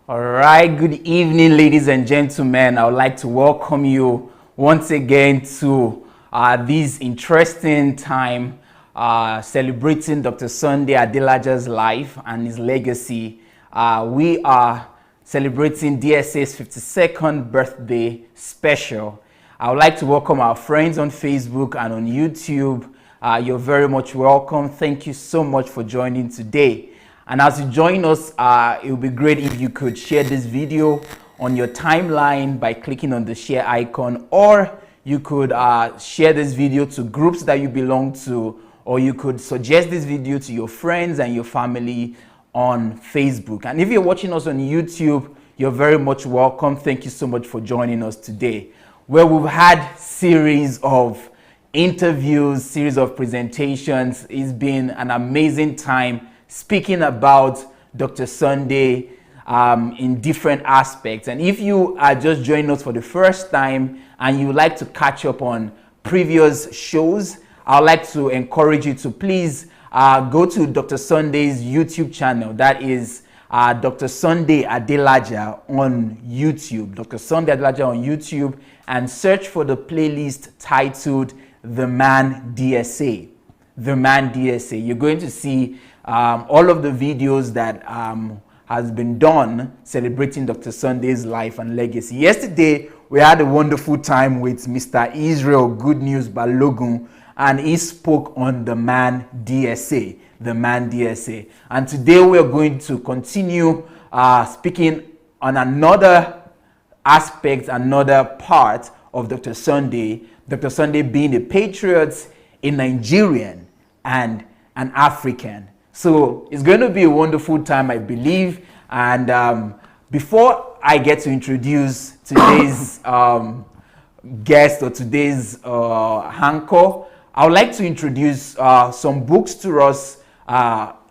All right, good evening, ladies and gentlemen. I would like to welcome you once again to this interesting time celebrating Dr. Sunday Adelaja's life and his legacy. We are celebrating DSA's 52nd birthday special. I would like to welcome our friends on Facebook and on YouTube. You're very much welcome. Thank you so much for joining today. And as you join us, it would be great if you could share this video on your timeline by clicking on the share icon, or you could share this video to groups that you belong to, or you could suggest this video to your friends and your family on Facebook. And if you're watching us on YouTube, you're very much welcome. Thank you so much for joining us today, where we've had series of interviews, series of presentations. It's been an amazing time speaking about Dr. Sunday in different aspects. And if you are just joining us for the first time and you would like to catch up on previous shows, I would like to encourage you to please go to Dr. Sunday's YouTube channel. That is Dr. Sunday Adelaja on YouTube. Dr. Sunday Adelaja on YouTube, and search for the playlist titled The Man DSA. The Man DSA. You're going to see all of the videos that has been done celebrating Dr. Sunday's life and legacy. Yesterday, we had a wonderful time with Mr. Israel Good News Balogun, and he spoke on the Man DSA, the Man DSA. And today we are going to continue speaking on another aspect, another part of Dr. Sunday being a patriot, a Nigerian, and an African. So it's going to be a wonderful time, I believe. And before I get to introduce today's guest or today's anchor, I would like to introduce some books to us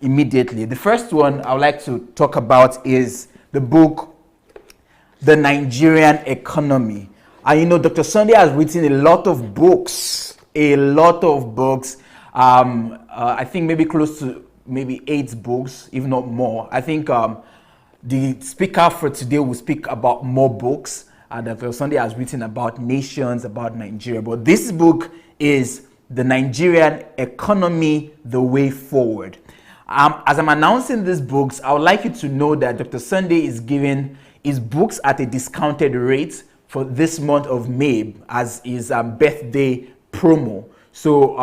immediately. The first one I would like to talk about is the book, The Nigerian Economy. And you know, Dr. Sunday has written a lot of books, I think maybe close to 8 books, if not more. I think the speaker for today will speak about more books that Sunday has written about nations, about Nigeria. But this book is The Nigerian Economy, The Way Forward. As I'm announcing these books, I would like you to know that Dr. Sunday is giving his books at a discounted rate for this month of May as his birthday promo. So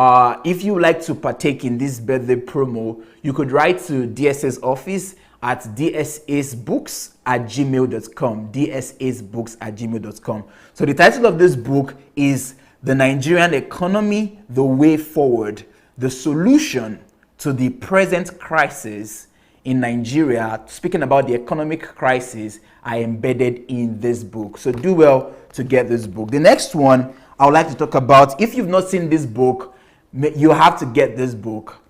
if you would like to partake in this birthday promo, you could write to DSA's office at dsasbooks@gmail.com, dsasbooks@gmail.com. So the title of this book is The Nigerian Economy, The Way Forward, the solution to the present crisis in Nigeria. Speaking about the economic crisis I embedded in this book. So do well to get this book. The next one I would like to talk about, if you've not seen this book, you have to get this book.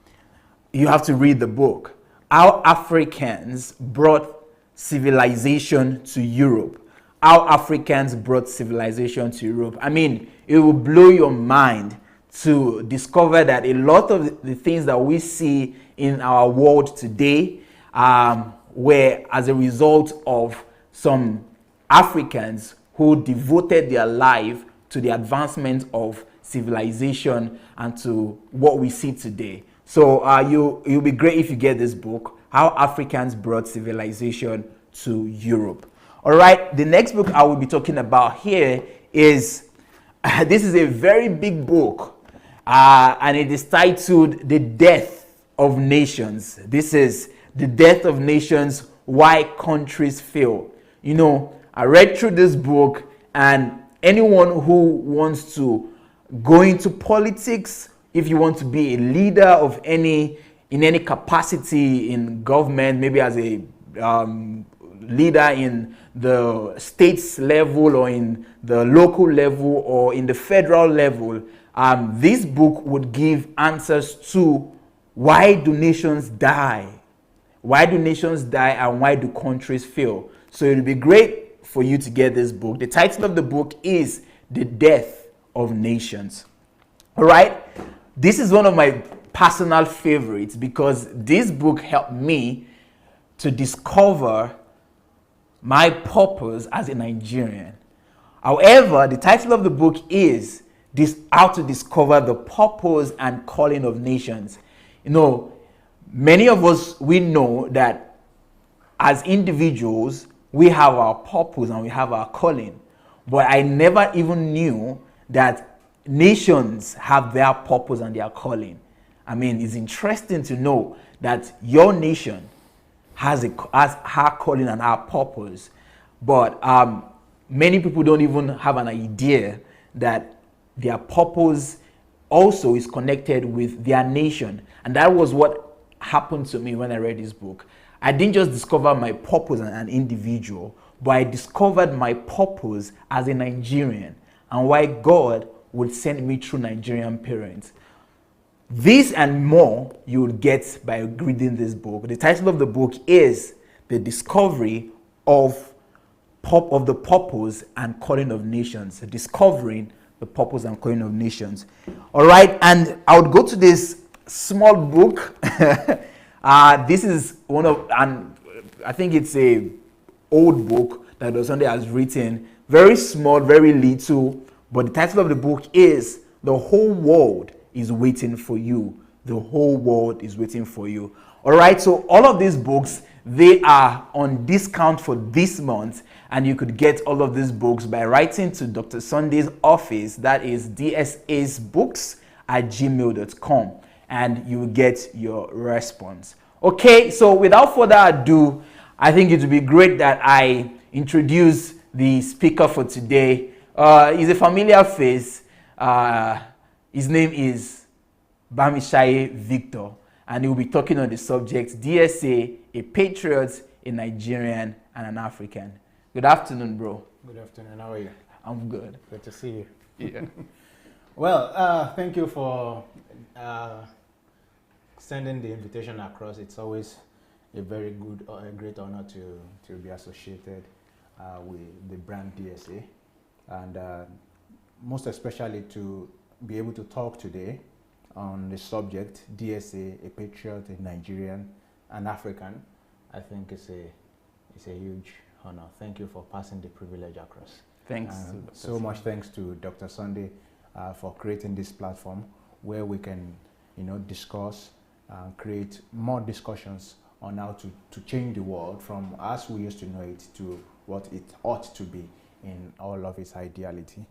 You have to read the book. How Africans Brought Civilization to Europe. How Africans Brought Civilization to Europe. I mean, it will blow your mind to discover that a lot of the things that we see in our world today were as a result of some Africans who devoted their life to the advancement of civilization and to what we see today. So you'll be great if you get this book, How Africans Brought Civilization to Europe. All right, the next book I will be talking about here is, this is a very big book, and it is titled The Death of Nations. This is The Death of Nations, Why Countries Fail. You know, I read through this book, and anyone who wants to go into politics, if you want to be a leader of in any capacity in government, maybe as a leader in the states level or in the local level or in the federal level, this book would give answers to why do nations die? Why do nations die and why do countries fail? So it would be great for you to get this book. The title of the book is The Death of Nations. All right, this is one of my personal favorites because this book helped me to discover My Purpose as a Nigerian. However, the title of the book is How to Discover the Purpose and Calling of Nations. You know, many of us, we know that as individuals, we have our purpose and we have our calling. But I never even knew that nations have their purpose and their calling. I mean, it's interesting to know that your nation has her calling and her purpose. But many people don't even have an idea that their purpose also is connected with their nation. And that was what happened to me when I read this book. I didn't just discover my purpose as an individual, but I discovered my purpose as a Nigerian and why God would send me through Nigerian parents. This and more you will get by reading this book. The title of the book is The Discovery of the Purpose and Calling of Nations. Discovering the Purpose and Calling of Nations. All right, and I would go to this small book. This is one of, and I think it's a old book that Dr. Sunday has written. Very small, very little, but the title of the book is The Whole World is Waiting for You. The Whole World is Waiting for You. All right, so all of these books, they are on discount for this month, and you could get all of these books by writing to Dr. Sunday's office, that is dsasbooks@gmail.com, and you will get your response. Okay, so without further ado, I think it would be great that I introduce the speaker for today. He's a familiar face. His name is BAMISAYE Victor, and he will be talking on the subject DSA, a patriot, a Nigerian, and an African. Good afternoon, bro. Good afternoon. How are you? I'm good. Good to see you. Yeah. Well, thank you for sending the invitation across. It's always a very good, a great honor to be associated with the brand DSA, and most especially to be able to talk today on the subject DSA, a patriot, a Nigerian, an African. I think it's a huge honor. Thank you for passing the privilege across. Thanks. So much thanks to Dr. Sunday for creating this platform where we can, discuss, create more discussions on how to change the world from as we used to know it to what it ought to be in all of its ideality.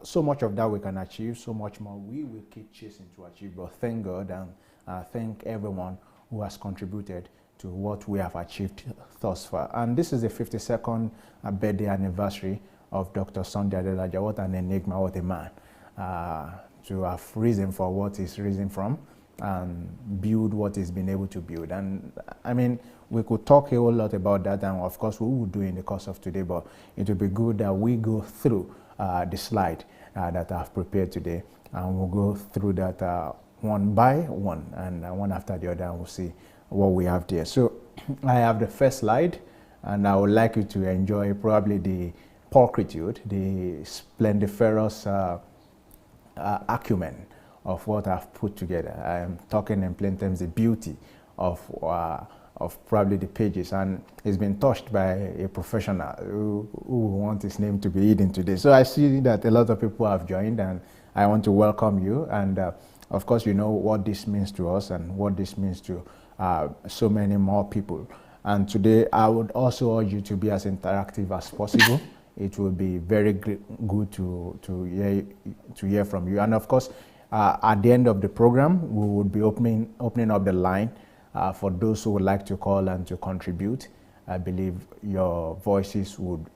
So much of that we can achieve, so much more we will keep chasing to achieve. But thank God and thank everyone who has contributed to what we have achieved thus far. And this is the 52nd birthday anniversary of Dr. Sunday Adelaja. What an enigma, what a man. To have reason for what he's risen from and build what he's been able to build. And I mean, we could talk a whole lot about that, and of course we will do in the course of today, but it would be good that we go through the slide that I've prepared today, and we'll go through that one by one and one after the other, and we'll see what we have there. So I have the first slide, and I would like you to enjoy probably the pulchritude, the splendiferous acumen of what I've put together. I am talking in plain terms the beauty of probably the pages, and it's been touched by a professional who wants his name to be hidden today. So I see that a lot of people have joined, and I want to welcome you. And of course, you know what this means to us and what this means to so many more people. And today, I would also urge you to be as interactive as possible. It will be very good to hear from you. And of course, at the end of the program, we would be opening up the line for those who would like to call and to contribute. I believe your voices would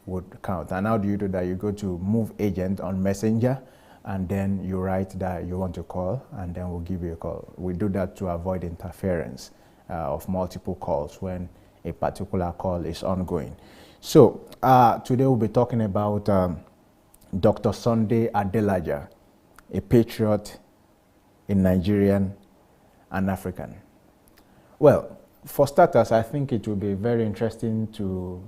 count. And how do you do that? You go to Move Agent on Messenger, and then you write that you want to call, and then we'll give you a call. We do that to avoid interference of multiple calls when a particular call is ongoing. So today we'll be talking about Dr. Sunday Adelaja, a patriot, a Nigerian, and African. Well, for starters, I think it will be very interesting to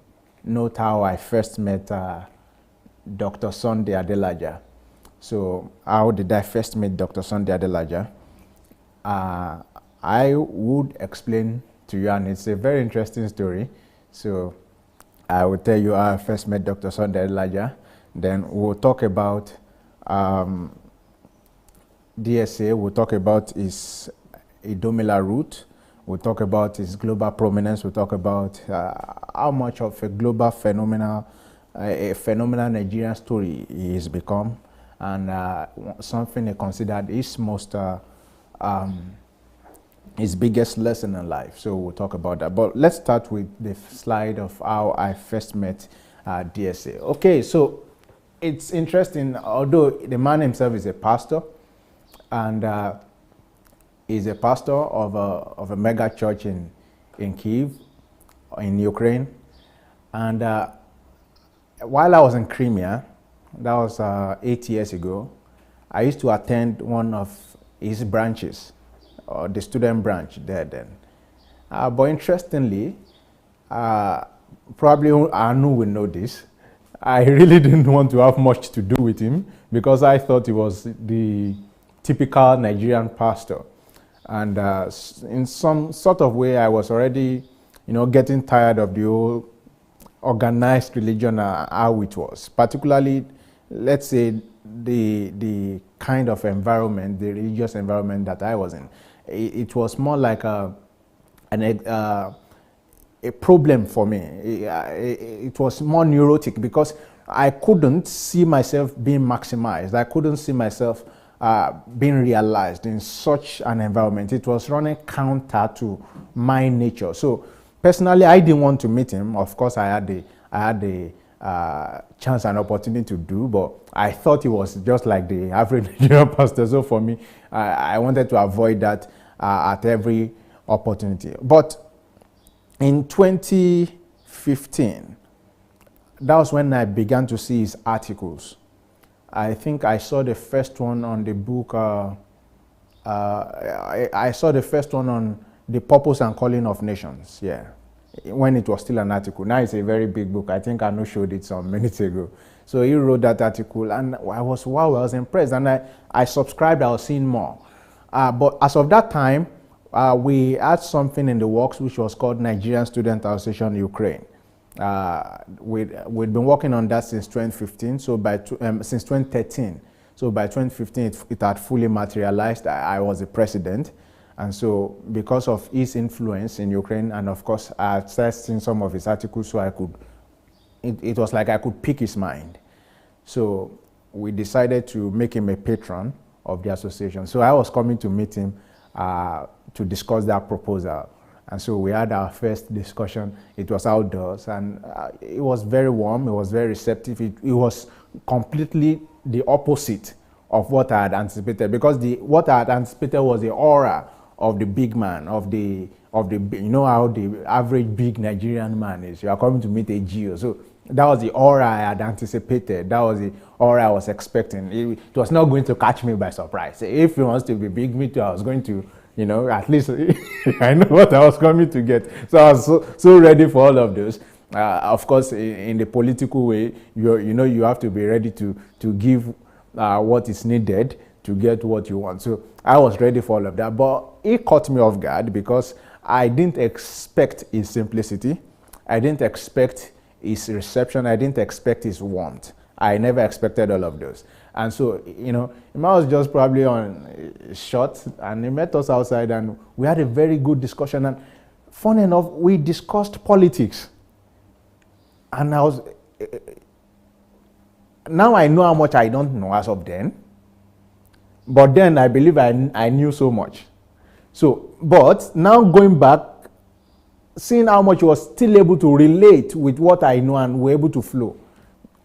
note how I first met Dr. Sunday Adelaja. So how did I first meet Dr. Sunday Adelaja? I would explain to you, and it's a very interesting story. So I will tell you how I first met Dr. Sunday Adelaja. Then we'll talk about DSA, we'll talk about his Idomila route, we'll talk about his global prominence, we'll talk about how much of a global phenomenal Nigerian story he has become, and something he considered his most his biggest lesson in life. So we'll talk about that. But let's start with the slide of how I first met DSA. Okay, so it's interesting, although the man himself is a pastor, and he's a pastor of a mega church in Kyiv, in Ukraine. And while I was in Crimea, that was 8 years ago, I used to attend one of his branches, the student branch there then. But interestingly, probably Anu will know this, I really didn't want to have much to do with him because I thought he was the typical Nigerian pastor. And in some sort of way, I was already, getting tired of the whole organized religion, how it was. Particularly, let's say, the kind of environment, the religious environment that I was in. It was more like a problem for me. It was more neurotic because I couldn't see myself being maximized. I couldn't see myself being realized in such an environment. It was running counter to my nature. So personally, I didn't want to meet him. Of course, I had the chance and opportunity to do, but I thought he was just like the average Nigerian pastor. So for me, I wanted to avoid that at every opportunity. But in 2015, that was when I began to see his articles. I think I saw the first one on the book, I saw the first one on the purpose and calling of nations, yeah, when it was still an article. Now it's a very big book. I think Anu showed it some minutes ago. So he wrote that article, and I was impressed, and I subscribed. I was seeing more. But as of that time, we had something in the works which was called Nigerian Student Association Ukraine. We'd been working on that since 2015, so since 2013. So by 2015, it had fully materialized. I was the president. And so because of his influence in Ukraine, and of course, I had seen some of his articles, so it was like I could pick his mind. So we decided to make him a patron of the association. So I was coming to meet him to discuss that proposal. And so we had our first discussion. It was outdoors, and it was very warm. It was very receptive. It was completely the opposite of what I had anticipated, because what I had anticipated was the aura of the big man, of the you know how the average big Nigerian man is. You are coming to meet a Geo. So that was the aura I had anticipated. That was the aura I was expecting. It was not going to catch me by surprise. If he wants to be big, me too, I was going to, at least I know what I was coming to get. So I was so ready for all of those. Of course, in the political way, you have to be ready to give what is needed to get what you want. So I was ready for all of that, but it caught me off guard because I didn't expect his simplicity. I didn't expect his reception. I didn't expect his warmth. I never expected all of those. And so, Emma was just probably on short, and he met us outside, and we had a very good discussion. And funny enough, we discussed politics. And now I know how much I don't know as of then. But then I believe I knew so much. So, but now going back, seeing how much he was still able to relate with what I know and were able to flow,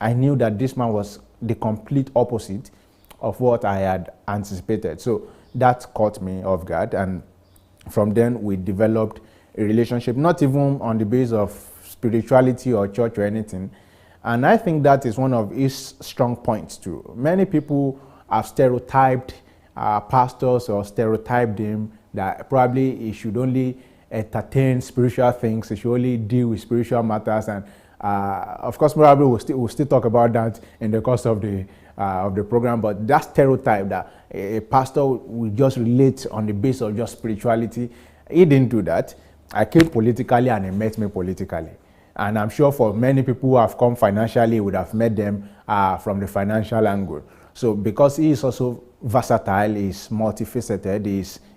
I knew that this man was the complete opposite of what I had anticipated. So that caught me off guard. And from then we developed a relationship, not even on the basis of spirituality or church or anything. And I think that is one of his strong points too. Many people have stereotyped pastors or stereotyped him that probably he should only entertain spiritual things, he should only deal with spiritual matters. And of course, probably we'll still talk about that in the course of the program. But that stereotype that a pastor will just relate on the basis of just spirituality, he didn't do that. I came politically and he met me politically. And I'm sure for many people who have come financially, would have met them from the financial angle. So because he is also versatile, he's multifaceted,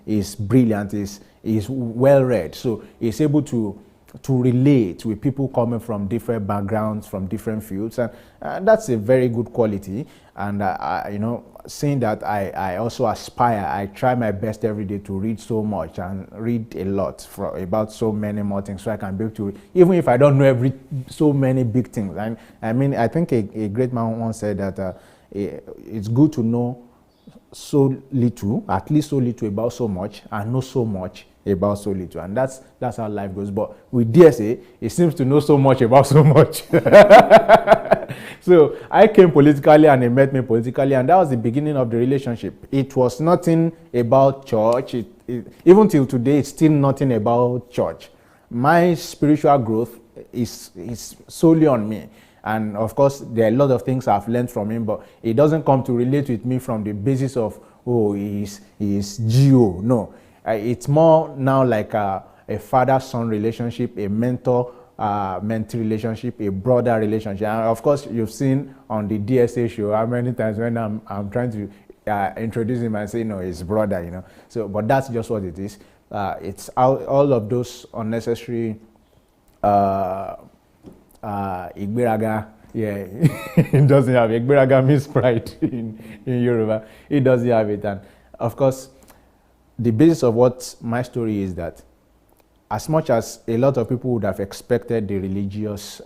he's brilliant, he's well-read. So he's able to relate with people coming from different backgrounds, from different fields, and that's a very good quality. And you know, seeing that, I also aspire, I try my best every day to read so much and read a lot about so many more things, so I can be able to, even if I don't know so many big things. And I mean, I think a great man once said that it's good to know so little, at least so little about so much, and know so much about so little. And that's how life goes. But with DSA, it seems to know so much about so much. So I came politically and he met me politically, and that was the beginning of the relationship. It was nothing about church. Even till today, it's still nothing about church. My spiritual growth is solely on me. And of course, there are a lot of things I've learned from him, but it doesn't come to relate with me from the basis of, oh, he's GO. No, it's more now like a father-son relationship, a mentor-mentee relationship, a brother relationship. And of course, you've seen on the DSA show how many times when I'm trying to introduce him and say, no, he's brother, you know. So, but that's just what it is. It's all of those unnecessary Igberaga, yeah, it doesn't have it. Igberaga means pride in Yoruba. It doesn't have it. And of course, the basis of what my story is that, as much as a lot of people would have expected the religious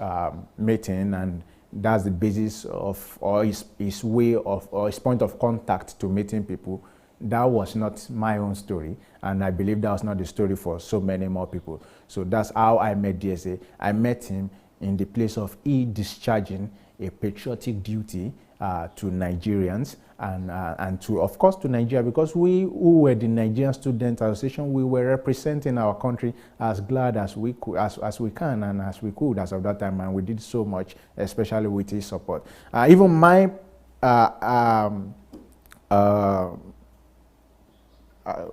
meeting, and that's the basis of, or his way of, or his point of contact to meeting people, that was not my own story, and I believe that was not the story for so many more people. So that's how I met DSA. I met him in the place of discharging a patriotic duty to Nigerians, and to, of course, to Nigeria, because we who were the Nigerian Student Association, we were representing our country as glad as we could, as we can, and as we could as of that time, and we did so much, especially with his support. Even my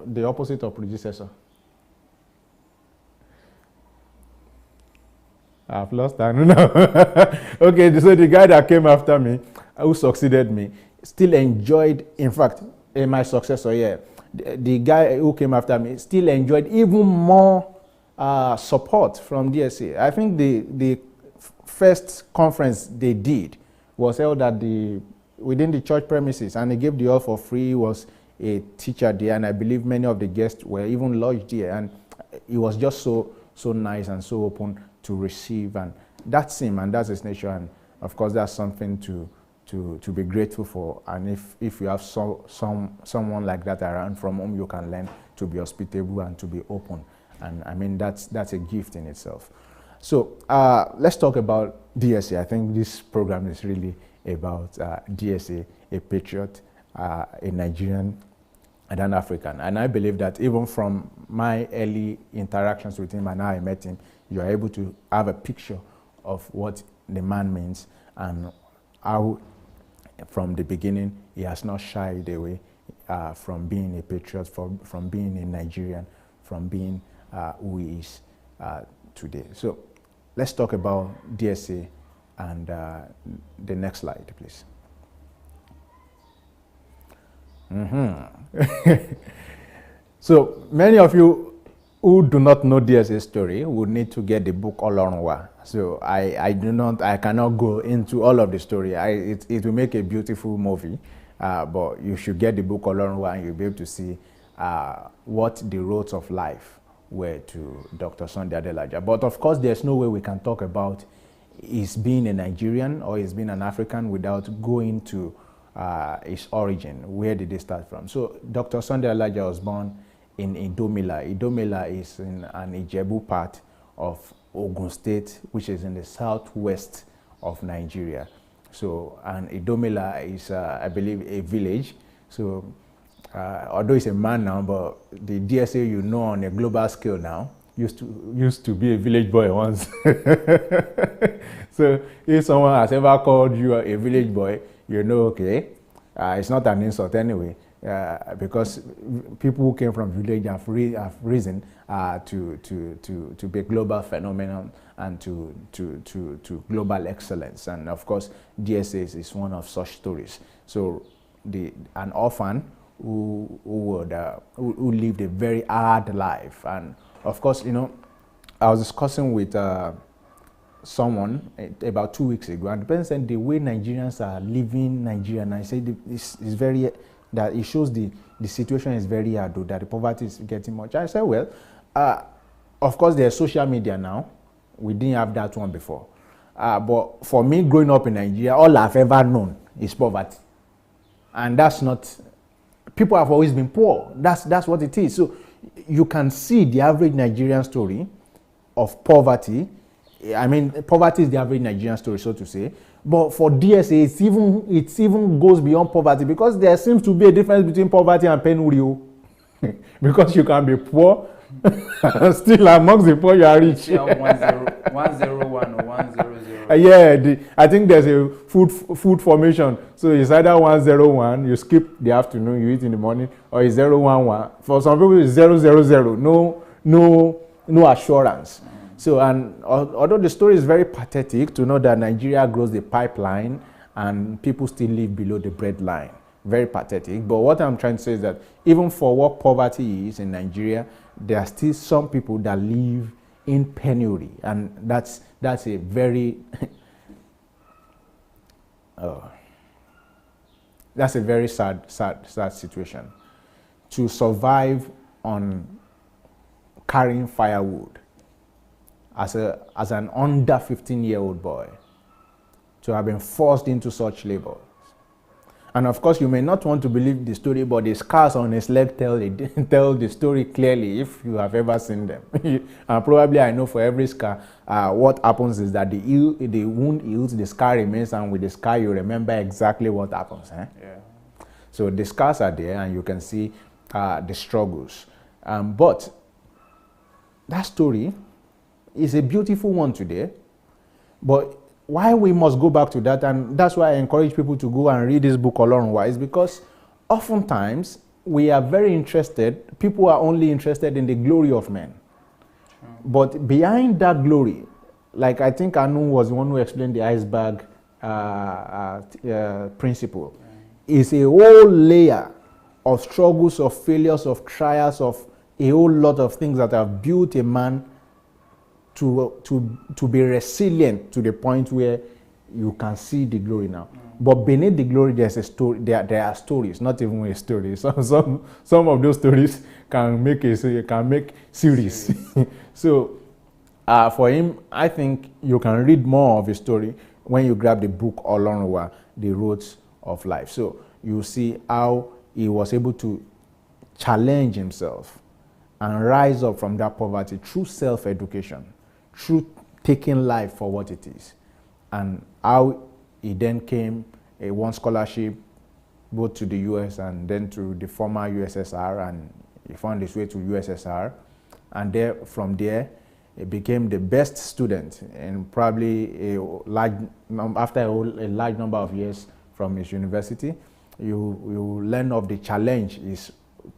the opposite of predecessor. I've lost that. No. Okay, so the guy that came after me, who succeeded me, still enjoyed, in fact, my successor, yeah, the guy who came after me still enjoyed even more support from DSA. I think the first conference they did was held at within the church premises, and he gave the all for free. He was a teacher there, and I believe many of the guests were even lodged there, and he was just so nice and so open to receive, and that's him, and that's his nature, and of course that's something to be grateful for. And if you have someone like that around from whom you can learn to be hospitable and to be open, and I mean that's a gift in itself. So let's talk about DSA. I think this program is really about DSA, a patriot, a Nigerian, and an African. And I believe that even from my early interactions with him and how I met him, you are able to have a picture of what the man means, and how from the beginning he has not shied away from being a patriot, from being a Nigerian, from being who he is today. So let's talk about DSA, and the next slide, please. So many of you who do not know DSA's story would need to get the book Olorunwa. So I cannot go into all of the story. It will make a beautiful movie, but you should get the book Olorunwa, and you'll be able to see what the roads of life were to Dr. Sunday Adelaja. But of course, there's no way we can talk about his being a Nigerian or his being an African without going to his origin. Where did they start from? So Dr. Sunday Adelaja was born in Idomila. Idomila is in an Ijebu part of Ogun State, which is in the southwest of Nigeria. So, and Idomila is, I believe, a village. So, although it's a man now, but the DSA, you know, on a global scale now, used to be a village boy once. So, if someone has ever called you a village boy, you know, okay, it's not an insult anyway. because people who came from village have risen to be a global phenomenon and to global excellence. And of course, DSA'S is one of such stories. So an orphan who lived a very hard life. And of course, you know, I was discussing with someone about 2 weeks ago, and the person said the way Nigerians are living Nigeria, and I said it's very, that it shows the situation is very hard, though, that the poverty is getting much. I said, well, of course there's social media now. We didn't have that one before. But for me, growing up in Nigeria, all I've ever known is poverty. And that's not, people have always been poor. That's what it is. So you can see the average Nigerian story of poverty. I mean, poverty is the average Nigerian story, so to say. But for DSA, it even goes beyond poverty, because there seems to be a difference between poverty and penury. Because you can be poor, still amongst the poor you are rich. 101 or 100. Yeah, I think there's a food formation. So it's either 101, you skip the afternoon, you eat in the morning, or it's 011. For some people, it's 000. No assurance. So, and although the story is very pathetic to know that Nigeria grows the pipeline and people still live below the breadline, very pathetic. But what I'm trying to say is that even for what poverty is in Nigeria, there are still some people that live in penury, and that's a very that's a very sad situation. To survive on carrying firewood as an under 15-year-old boy, to have been forced into such labor. And of course, you may not want to believe the story, but the scars on his leg tell the story clearly if you have ever seen them. And probably I know for every scar, what happens is that the wound heals, the scar remains, and with the scar you remember exactly what happens. Eh? Yeah. So the scars are there, and you can see the struggles. But that story is a beautiful one today, but why we must go back to that, and that's why I encourage people to go and read this book Olorunwa, is because oftentimes we are very interested, people are only interested in the glory of men. True. But behind that glory, like I think Anu was the one who explained the iceberg principle, is a whole layer of struggles, of failures, of trials, of a whole lot of things that have built a man to be resilient to the point where you can see the glory now. But beneath the glory, there's a story. There are stories, not even a story. Some of those stories can make series. So for him, I think you can read more of his story when you grab the book Olorunwa, The Roads of Life. So you see how he was able to challenge himself and rise up from that poverty through self-education, through taking life for what it is, and how he then came, won scholarship both to the US and then to the former USSR, and he found his way to USSR, and from there he became the best student, and probably after a large number of years from his university. You learn of the challenge his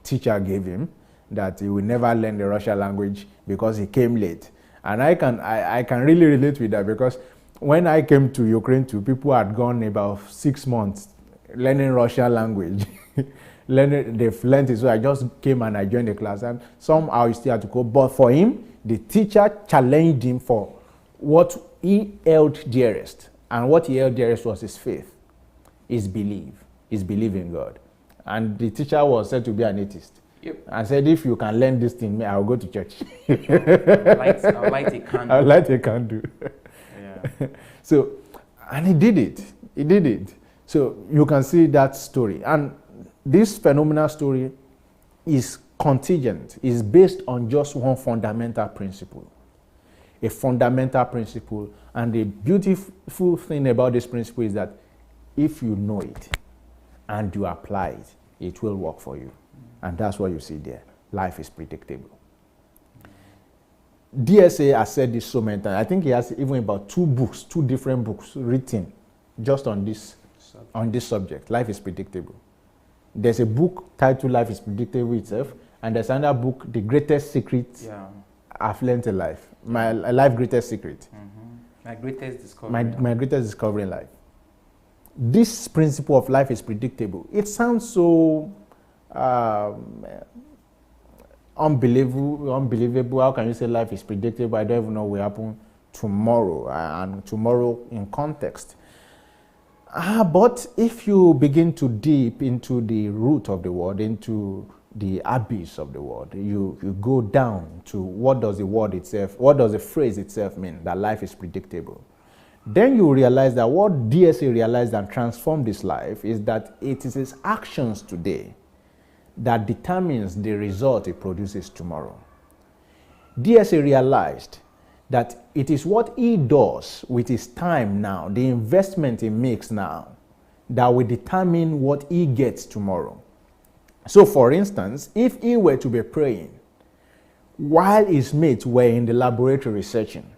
teacher gave him, that he will never learn the Russian language because he came late. And I can really relate with that, because when I came to Ukraine too, people had gone about 6 months learning Russian language. They've learned it, so I just came and I joined the class, and somehow he still had to go. But for him, the teacher challenged him for what he held dearest, and what he held dearest was his faith, his belief in God. And the teacher was said to be an atheist. Yep. And said, if you can learn this thing, I'll go to church. I'll light a candle. I'll light a candle. Yeah. So, and he did it. So you can see that story. And this phenomenal story is contingent, is based on just one fundamental principle. A fundamental principle. And the beautiful thing about this principle is that if you know it and you apply it, it will work for you. And that's what you see there. Life is predictable. DSA has said this so many times. I think he has even about 2 different books written just on this subject. Life is predictable. There's a book titled Life is Predictable itself, and there's another book, The Greatest Secret I've Learned in Life. My life greatest secret. My greatest discovery. My greatest discovery in life. This principle of life is predictable. It sounds so unbelievable. How can you say life is predictable? I don't even know what will happen tomorrow, and tomorrow in context. But if you begin to deep into the root of the word, into the abyss of the word, you go down to what does the word itself, what does the phrase itself mean, that life is predictable. Then you realize that what DSA realized and transformed his life is that it is his actions today that determines the result it produces tomorrow. DSA realized that it is what he does with his time now, the investment he makes now, that will determine what he gets tomorrow. So for instance, if he were to be praying while his mates were in the laboratory researching,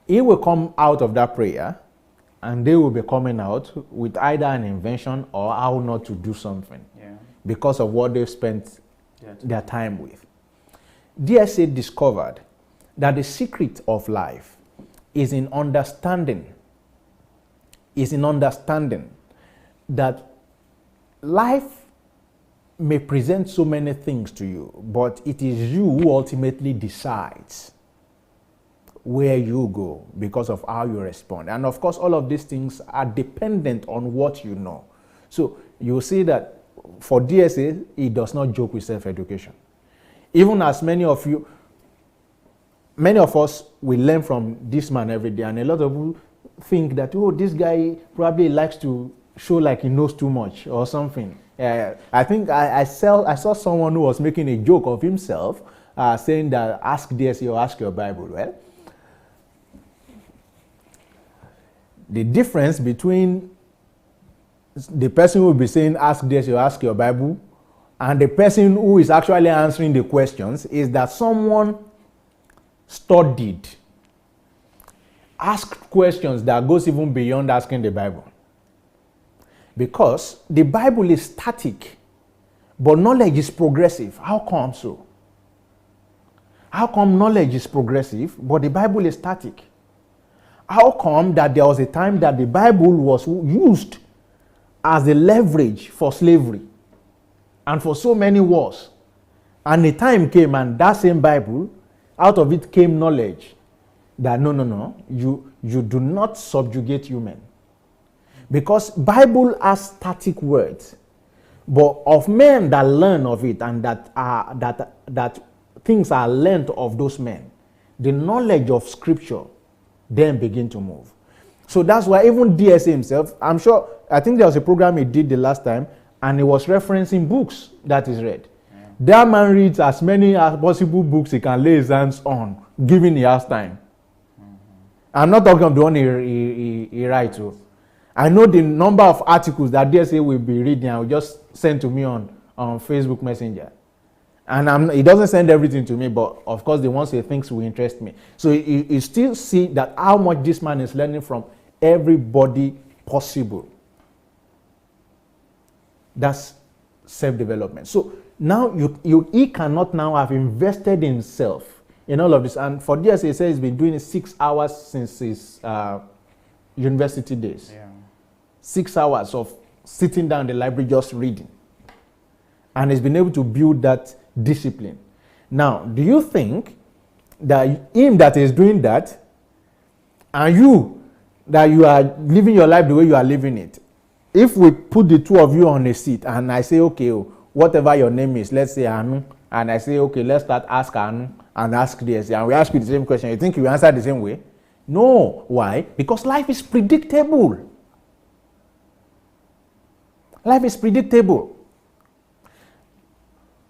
he will come out of that prayer and they will be coming out with either an invention or how not to do something because of what they've spent their time with. DSA discovered that the secret of life is in understanding that life may present so many things to you, but it is you who ultimately decides where you go because of how you respond. And of course, all of these things are dependent on what you know. So you'll see that for DSA, he does not joke with self-education. Even as many of us, we learn from this man every day, and a lot of people think that, oh, this guy probably likes to show like he knows too much or something. I think I saw someone who was making a joke of himself, saying that ask DSA or ask your Bible. Well, the difference between the person who will be saying ask DSA or ask your Bible and the person who is actually answering the questions is that someone studied, asked questions that goes even beyond asking the Bible. Because the Bible is static, but knowledge is progressive. How come so? How come knowledge is progressive, but the Bible is static? How come that there was a time that the Bible was used as a leverage for slavery and for so many wars, and the time came and that same Bible, out of it came knowledge that no, you do not subjugate human. Because Bible has static words, but of men that learn of it and that things are learned of those men, the knowledge of Scripture then begin to move. So that's why even DSA himself, I think there was a program he did the last time, and he was referencing books that is read. That man reads as many as possible books he can lay his hands on, given he has time. I'm not talking of the one he writes. I know the number of articles that DSA will be reading and will just send to me on Facebook Messenger. And he doesn't send everything to me, but of course the ones he thinks will interest me. So you still see that how much this man is learning from everybody possible. That's self-development. So now he cannot now have invested in himself in all of this. And for DSA, he says he's been doing it 6 hours since his university days. 6 hours of sitting down in the library just reading. And he's been able to build that discipline. Now, do you think that him that is doing that and you that you are living your life the way you are living it, if we put the two of you on a seat and I say, okay, whatever your name is, let's say Anu, and I say, okay, let's start ask Anu and ask DSA, and we ask you the same question, you think you answer the same way? No. Why? Because life is predictable. Life is predictable.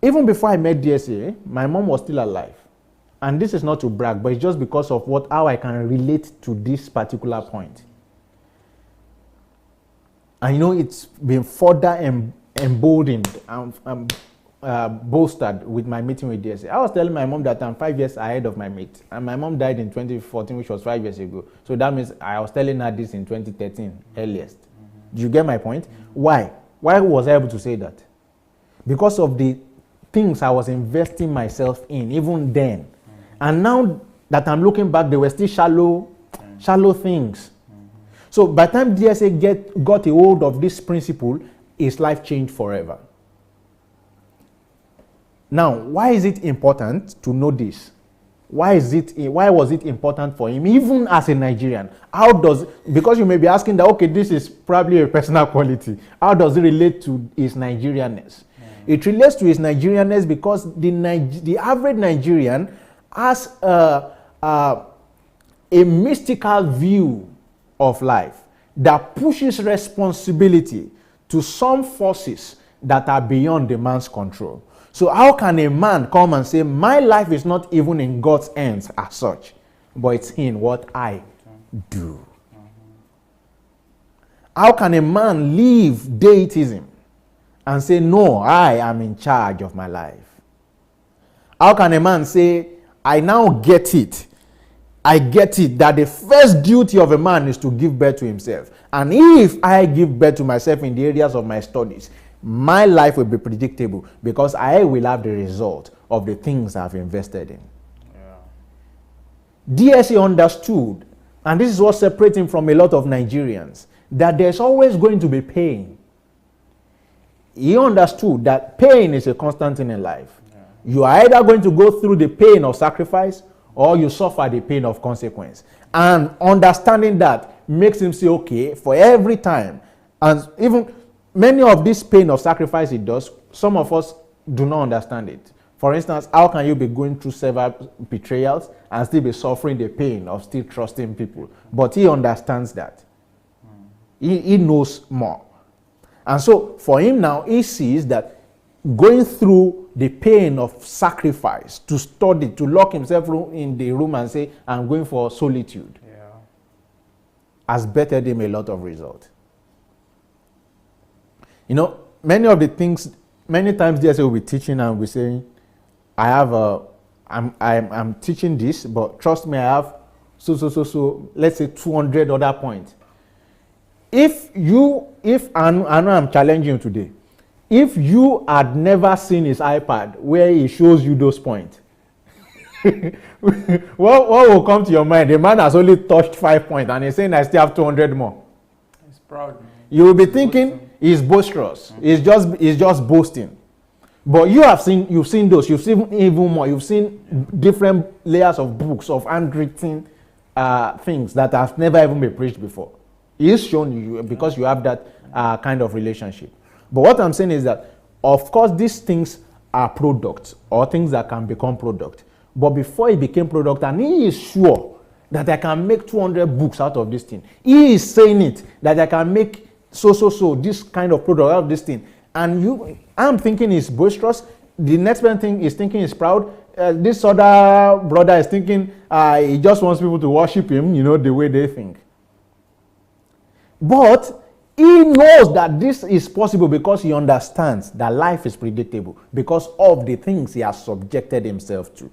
Even before I met DSA, my mom was still alive. And this is not to brag, but it's just because of how I can relate to this particular point. And it's been further emboldened and bolstered with my meeting with DSA. I was telling my mom that I'm 5 years ahead of my mate. And my mom died in 2014, which was 5 years ago. So that means I was telling her this in 2013, earliest. Do you get my point? Why? Why was I able to say that? Because of the things I was investing myself in, even then. And now that I'm looking back, they were still shallow things. So by the time DSA got a hold of this principle, his life changed forever. Now, why is it important to know this? Why was it important for him, even as a Nigerian? Because you may be asking that, okay, this is probably a personal quality. How does it relate to his Nigerianness? It relates to his Nigerianness because the average Nigerian has a mystical view of life that pushes responsibility to some forces that are beyond the man's control. So how can a man come and say, my life is not even in God's hands as such, but it's in what I do? How can a man leave deism and say, no, I am in charge of my life? How can a man say, I now get it. I get it that the first duty of a man is to give birth to himself. And if I give birth to myself in the areas of my studies, my life will be predictable because I will have the result of the things I've invested in. DSA understood, and this is what separates him from a lot of Nigerians, that there's always going to be pain. He understood that pain is a constant thing in life. You are either going to go through the pain of sacrifice or you suffer the pain of consequence. And understanding that makes him say, okay, for every time, and even many of this pain of sacrifice it does, some of us do not understand it. For instance, how can you be going through several betrayals and still be suffering the pain of still trusting people? But he understands that. He knows more. And so for him now, he sees that going through the pain of sacrifice, to study, to lock himself in the room and say, I'm going for solitude, has bettered him a lot of results. You know, many of the things, many times DSA will be teaching and we saying, I'm teaching this, but trust me, I have so, let's say 200 other points. If I know I'm challenging you today, if you had never seen his iPad where he shows you those points, what will come to your mind? The man has only touched 5 points and he's saying I still have 200 more. He's proud, man. You will be thinking he's boisterous. He's just boasting. But you've seen those. You've seen even more. You've seen different layers of books, of handwritten things that have never even been preached before. He's shown you because you have that kind of relationship. But what I'm saying is that, of course, these things are products or things that can become product. But before it became product, and he is sure that I can make 200 books out of this thing. He is saying it, that I can make so, this kind of product out of this thing. And I'm thinking he's boisterous. The next thing is thinking he's proud. This other brother is thinking he just wants people to worship him, the way they think. But he knows that this is possible because he understands that life is predictable because of the things he has subjected himself to.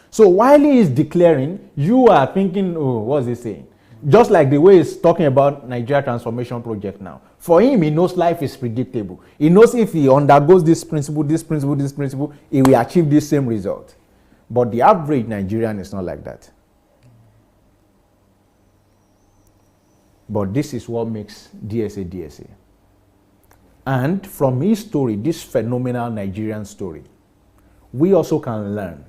So while he is declaring, you are thinking, oh, what's he saying? Just like the way he's talking about Nigeria Transformation Project now. For him, he knows life is predictable. He knows if he undergoes this principle, he will achieve this same result. But the average Nigerian is not like that. But this is what makes DSA DSA. And from his story, this phenomenal Nigerian story, we also can learn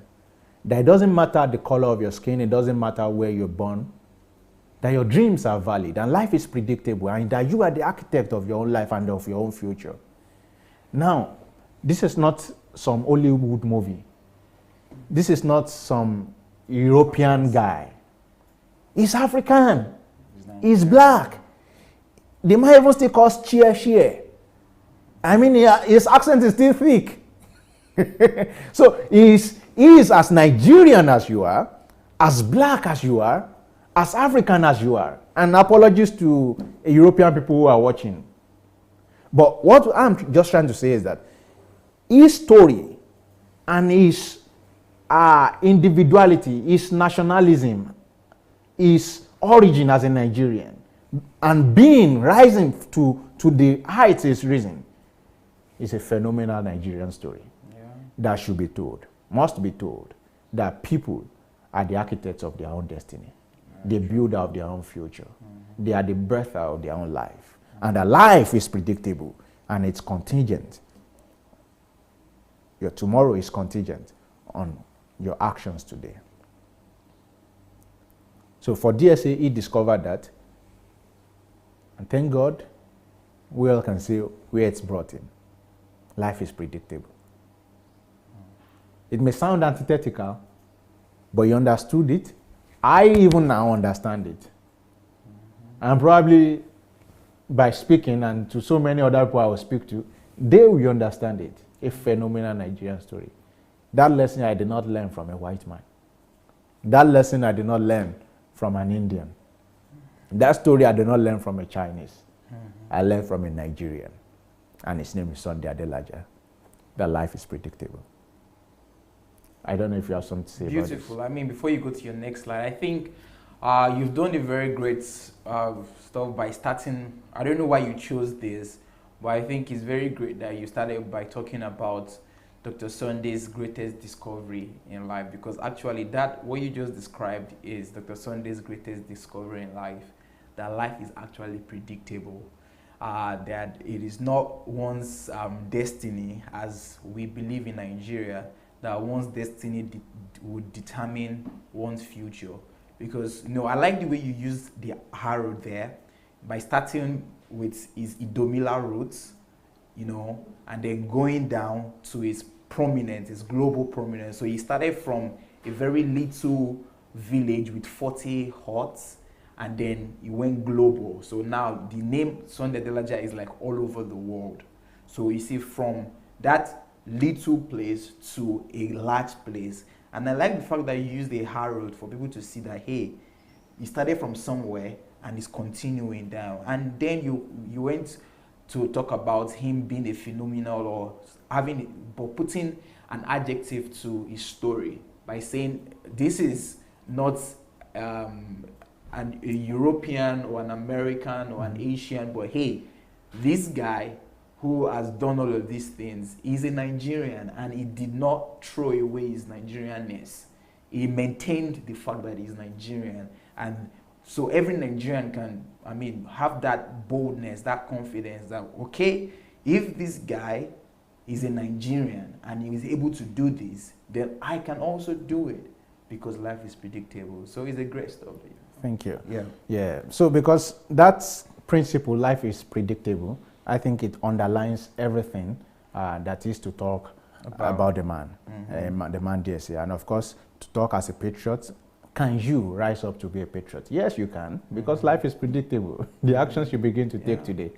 that it doesn't matter the color of your skin, it doesn't matter where you're born, that your dreams are valid and life is predictable and that you are the architect of your own life and of your own future. Now, this is not some Hollywood movie. This is not some European guy. He's African. He's black. They might even still call cheer. I mean, his accent is still thick. So he is as Nigerian as you are, as black as you are, as African as you are. And apologies to European people who are watching. But what I'm just trying to say is that his story and his individuality, his nationalism, his origin as a Nigerian, and rising to to the heights it's risen, is a phenomenal Nigerian story that should be told, must be told, that people are the architects of their own destiny. The builder of their own future. They are the birther of their own life. And that life is predictable and it's contingent. Your tomorrow is contingent on your actions today. So for DSA, he discovered that. And thank God, we all can see where it's brought him. Life is predictable. It may sound antithetical, but you understood it. I even now understand it. And probably by speaking, and to so many other people I will speak to, they will understand it. A phenomenal Nigerian story. That lesson I did not learn from a white man. That lesson I did not learn from an Indian. That story I did not learn from a Chinese. I learned from a Nigerian. And his name is Sunday Adelaja. That life is predictable. I don't know if you have something to say about this. Beautiful. I mean, before you go to your next slide, I think you've done a very great stuff by starting. I don't know why you chose this, but I think it's very great that you started by talking about Dr. Sunday's greatest discovery in life, because actually that, what you just described is Dr. Sunday's greatest discovery in life, that life is actually predictable. That it is not one's destiny, as we believe in Nigeria, that one's destiny would determine one's future. Because, you know, I like the way you use the arrow there by starting with his Idomila roots, you know, and then going down to his prominence, his global prominence. So he started from a very little village with 40 huts, and then he went global. So now the name Sunday Adelaja is like all over the world. So you see, from that little place to a large place. And I like the fact that you use the arrow for people to see that, hey, he started from somewhere and is continuing down. And then you went to talk about him being a phenomenal, or but putting an adjective to his story by saying this is not a European or an American or an Asian, but hey, this guy who has done all of these things is a Nigerian, and he did not throw away his Nigerianness. He maintained the fact that he's Nigerian. And so every Nigerian can, I mean, have that boldness, that confidence that, okay, if this guy is a Nigerian and he is able to do this, then I can also do it, because life is predictable. So it's a great story. Thank you. Yeah. Yeah. So because that principle, life is predictable, I think it underlines everything that is to talk about the man, the man DSA. And of course, to talk as a patriot, can you rise up to be a patriot? Yes, you can, because life is predictable. The actions you begin to take today.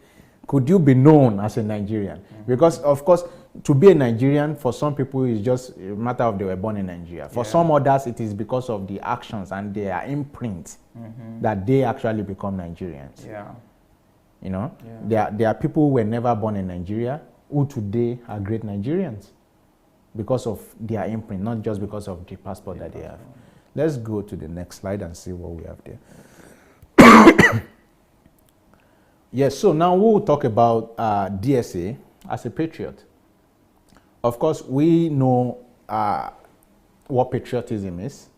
Could you be known as a Nigerian? Because, of course, to be a Nigerian, for some people, is just a matter of they were born in Nigeria. For some others, it is because of the actions and their imprint that they actually become Nigerians. Yeah. You know, there are people who were never born in Nigeria who today are great Nigerians because of their imprint, not just because of the passport that they have. Let's go to the next slide and see what we have there. Yes, so now we'll talk about DSA as a patriot. Of course, we know what patriotism is,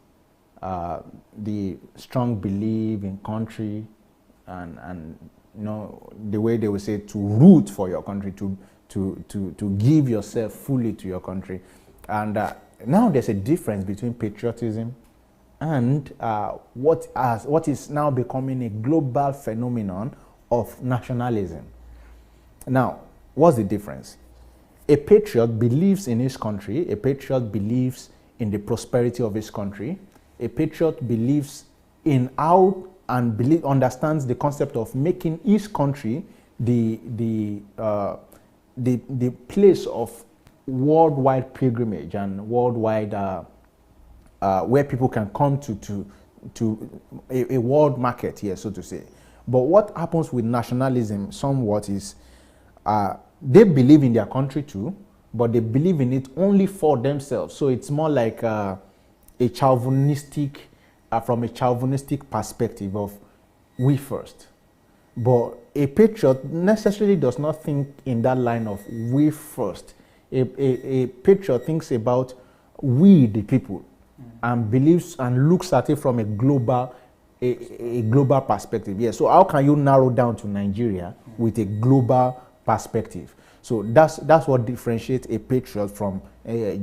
the strong belief in country, and you know, the way they will say to root for your country, to give yourself fully to your country. And now there's a difference between patriotism and what is now becoming a global phenomenon of nationalism. Now, what's the difference? A patriot believes in his country. A patriot believes in the prosperity of his country. A patriot believes in how and understands the concept of making his country the place of worldwide pilgrimage and worldwide where people can come to a world market here, so to say. But what happens with nationalism somewhat is they believe in their country too, but they believe in it only for themselves. So it's more like from a chauvinistic perspective of we first. But a patriot necessarily does not think in that line of we first. A patriot thinks about we, the people, and believes and looks at it from a global perspective. Yeah. So how can you narrow down to Nigeria with a global perspective? So that's what differentiates a patriot from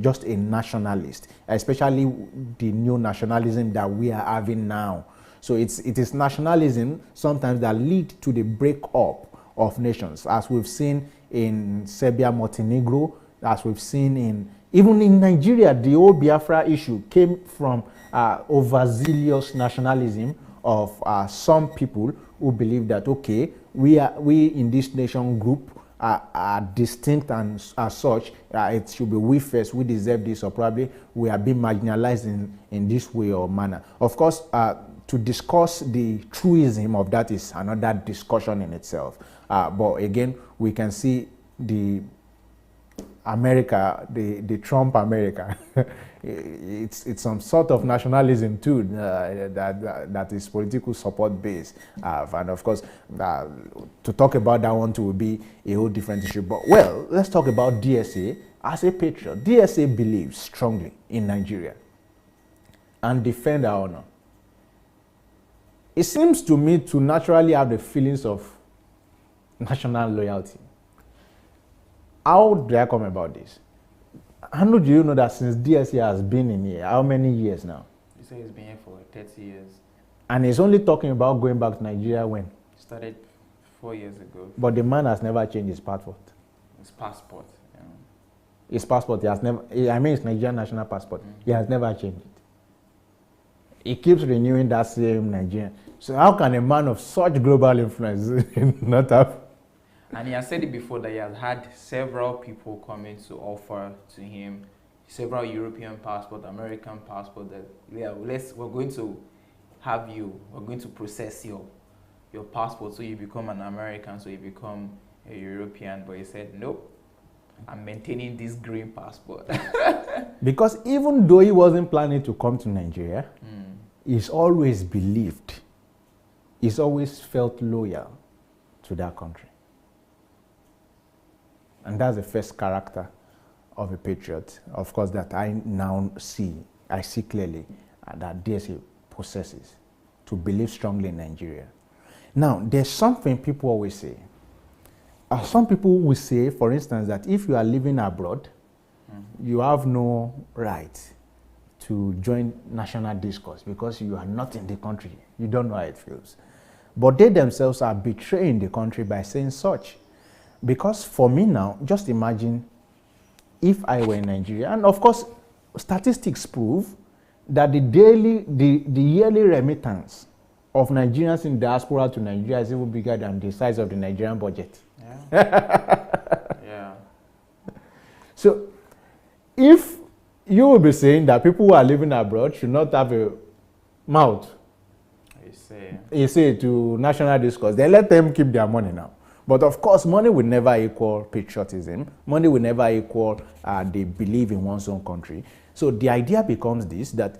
just a nationalist, especially the new nationalism that we are having now. So it is nationalism sometimes that lead to the breakup of nations, as we've seen in Serbia, Montenegro, as we've seen even in Nigeria. The old Biafra issue came from overzealous nationalism of some people who believe that, okay, we in this nation group are distinct, and as such, it should be we first, we deserve this, or probably we are being marginalized in this way or manner. Of course, to discuss the truism of that is another discussion in itself. But again, we can see the America, the Trump America, it's some sort of nationalism too, that is political support based. And of course, to talk about that one too will be a whole different issue. But well, let's talk about DSA as a patriot. DSA believes strongly in Nigeria and defend our honor. It seems to me to naturally have the feelings of national loyalty. How did I come about this? How do you know that since DSA has been in here, how many years now? You say it's been here for 30 years. And he's only talking about going back to Nigeria when? Started 4 years ago. But the man has never changed his passport. His passport. Yeah. His passport, he has never, I mean his Nigerian national passport, he has never changed it. He keeps renewing that same Nigerian. So how can a man of such global influence not have? And he has said it before that he has had several people coming to offer to him several European passport, American passport, that we're going to have you, we're going to process your passport so you become an American, so you become a European. But he said, nope, I'm maintaining this green passport. Because even though he wasn't planning to come to Nigeria, he's always believed, he's always felt loyal to that country. And that's the first character of a patriot, of course, that I now see, I see clearly that DSA possesses, to believe strongly in Nigeria. Now, there's something people always say. Some people will say, for instance, that if you are living abroad, you have no right to join national discourse because you are not in the country. You don't know how it feels. But they themselves are betraying the country by saying such. Because for me now, just imagine if I were in Nigeria, and of course, statistics prove that the yearly remittance of Nigerians in diaspora to Nigeria is even bigger than the size of the Nigerian budget. Yeah. Yeah. So, if you will be saying that people who are living abroad should not have a mouth, you say to national discourse, then let them keep their money now. But of course, money will never equal patriotism. Money will never equal the belief in one's own country. So the idea becomes this, that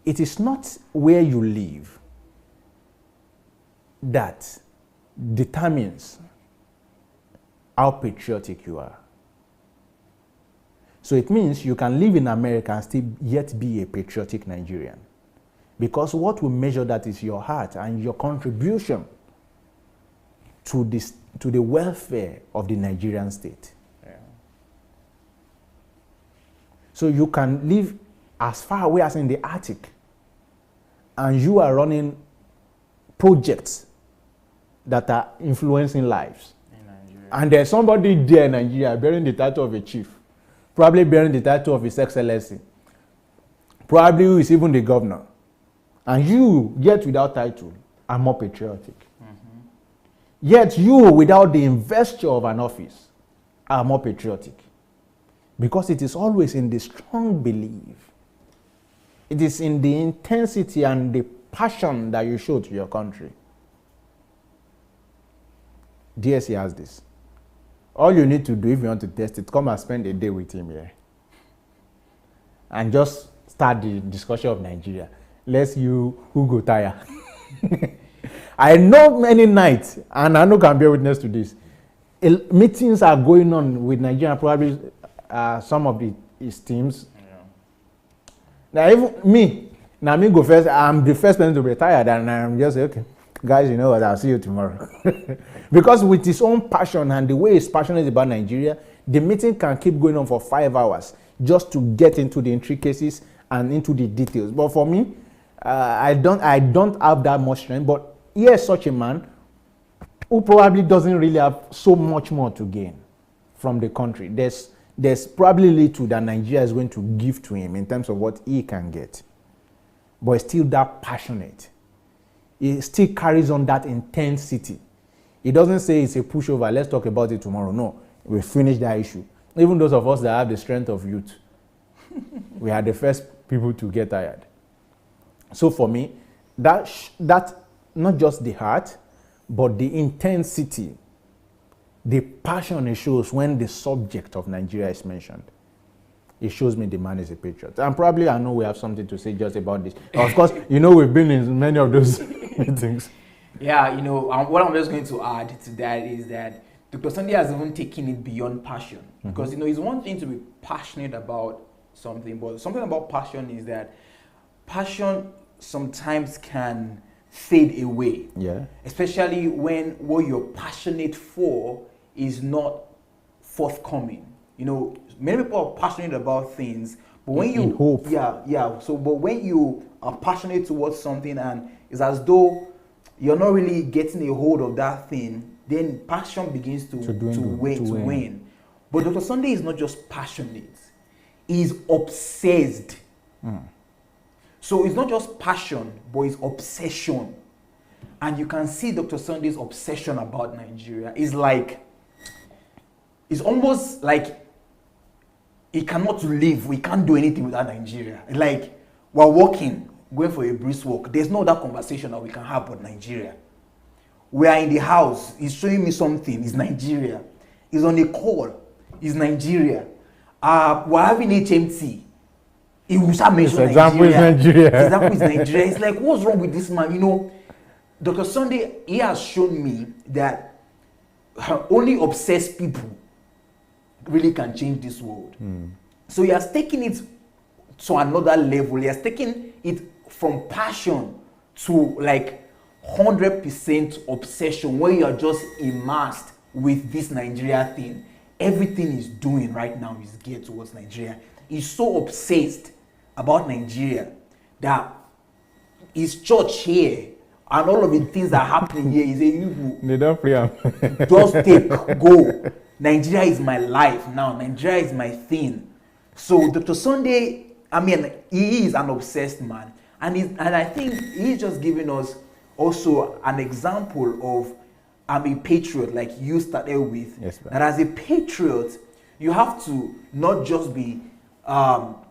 it is not where you live that determines how patriotic you are. So it means you can live in America and still yet be a patriotic Nigerian. Because what will measure that is your heart and your contribution to the welfare of the Nigerian state. Yeah. So you can live as far away as in the Arctic, and you are running projects that are influencing lives. In Nigeria. And there's somebody there in Nigeria bearing the title of a chief, probably bearing the title of His Excellency, probably who is even the governor. And you, yet without title, are more patriotic. Yet you, without the investure of an office, are more patriotic. Because it is always in the strong belief. It is in the intensity and the passion that you show to your country. DSA has this. All you need to do if you want to test it, come and spend a day with him here. And just start the discussion of Nigeria. Lest you who go tire. I know many nights, and I know can bear witness to this. Meetings are going on with Nigeria, probably some of his teams. Now, even me go first. I'm the first person to be tired, and I'm just okay, guys. You know what? I'll see you tomorrow. Because with his own passion and the way he's passionate about Nigeria, the meeting can keep going on for 5 hours just to get into the intricacies and into the details. But for me, I don't have that much strength. But here's such a man who probably doesn't really have so much more to gain from the country. There's probably little that Nigeria is going to give to him in terms of what he can get. But he's still that passionate. He still carries on that intensity. He doesn't say it's a pushover, let's talk about it tomorrow. No, we finish that issue. Even those of us that have the strength of youth, we are the first people to get tired. So for me, that not just the heart, but the intensity, the passion it shows when the subject of Nigeria is mentioned. It shows me the man is a patriot. And probably I know we have something to say just about this. Of course, we've been in many of those meetings. Yeah, what I'm just going to add to that is that Dr. Sunday has even taken it beyond passion. Because, it's one thing to be passionate about something, but something about passion is that passion sometimes can fade away. Yeah. Especially when what you're passionate for is not forthcoming. Many people are passionate about things, but when you hope. But when you are passionate towards something and it's as though you're not really getting a hold of that thing, then passion begins to wane. But Dr. Sunday is not just passionate, he's obsessed. So it's not just passion, but it's obsession. And you can see Dr. Sunday's obsession about Nigeria. It's almost like he cannot live. We can't do anything without Nigeria. Like we're walking, going for a brisk walk. There's no other conversation that we can have about Nigeria. We are in the house. He's showing me something. It's Nigeria. He's on a call. It's Nigeria. We're having HMT. He will start mentioning example Nigeria. Example is Nigeria. It's like, what's wrong with this man? Dr. Sunday, he has shown me that only obsessed people really can change this world. So he has taken it to another level. He has taken it from passion to 100% obsession, where you are just immersed with this Nigeria thing. Everything he's doing right now is geared towards Nigeria. He's so obsessed about Nigeria that his church here and all of the things that are happening here is a they don't free him. Just take, go. Nigeria is my life now. Nigeria is my thing. So Dr. Sunday, he is an obsessed man. And I think he's just giving us also an example of I'm a patriot, like you started with. Yes, that as a patriot, you have to not just be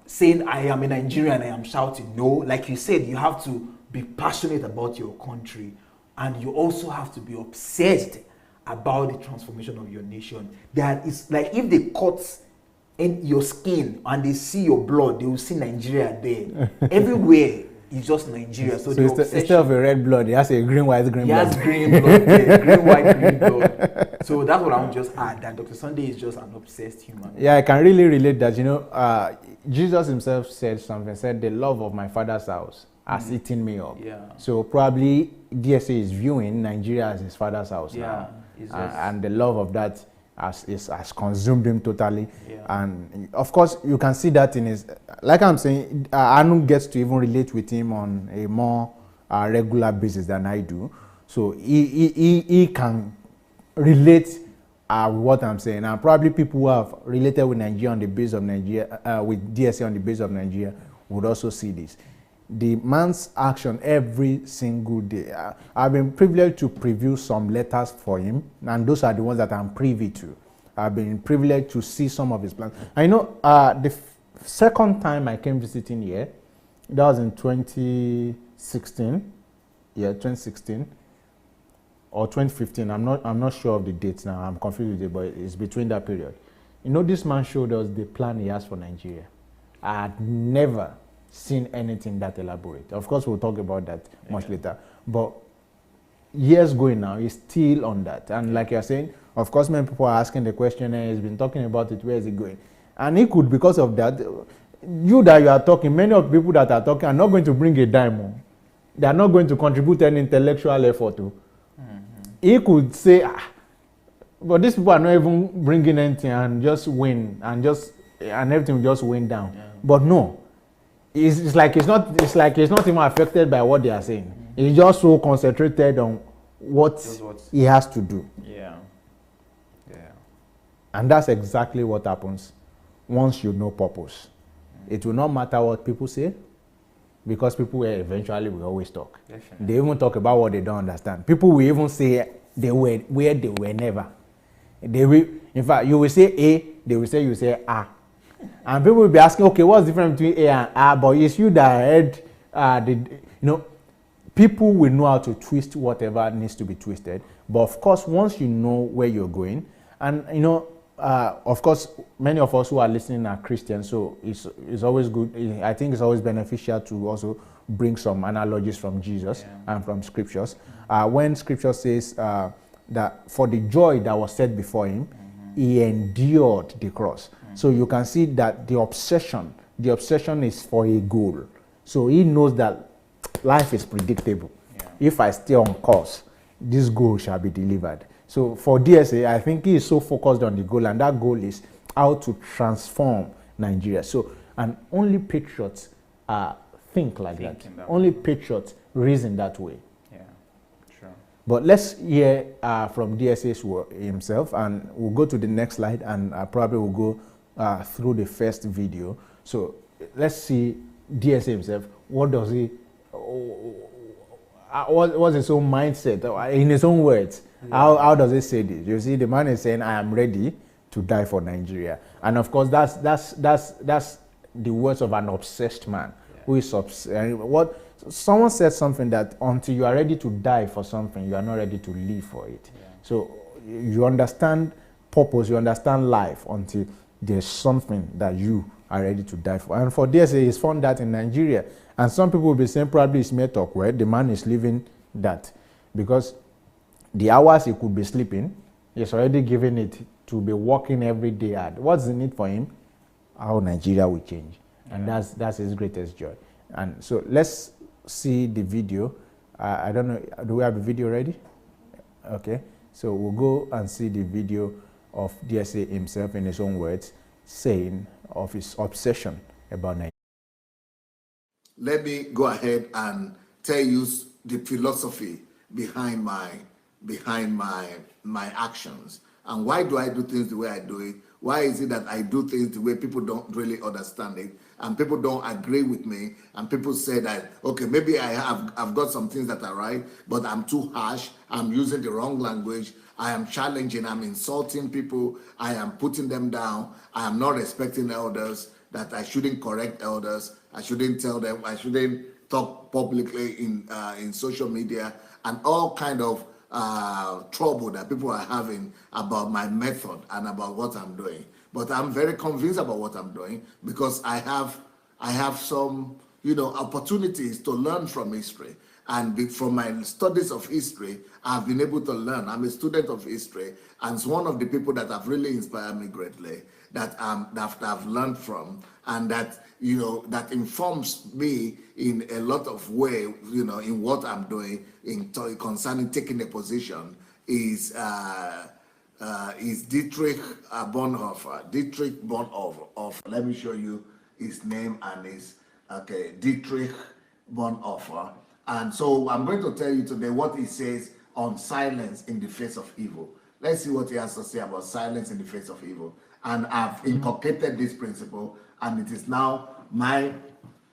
saying I am a Nigerian, I am shouting. No, like you said, you have to be passionate about your country, and you also have to be obsessed about the transformation of your nation. That is like if they cut in your skin and they see your blood, they will see Nigeria there. Everywhere is just Nigeria. So instead of a red blood, it has a green, white, green blood. He has green blood, green, white, green blood. So that's what I would just add, that Dr. Sunday is just an obsessed human. Yeah, I can really relate that. Jesus himself said the love of my Father's house has eaten me up. Yeah. So probably DSA is viewing Nigeria as his Father's house now. And the love of that has consumed him totally. Yeah. And of course, you can see that in his, like I'm saying, Anu gets to even relate with him on a more regular basis than I do. So he can relate what I'm saying. And probably people who have related with Nigeria on the base of Nigeria, with DSA on the base of Nigeria, would also see this. The man's action every single day. I've been privileged to preview some letters for him, and those are the ones that I'm privy to. I've been privileged to see some of his plans. I know the second time I came visiting here, that was in 2016. Yeah, 2016 or 2015. I'm not sure of the dates now. I'm confused with it, but it's between that period. This man showed us the plan he has for Nigeria. I had never seen anything that elaborate. Of course, we'll talk about that much later. But years going now, he's still on that. And like you're saying, of course, many people are asking the question, and he's been talking about it, where is it going? And he could, because of that, you that you are talking, many of the people that are talking are not going to bring a dime more. They are not going to contribute any intellectual effort to. He could say, but these people are not even bringing anything and just win and everything will just win down. Yeah. But no, it's like he's not even affected by what they are saying. He's just so concentrated on what he has to do. Yeah. And that's exactly what happens once you know purpose. It will not matter what people say, because people eventually will always talk. Definitely. They even talk about what they don't understand. People will even say they were where they were never. They will, in fact, you will say A, they will say you say A. And people will be asking, okay, what's the difference between A and A? But it's you that heard, people will know how to twist whatever needs to be twisted. But of course, once you know where you're going, and of course, many of us who are listening are Christians, so it's always good. I think it's always beneficial to also bring some analogies from Jesus and from scriptures. When scripture says that for the joy that was set before him, he endured the cross. So you can see that the obsession is for a goal. So he knows that life is predictable. If I stay on course, this goal shall be delivered. So for DSA, I think he is so focused on the goal, and that goal is how to transform Nigeria. So, and only patriots think like that. Only patriots reason that way. Yeah, sure. But let's hear from DSA himself, and we'll go to the next slide, and probably we'll go through the first video. So let's see DSA himself. What does he? What's his own mindset in his own words? How does he say this? You see, the man is saying, "I am ready to die for Nigeria," and of course, that's the words of an obsessed man who is obsessed. What someone said something that until you are ready to die for something, you are not ready to live for it. So you understand purpose, you understand life until there's something that you are ready to die for. And for DSA, he's found that in Nigeria. And some people will be saying probably it's mere talk, right? The man is living that, because the hours he could be sleeping, he's already given it to be working every day hard. What's the need for him? How Nigeria will change. And that's his greatest joy. And so let's see the video. I don't know, do we have the video ready? Okay, so we'll go and see the video of DSA himself in his own words, saying of his obsession about Nigeria. Let me go ahead and tell you the philosophy behind my actions, and why do I do things the way I do it. Why is it that I do things the way people don't really understand it, and people don't agree with me, and people say that, okay, maybe I've got some things that are right, but I'm too harsh, I'm using the wrong language, I am challenging, I'm insulting people, I am putting them down, I am not respecting elders, that I shouldn't correct elders, I shouldn't tell them, I shouldn't talk publicly in social media, and all kind of trouble that people are having about my method and about what I'm doing. But I'm very convinced about what I'm doing, because I have some opportunities to learn from history. And from my studies of history, I've been able to learn. I'm a student of history, and it's one of the people that have really inspired me greatly, that I've learned from, and that that informs me in a lot of way, in what I'm doing concerning taking a position is Dietrich Bonhoeffer. Dietrich Bonhoeffer. Let me show you his name and his Dietrich Bonhoeffer. And so I'm going to tell you today what he says on silence in the face of evil. Let's see what he has to say about silence in the face of evil. And I've inculcated this principle, and it is now my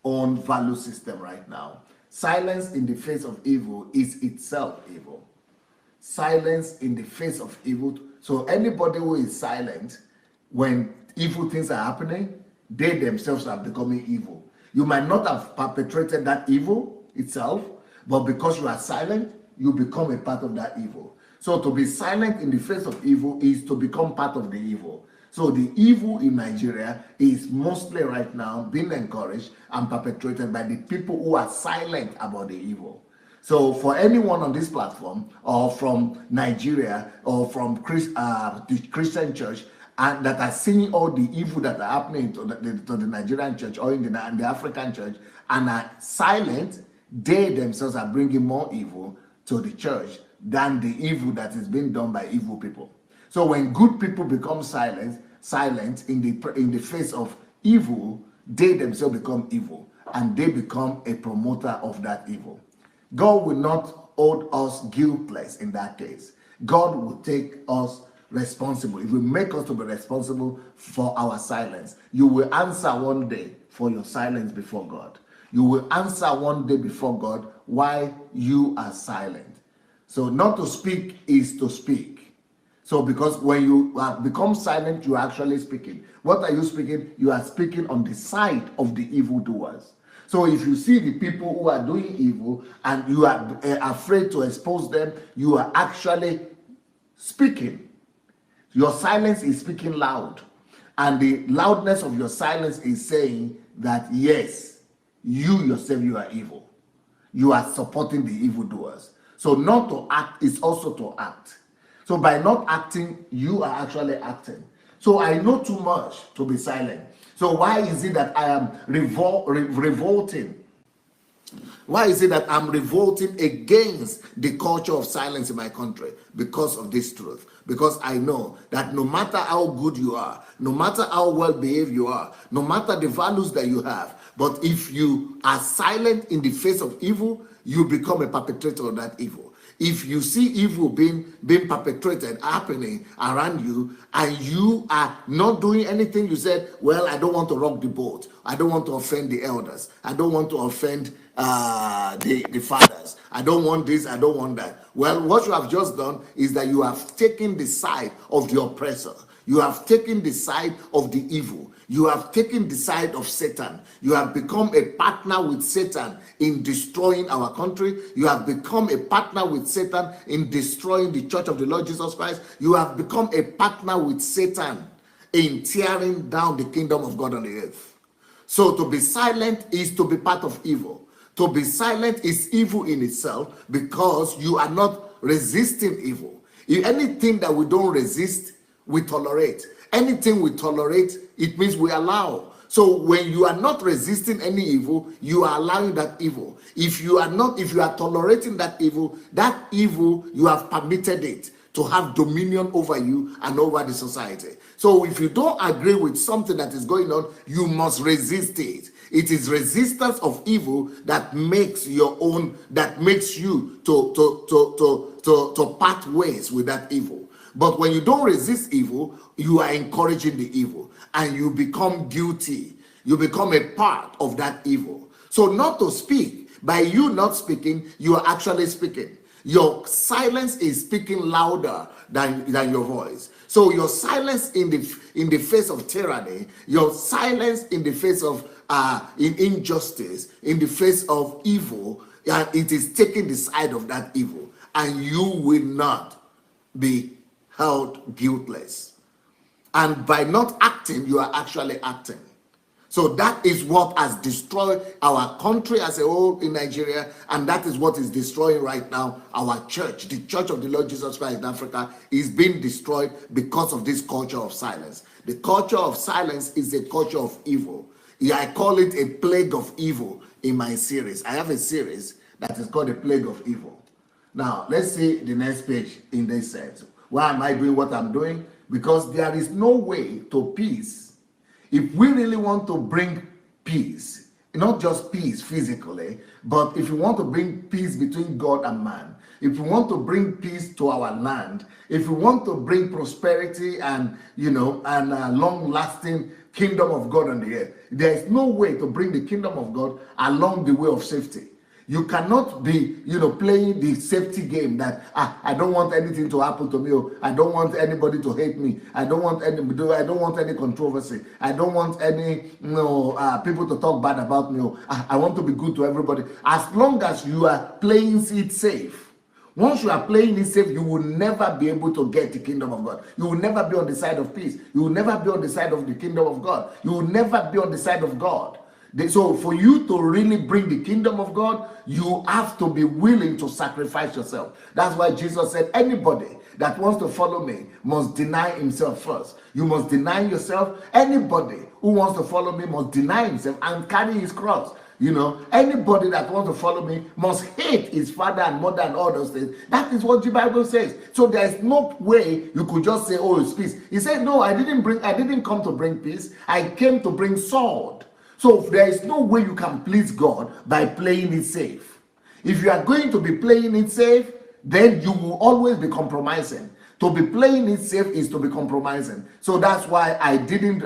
own value system right now. Silence in the face of evil is itself evil. Silence in the face of evil. So anybody who is silent when evil things are happening, they themselves are becoming evil. You might not have perpetrated that evil itself, but because you are silent, you become a part of that evil. So to be silent in the face of evil is to become part of the evil. So the evil in Nigeria is mostly right now being encouraged and perpetrated by the people who are silent about the evil. So for anyone on this platform, or from Nigeria, or from the Christian church, and that are seeing all the evil that are happening to the Nigerian church or in the African church, and are silent, they themselves are bringing more evil to the church than the evil that is being done by evil people. So when good people become silent in the face of evil, they themselves become evil, and they become a promoter of that evil. God will not hold us guiltless in that case. God will take us responsible. If we make us to be responsible for our silence, you will answer one day for your silence before God. You will answer one day before God why you are silent. So not to speak is to speak. So because when you have become silent, you are actually speaking. What are you speaking? You are speaking on the side of the evildoers. So if you see the people who are doing evil and you are afraid to expose them, you are actually speaking. Your silence is speaking loud. And the loudness of your silence is saying that, yes, you yourself, you are evil. You are supporting the evildoers. So not to act is also to act. So by not acting, you are actually acting. So I know too much to be silent. So why is it that I am revolting? Why is it that I'm revolting against the culture of silence in my country? Because of this truth. Because I know that no matter how good you are, no matter how well behaved you are, no matter the values that you have, but if you are silent in the face of evil, you become a perpetrator of that evil. If you see evil being perpetrated, happening around you, and you are not doing anything, you said, well, I don't want to rock the boat. I don't want to offend the elders. I don't want to offend the fathers. I don't want this. I don't want that. Well, what you have just done is that you have taken the side of the oppressor. You have taken the side of the evil. You have taken the side of Satan. You have become a partner with Satan in destroying our country. You have become a partner with Satan in destroying the church of the Lord Jesus Christ. You have become a partner with Satan in tearing down the kingdom of God on the earth. So to be silent is to be part of evil. To be silent is evil in itself because you are not resisting evil. If anything that we don't resist, we tolerate. Anything we tolerate, it means we allow. So when you are not resisting any evil, you are allowing that evil. If you are tolerating that evil, you have permitted it to have dominion over you and over the society. So if you don't agree with something that is going on, you must resist it. It is resistance of evil that makes you to part ways with that evil. But when you don't resist evil, you are encouraging the evil and you become guilty. You become a part of that evil. So not to speak. By you not speaking, you are actually speaking. Your silence is speaking louder than your voice. So your silence in the face of tyranny, your silence in the face of injustice, in the face of evil, it is taking the side of that evil. And you will not be held guiltless. And by not acting, you are actually acting. So that is what has destroyed our country as a whole in Nigeria, and that is what is destroying right now our church. The Church of the Lord Jesus Christ in Africa is being destroyed because of this culture of silence. The culture of silence is a culture of evil. Yeah, I call it a plague of evil in my series. I have a series that is called a plague of evil. Now, let's see the next page in this set. Why am I doing what I'm doing? Because there is no way to peace. If we really want to bring peace, not just peace physically, but if you want to bring peace between God and man, if you want to bring peace to our land, if you want to bring prosperity and long-lasting kingdom of God on the earth, there is no way to bring the kingdom of God along the way of safety. You cannot be, playing the safety game that I don't want anything to happen to me. I don't want anybody to hate me. I don't want any controversy. I don't want any people to talk bad about me. I want to be good to everybody. As long as you are playing it safe. Once you are playing it safe, you will never be able to get the kingdom of God. You will never be on the side of peace. You will never be on the side of the kingdom of God. You will never be on the side of God. So for you to really bring the kingdom of God, you have to be willing to sacrifice yourself. That's why Jesus said, anybody that wants to follow me must deny himself first. You must deny yourself. Anybody who wants to follow me must deny himself and carry his cross. You know, anybody that wants to follow me must hate his father and mother and all those things. That is what the Bible says. So there is no way you could just say, oh, it's peace. He said, no, I didn't come to bring peace. I came to bring sword. So there is no way you can please God by playing it safe. If you are going to be playing it safe, then you will always be compromising. To be playing it safe is to be compromising. So that's why I didn't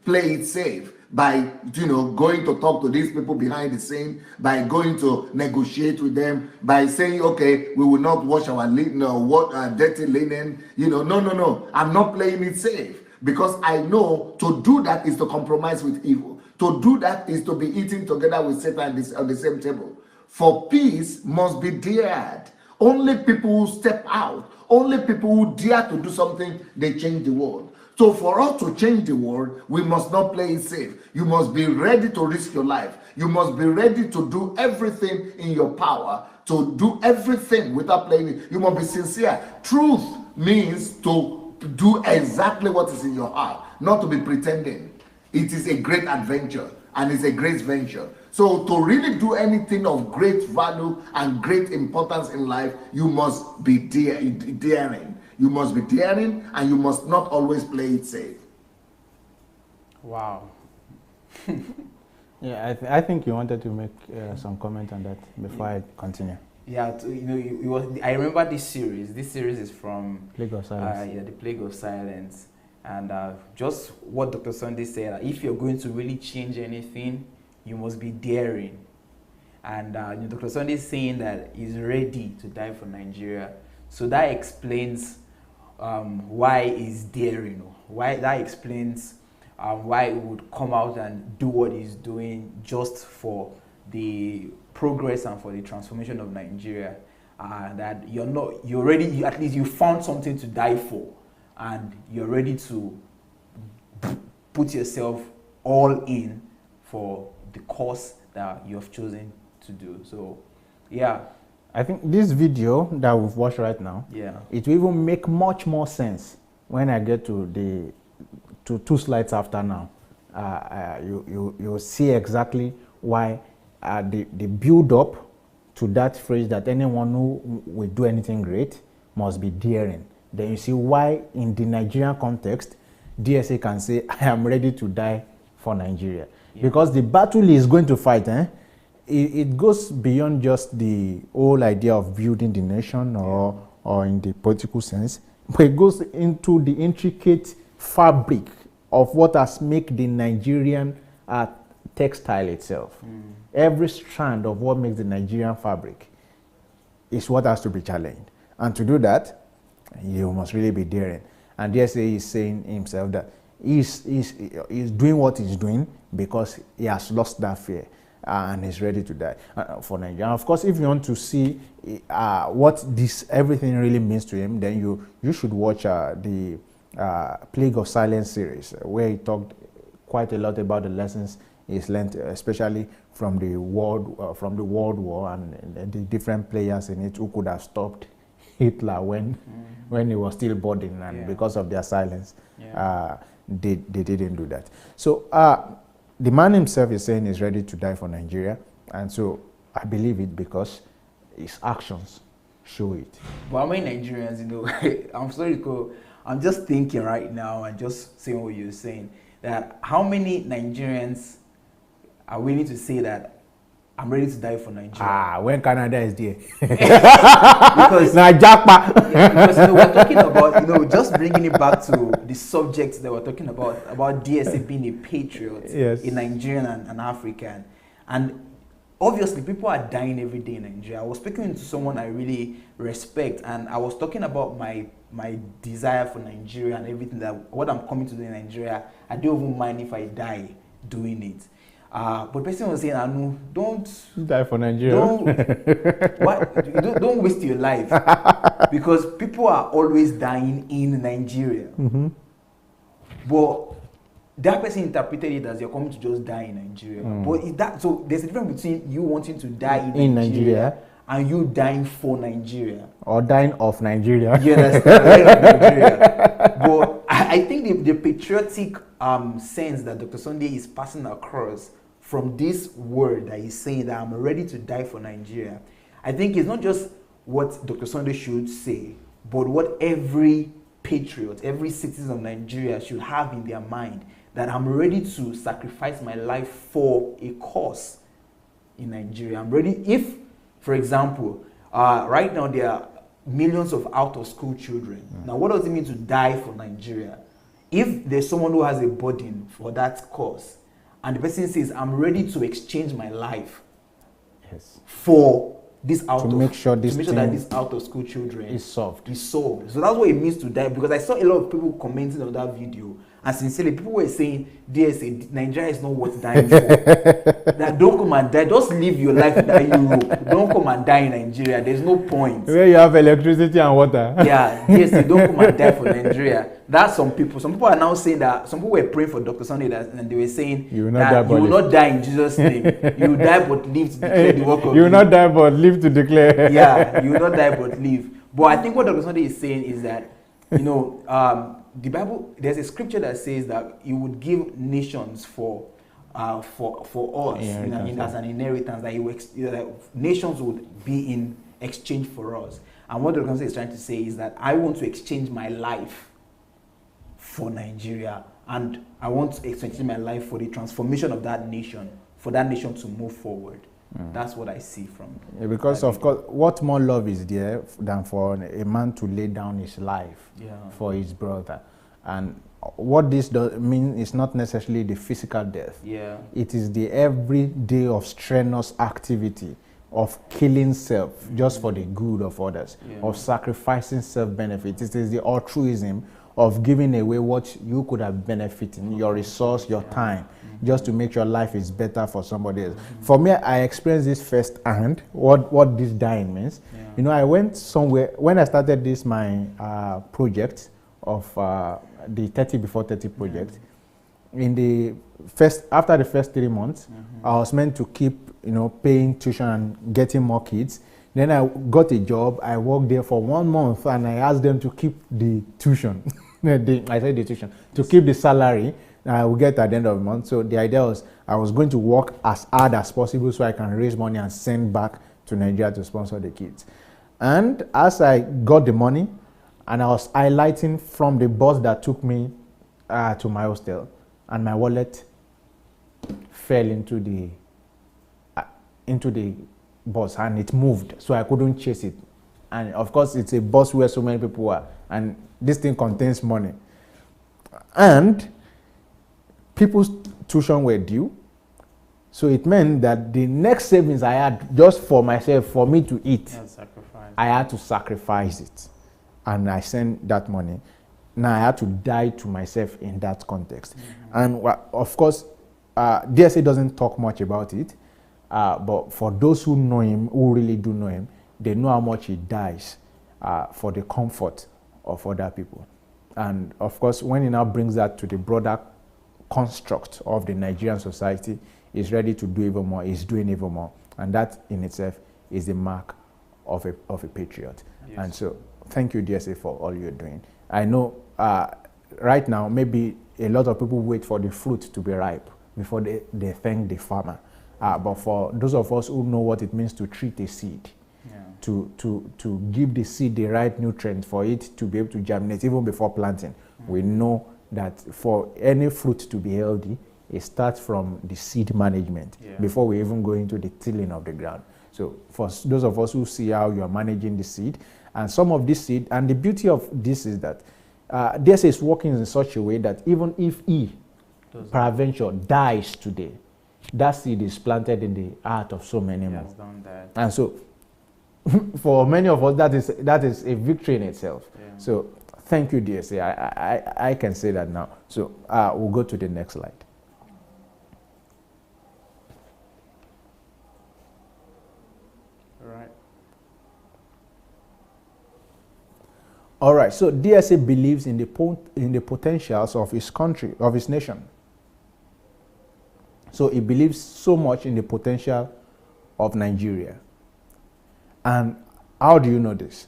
play it safe by going to talk to these people behind the scene, by going to negotiate with them, by saying, okay, we will not wash our dirty linen. No. I'm not playing it safe, because I know to do that is to compromise with evil. To do that is to be eating together with Satan on the same table. For peace must be dared. Only people who step out, only people who dare to do something, they change the world. So for us to change the world, we must not play it safe. You must be ready to risk your life. You must be ready to do everything in your power, to do everything without playing it. You must be sincere. Truth means to do exactly what is in your heart, not to be pretending. It is a great adventure, and it's a great venture. So to really do anything of great value and great importance in life, you must be daring. You must be daring, and you must not always play it safe. Wow. Yeah, I think you wanted to make some comment on that before I continue. Yeah, I remember this series. This series is from Plague of Silence. The Plague of Silence. And just what Dr. Sunday said, if you're going to really change anything, you must be daring. And Dr. Sunday is saying that he's ready to die for Nigeria. So that explains why he's daring. That explains why he would come out and do what he's doing just for the progress and for the transformation of Nigeria. That at least you found something to die for, and you're ready to put yourself all in for the cause that you have chosen to do. So, yeah. I think this video that we've watched right now, it will even make much more sense when I get to two slides after now. You'll see exactly why the build up to that phrase that anyone who will do anything great must be daring. Then you see why in the Nigerian context, DSA can say, I am ready to die for Nigeria. Yeah. Because the battle is going to fight, it goes beyond just the whole idea of building the nation or in the political sense, but it goes into the intricate fabric of what has made the Nigerian textile itself. Every strand of what makes the Nigerian fabric is what has to be challenged. And to do that, you must really be daring. And DSA is saying himself that he's doing what he's doing because he has lost that fear. And he's ready to die for Nigeria. And of course, if you want to see what everything really means to him, then you should watch the Plague of Silence series, where he talked quite a lot about the lessons he's learned, especially from the World War and the different players in it who could have stopped Hitler when he was still boarding, and because of their silence, they didn't do that. So. The man himself is saying he's ready to die for Nigeria, and so I believe it because his actions show it. But how many Nigerians, I'm sorry, I'm just thinking right now and just saying what you're saying, that how many Nigerians are willing to say that I'm ready to die for Nigeria? When Canada is there. Because we're talking about, just bringing it back to the subject that we're talking about DSA being a patriot in Nigerian and African. And obviously, people are dying every day in Nigeria. I was speaking to someone I really respect, and I was talking about my desire for Nigeria and everything, that what I'm coming to do in Nigeria, I don't even mind if I die doing it. But the person was saying, Anu, don't die for Nigeria. Don't waste your life, because people are always dying in Nigeria. But that person interpreted it as you're coming to just die in Nigeria. But so there's a difference between you wanting to die in Nigeria and you dying for Nigeria. Or dying of Nigeria. You understand? Dying of Nigeria. But I think the patriotic sense that Dr. Sunday is passing across from this word that he's saying that I'm ready to die for Nigeria, I think it's not just what Dr. Sunday should say, but what every patriot, every citizen of Nigeria should have in their mind, that I'm ready to sacrifice my life for a cause in Nigeria. I'm ready. If, for example, right now there are millions of out-of-school children. Now, what does it mean to die for Nigeria? If there's someone who has a burden for that cause, and the person says, I'm ready to exchange my life for this to make sure that these out-of-school children is solved. So that's what it means to die. Because I saw a lot of people commenting on that video, and sincerely, people were saying, DSA, Nigeria is not worth dying for. That don't come and die. Just live your life in Europe. Don't come and die in Nigeria. There's no point. Where you have electricity and water. Yeah, DSA, don't come and die for Nigeria. That's some people. Some people are now saying that, some people were praying for Dr. Sunday and they were saying you will not die in Jesus' name. You will die but live to declare the work of You will not die but live to declare. Yeah, you will not die but live. But I think what Dr. Sunday is saying is that, the Bible, there's a scripture that says that you would give nations for us as an inheritance, that nations would be in exchange for us. And what Dr. Sunday is trying to say is that I want to exchange my life for Nigeria, and I want to exchange my life for the transformation of that nation, for that nation to move forward. That's what I see from because of course, what more love is there than for a man to lay down his life for his brother? And what this does mean is not necessarily the physical death. It is the everyday of strenuous activity, of killing self just for the good of others, of sacrificing self-benefit. It is the altruism of giving away what you could have benefited, your resource, your time, just to make your life is better for somebody else. For me, I experienced this firsthand, what this dying means. I went somewhere, when I started this, my project of the 30 before 30 project, after the first 3 months, I was meant to keep, paying tuition and getting more kids. Then I got a job. I worked there for 1 month, and I asked them to keep the tuition. To keep the salary I will get at the end of the month. So the idea was I was going to work as hard as possible so I can raise money and send back to Nigeria to sponsor the kids. And as I got the money, and I was highlighting from the bus that took me to my hostel, and my wallet fell into the bus, and it moved, so I couldn't chase it. And of course, it's a bus where so many people are, and this thing contains money. And people's tuition were due, so it meant that the next savings I had just for myself, for me to eat, I had to sacrifice it. And I sent that money. Now I had to die to myself in that context. And of course, DSA doesn't talk much about it, but for those who know him, who really do know him, they know how much he dies for the comfort of other people. And of course, when he now brings that to the broader construct of the Nigerian society, he's ready to do even more, he's doing even more. And that in itself is the mark of a patriot. Yes. And so, thank you, DSA, for all you're doing. I know right now, maybe a lot of people wait for the fruit to be ripe before they thank the farmer. But for those of us who know what it means to treat a seed, to give the seed the right nutrients for it to be able to germinate even before planting, we know that for any fruit to be healthy, it starts from the seed management before we even go into the tilling of the ground. So for those of us who see how you are managing the seed, and some of this seed, and the beauty of this is that DSA is working in such a way that even if peradventure dies today, that seed is planted in the heart of so many more. And so for many of us, that is a victory in itself. So thank you, DSA. I can say that now. So we'll go to the next slide. All right, so DSA believes in the potentials of his country, of his nation. So he believes so much in the potential of Nigeria. And how do you know this?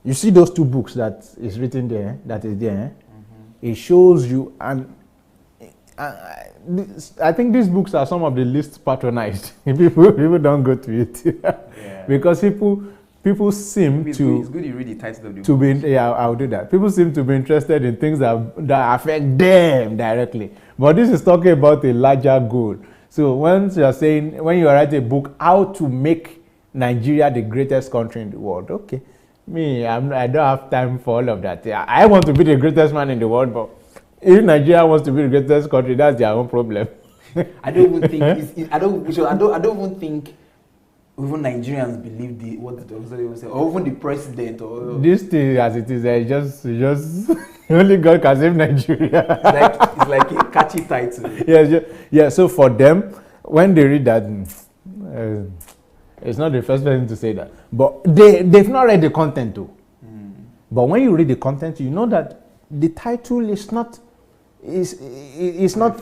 You see those two books that is written there, that is there. It shows you, and I think these books are some of the least patronized. people don't go to it because people seem it's to. It's good you read the title of the to book. be, yeah, I'll do that. People seem to be interested in things that affect them directly, but this is talking about a larger goal. So when you write a book, how to make Nigeria the greatest country in the world, okay. I don't have time for all of that. I want to be the greatest man in the world, but if Nigeria wants to be the greatest country, that's their own problem. I don't even think I don't even think even Nigerians believe what they say, or even the president, or this thing as it is, just only God can save Nigeria. It's like a catchy title. Yeah. So for them, when they read that, it's not the first person to say that, but they've not read the content too. But when you read the content, you know that the title is not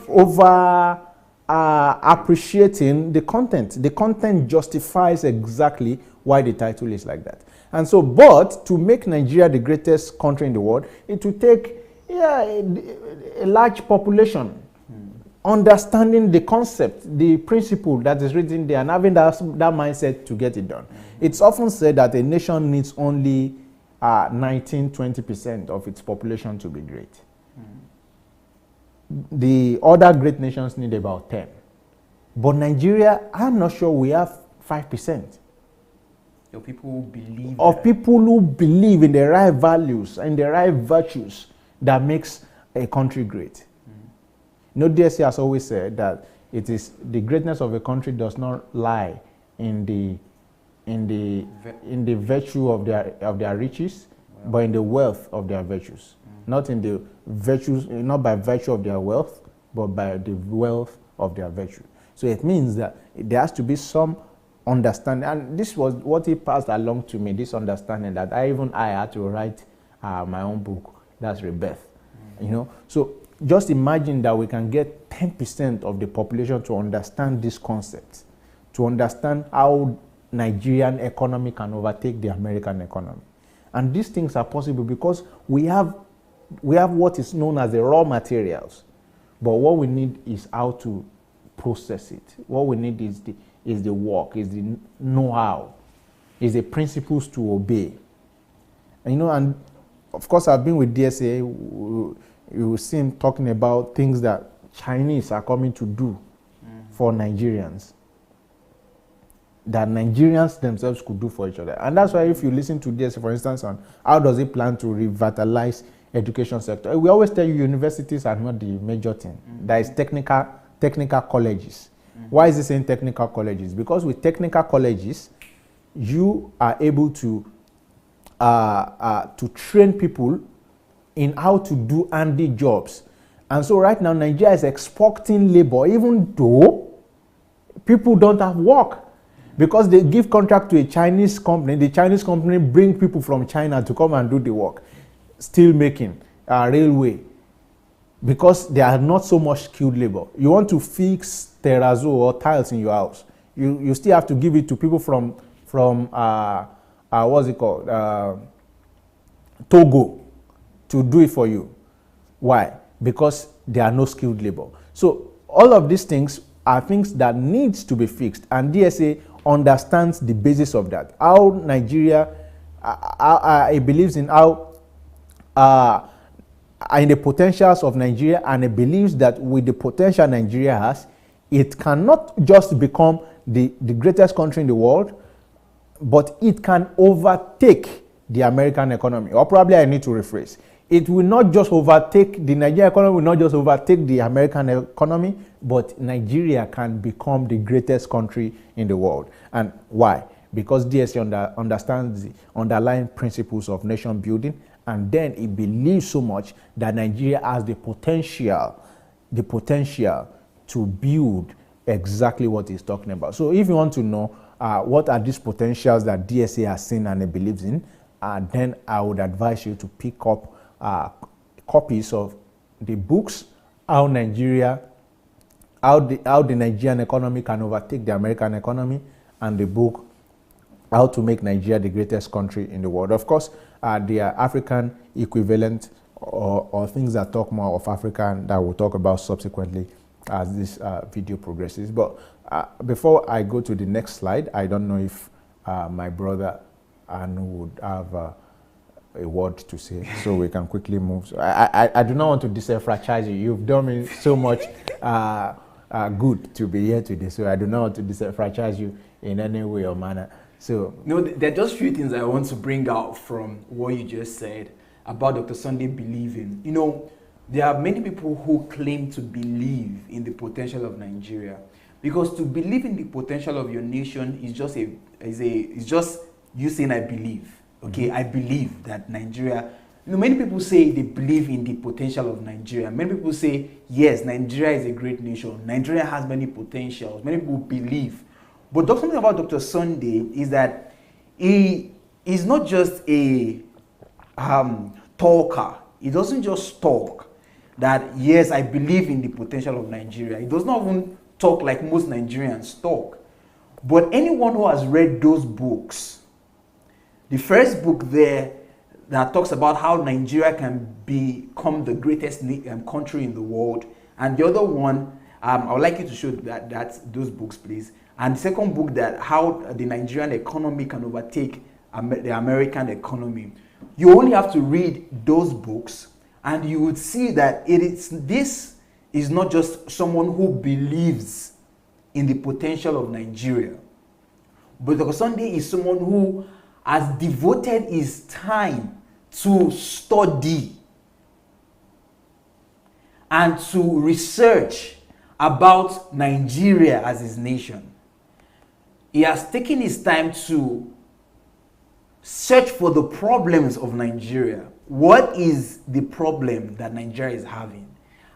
over appreciating the content. The content justifies exactly why the title is like that. And so, but to make Nigeria the greatest country in the world, it will take a large population understanding the concept, the principle that is written there, and having that mindset to get it done. It's often said that a nation needs only 19-20% of its population to be great. The other great nations need about 10. But Nigeria, I'm not sure we have 5%. Your people who believe of people who believe in the right values and the right virtues that makes a country great. DSA has always said that it is the greatness of a country does not lie in the virtue of their riches, but in the wealth of their virtues. Not in the virtues, not by virtue of their wealth, but by the wealth of their virtue. So it means that there has to be some understanding, and this was what he passed along to me, this understanding that I had to write my own book, that's Rebirth. So just imagine that we can get 10% of the population to understand this concept, to understand how Nigerian economy can overtake the American economy. And these things are possible because we have what is known as the raw materials, but what we need is how to process it. What we need is the work, is the know-how, is the principles to obey. And of course I've been with DSA. You will see him talking about things that Chinese are coming to do for Nigerians, that Nigerians themselves could do for each other. And that's why if you listen to DSA, for instance, on how does it plan to revitalize education sector, we always tell you universities are not the major thing. There is technical colleges. Why is it saying technical colleges? Because with technical colleges, you are able to train people in how to do handy jobs. And so right now, Nigeria is exporting labor, even though people don't have work. Because they give contract to a Chinese company, the Chinese company bring people from China to come and do the work. Steel making, railway. Because they are not so much skilled labor. You want to fix terrazzo or tiles in your house, you still have to give it to people from what's it called? Togo, to do it for you. Why? Because there are no skilled labor. So all of these things are things that needs to be fixed, and DSA understands the basis of that. How Nigeria, it believes in how in the potentials of Nigeria, and it believes that with the potential Nigeria has, it cannot just become the greatest country in the world, but it can overtake the American economy. Or probably I need to rephrase. It will not just overtake, the Nigerian economy will not just overtake the American economy, but Nigeria can become the greatest country in the world. And why? Because DSA understands the underlying principles of nation building, and then it believes so much that Nigeria has the potential to build exactly what he's talking about. So if you want to know what are these potentials that DSA has seen and it believes in, then I would advise you to pick up copies of the books, How Nigeria how the Nigerian economy can overtake the American economy, and the book How to Make Nigeria the Greatest Country in the World. Of course, there are African equivalent or things that talk more of Africa and that we'll talk about subsequently as this video progresses. But before I go to the next slide, I don't know if my brother Anu would have a word to say, so we can quickly move. So I do not want to disenfranchise you. You've done me so much good to be here today, so I do not want to disenfranchise you in any way or manner. So no, there are just few things I want to bring out from what you just said about Dr. Sunday believing. You know, there are many people who claim to believe in the potential of Nigeria, because to believe in the potential of your nation is just you saying I believe. Okay, I believe that Nigeria. You know, many people say they believe in the potential of Nigeria. Many people say yes, Nigeria is a great nation. Nigeria has many potentials. Many people believe. But something about Dr. Sunday is that he is not just a talker. He doesn't just talk that, yes, I believe in the potential of Nigeria. He does not even talk like most Nigerians talk. But anyone who has read those books, the first book there that talks about how Nigeria can become the greatest country in the world, and the other one, I would like you to show those books, please. And the second book, that how the Nigerian economy can overtake the American economy. You only have to read those books, and you would see that this is not just someone who believes in the potential of Nigeria, but Dr. Sunday is someone who has devoted his time to study and to research about Nigeria as his nation. He has taken his time to search for the problems of Nigeria. What is the problem that Nigeria is having?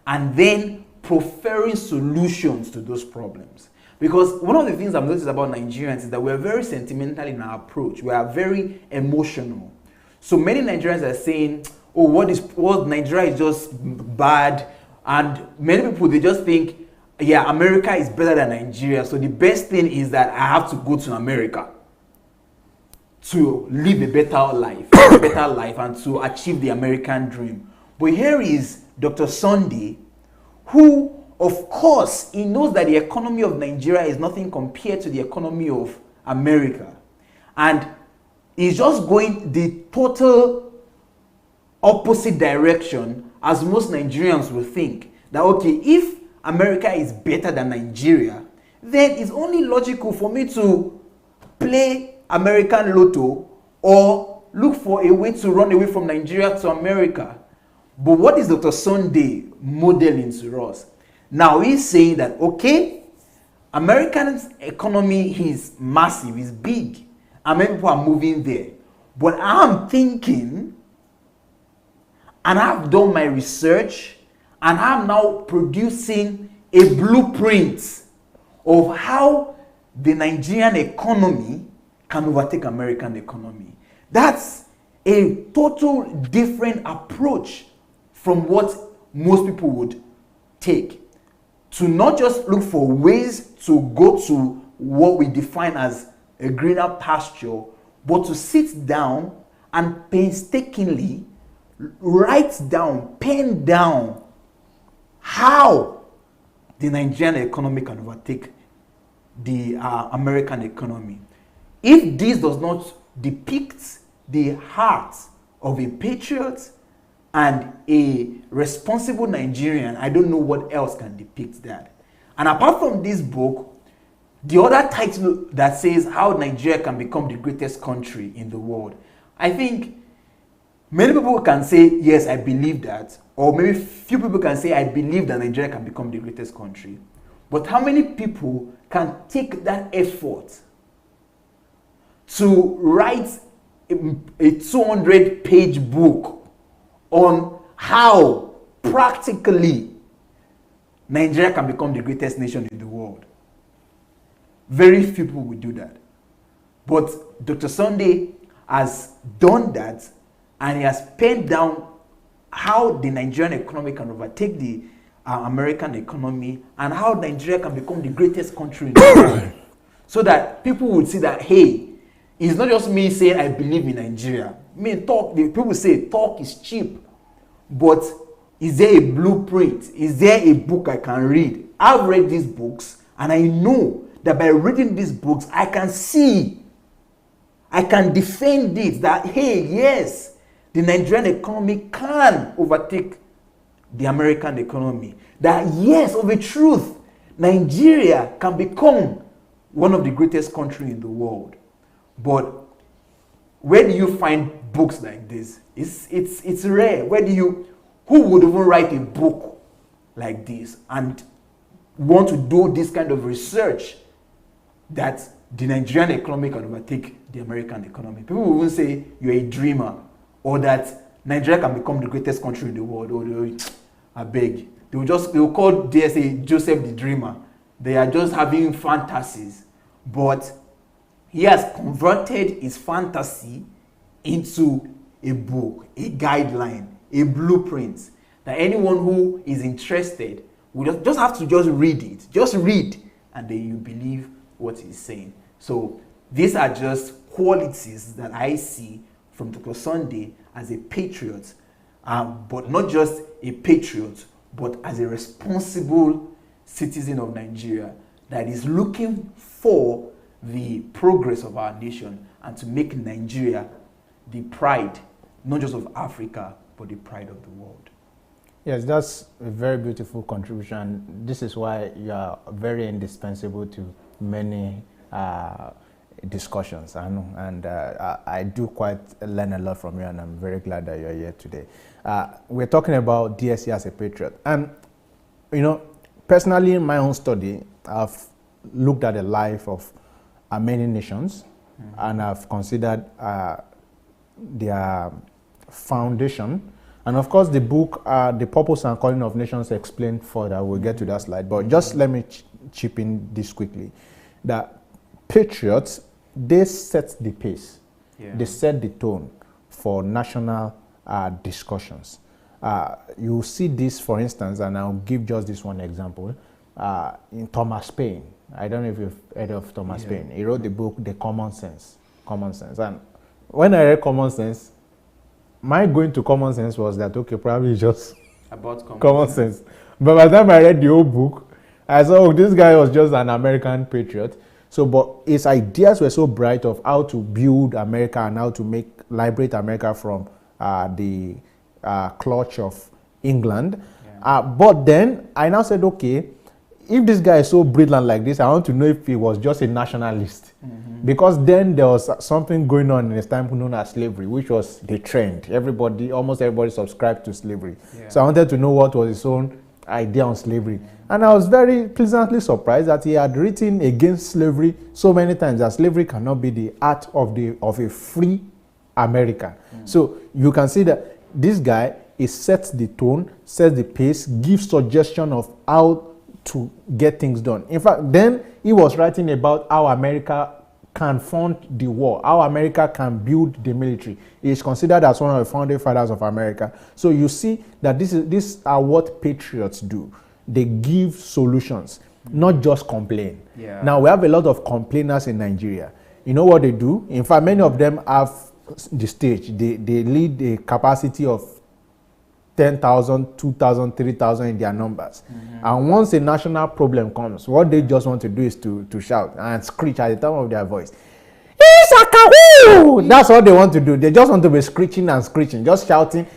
And then proffering solutions to those problems. Because one of the things I've noticed about Nigerians is that we're very sentimental in our approach. We are very emotional. So many Nigerians are saying, oh, what Nigeria is just bad. And many people, they just think, yeah, America is better than Nigeria. So the best thing is that I have to go to America to live a better life, and to achieve the American dream. But here is Dr. Sunday, who, of course, he knows that the economy of Nigeria is nothing compared to the economy of America. And he's just going the total opposite direction as most Nigerians will think. That, okay, if America is better than Nigeria, then it's only logical for me to play American Lotto or look for a way to run away from Nigeria to America. But what is Dr. Sunday modeling to us? Now he's saying that, okay, American economy is massive, is big, and many people are moving there. But I'm thinking, and I've done my research, and I'm now producing a blueprint of how the Nigerian economy can overtake American economy. That's a total different approach from what most people would take. To not just look for ways to go to what we define as a greener pasture, but to sit down and painstakingly write down, pen down how the Nigerian economy can overtake the American economy. If this does not depict the heart of a patriot and a responsible Nigerian, I don't know what else can depict that. And apart from this book, the other title that says how Nigeria can become the greatest country in the world, I think many people can say, yes, I believe that. Or maybe few people can say, I believe that Nigeria can become the greatest country. But how many people can take that effort to write a 200-page book on how practically Nigeria can become the greatest nation in the world? Very few people will do that. But Dr. Sunday has done that, and he has penned down how the Nigerian economy can overtake the American economy and how Nigeria can become the greatest country in the world. So that people would see that, hey, it's not just me saying I believe in Nigeria. People say talk is cheap, but is there a blueprint? Is there a book I can read? I've read these books and I know that by reading these books, I can defend it that, hey, yes, the Nigerian economy can overtake the American economy. That, yes, of a truth, Nigeria can become one of the greatest countries in the world. But where do you find books like this? It's rare. Who would even write a book like this and want to do this kind of research that the Nigerian economy can overtake the American economy? People will even say you're a dreamer, or that Nigeria can become the greatest country in the world. Or I beg. They will call DSA Joseph the Dreamer. They are just having fantasies. But he has converted his fantasy into a book, a guideline, a blueprint that anyone who is interested will just have to just read it. Just read, and then you believe what he's saying. So these are just qualities that I see from Dr. Sunday as a patriot, but not just a patriot, but as a responsible citizen of Nigeria that is looking for the progress of our nation and to make Nigeria the pride, not just of Africa, but the pride of the world. Yes, that's a very beautiful contribution. This is why you are very indispensable to many discussions. And I do quite learn a lot from you, and I'm very glad that you're here today. We're talking about DSA as a patriot. And, personally, in my own study, I've looked at the life of many nations, and I've considered their foundation. And of course, the book, The Purpose and Calling of Nations, explained further. We'll get to that slide. But just let me chip in this quickly. That patriots, they set the pace. Yeah. They set the tone for national discussions. You see this, for instance, and I'll give just this one example, in Thomas Paine. I don't know if you've heard of Thomas Paine. He wrote the book, The Common Sense. And when I read Common Sense, my going to Common Sense was that, okay, probably just about common sense. But by the time I read the whole book, I saw, this guy was just an American patriot. So, but his ideas were so bright of how to build America and how to liberate America from the clutch of England. Yeah. But then I now said, okay, if this guy is so brilliant like this, I want to know if he was just a nationalist. Mm-hmm. Because then there was something going on in his time known as slavery, which was the trend. Almost everybody subscribed to slavery. Yeah. So I wanted to know what was his own idea on slavery. Mm-hmm. And I was very pleasantly surprised that he had written against slavery so many times that slavery cannot be the art of a free America. Mm-hmm. So you can see that this guy, he sets the tone, sets the pace, gives suggestion of how to get things done. In fact, then he was writing about how America can fund the war, how America can build the military. He is considered as one of the founding fathers of America. So you see that these are what patriots do. They give solutions, not just complain. Yeah. Now, we have a lot of complainers in Nigeria. You know what they do? In fact, many of them have the stage. They lead a capacity of 10,000, 2,000, 3,000 in their numbers. Mm-hmm. And once a national problem comes, what they just want to do is to shout and screech at the top of their voice. That's what they want to do. They just want to be screeching and screeching, just shouting.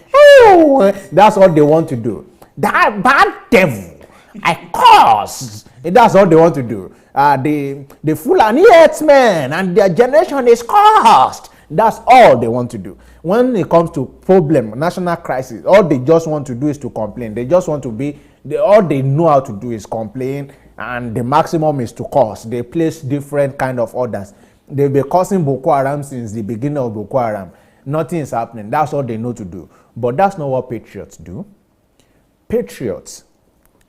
That's what they want to do. That bad devil, I curse. That's what they want to do. The Fulani herdsmen and their generation is cursed. That's all they want to do. When it comes to problem, national crisis, all they just want to do is to complain. They just want to all they know how to do is complain, and the maximum is to curse. They place different kind of orders. They've been cursing Boko Haram since the beginning of Boko Haram. Nothing is happening. That's all they know to do. But that's not what patriots do. Patriots,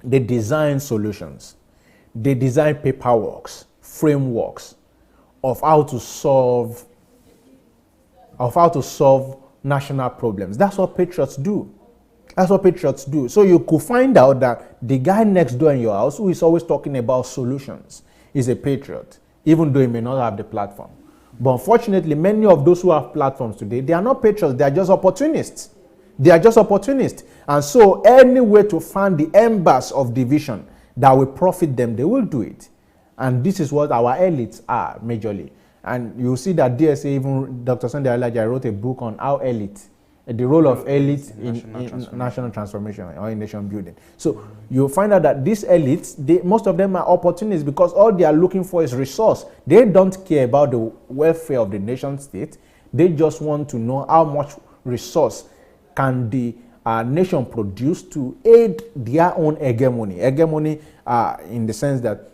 they design solutions. They design paperworks, frameworks of how to solve national problems. That's what patriots do. That's what patriots do. So you could find out that the guy next door in your house who is always talking about solutions is a patriot, even though he may not have the platform. But unfortunately, many of those who have platforms today, they are not patriots, they are just opportunists. They are just opportunists. And so any way to find the embers of division that will profit them, they will do it. And this is what our elites are, majorly. And you'll see that DSA, even Dr. Sunday Adelaja wrote a book on how elite, the role of elite in national transformation or in nation building. So you'll find out that these elites, most of them are opportunists because all they are looking for is resource. They don't care about the welfare of the nation state. They just want to know how much resource can the nation produce to aid their own hegemony. Hegemony in the sense that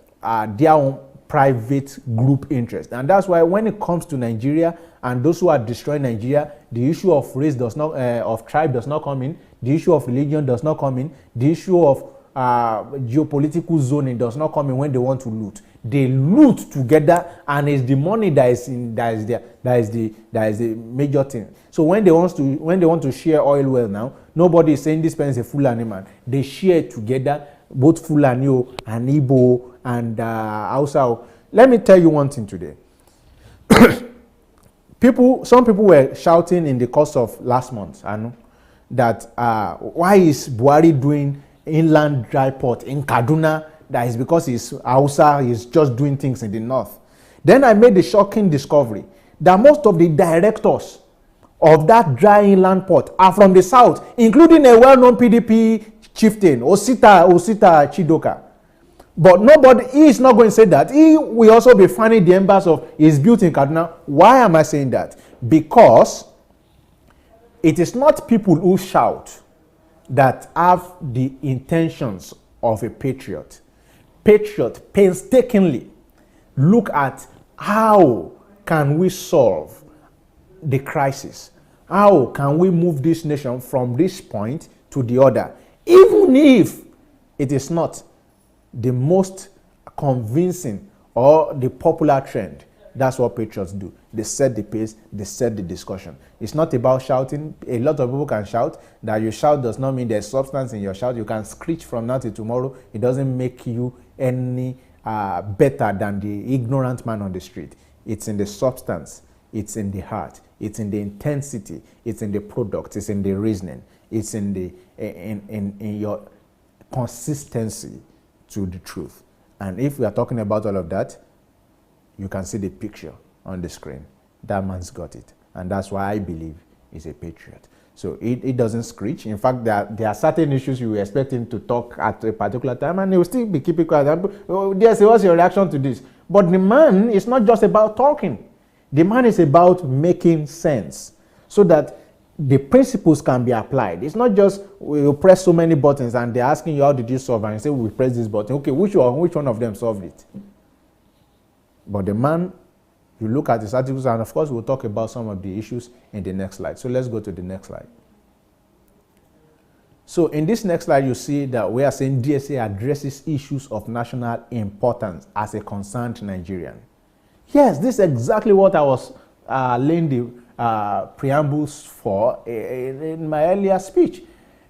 their own private group interest. And that's why when it comes to Nigeria and those who are destroying Nigeria, the issue of race does not, of tribe does not come in, the issue of religion does not come in, the issue of geopolitical zoning does not come in when they want to loot. They loot together, and it's the money that is the major thing. So when they want to share oil well now, nobody is saying this person is a Fulani man. They share together, both Fulani and Igbo and Hausa. Let me tell you one thing today. Some people were shouting in the course of last month, I know, that why is Buhari doing inland dry port in Kaduna? That is because he's Hausa, he's just doing things in the north. Then I made the shocking discovery that most of the directors of that dry inland port are from the south, including a well-known PDP chieftain, Osita Chidoka. But he is not going to say that. He will also be finding the embers of his built in Kaduna. Why am I saying that? Because it is not people who shout that have the intentions of a patriot. Patriot painstakingly look at how can we solve the crisis. How can we move this nation from this point to the other, even if it is not the most convincing or the popular trend. That's what patriots do. They set the pace, they set the discussion. It's not about shouting. A lot of people can shout. That you shout does not mean there's substance in your shout. You can screech from now till tomorrow. It doesn't make you any better than the ignorant man on the street. It's in the substance. It's in the heart. It's in the intensity. It's in the product. It's in the reasoning. It's in the in your consistency to the truth. And if we are talking about all of that, you can see the picture on the screen. That man's got it. And that's why I believe he's a patriot. So it doesn't screech. In fact, there are certain issues you expect him to talk at a particular time, and he will still be keeping quiet. Oh, yes, what's your reaction to this? But the man is not just about talking. The man is about making sense so that the principles can be applied. It's not just we press so many buttons and they're asking you how did you solve, and you say we press this button. Okay, which one of them solved it? But the man, you look at his articles, and of course we'll talk about some of the issues in the next slide. So let's go to the next slide. So in this next slide, you see that we are saying DSA addresses issues of national importance as a concerned Nigerian. Yes, this is exactly what I was laying the preambles for in my earlier speech.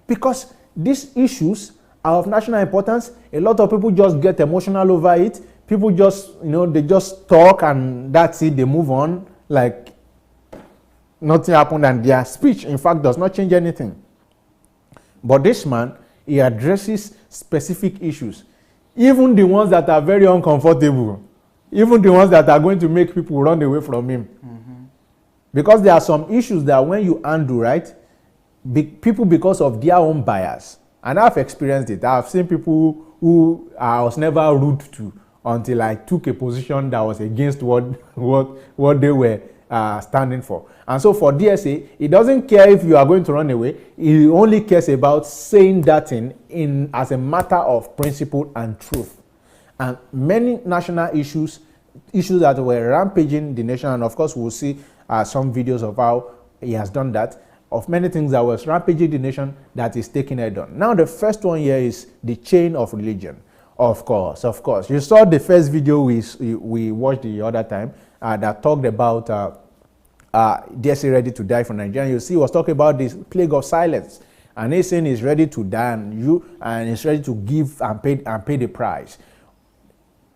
Because these issues are of national importance. A lot of people just get emotional over it. People just, they just talk and that's it, they move on like nothing happened, and their speech, in fact, does not change anything. But this man, he addresses specific issues, even the ones that are very uncomfortable, even the ones that are going to make people run away from him. Mm-hmm. Because there are some issues that when you undo, right, people, because of their own bias, and I've experienced it, I've seen people who I was never rude to until I took a position that was against what they were standing for. And so for DSA, it doesn't care if you are going to run away. It only cares about saying that in as a matter of principle and truth. And many national issues that were rampaging the nation, and of course we'll see some videos of how he has done that, of many things that was rampaging the nation that is taking head on. Now the first one here is the chain of religion. Of course. You saw the first video we watched the other time that talked about DSA ready to die for Nigeria. You see, he was talking about this plague of silence. And he's saying he's ready to die and he's ready to give and pay the price.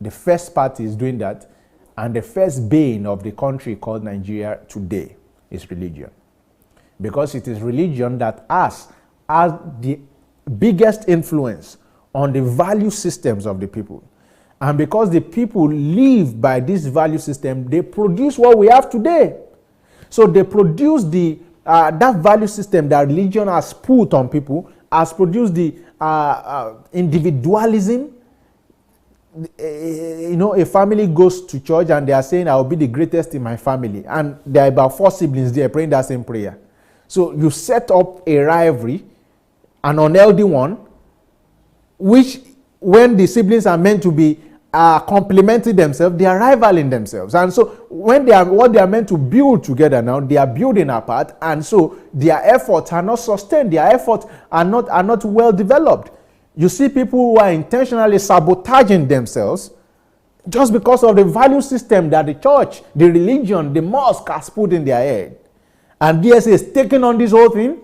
The first party is doing that, and the first bane of the country called Nigeria today is religion. Because it is religion that has the biggest influence on the value systems of the people. And because the people live by this value system, they produce what we have today. So they produce that value system that religion has put on people, has produced the individualism. A family goes to church and they are saying, I will be the greatest in my family. And there are about 4 siblings there praying that same prayer. So you set up a rivalry, an unhealthy one, which when the siblings are meant to be complementing themselves, they are rivaling themselves. And so when what they are meant to build together now, they are building apart, and so their efforts are not sustained, their efforts are not well developed. You see people who are intentionally sabotaging themselves just because of the value system that the church, the religion, the mosque has put in their head. And DSA is taking on this whole thing.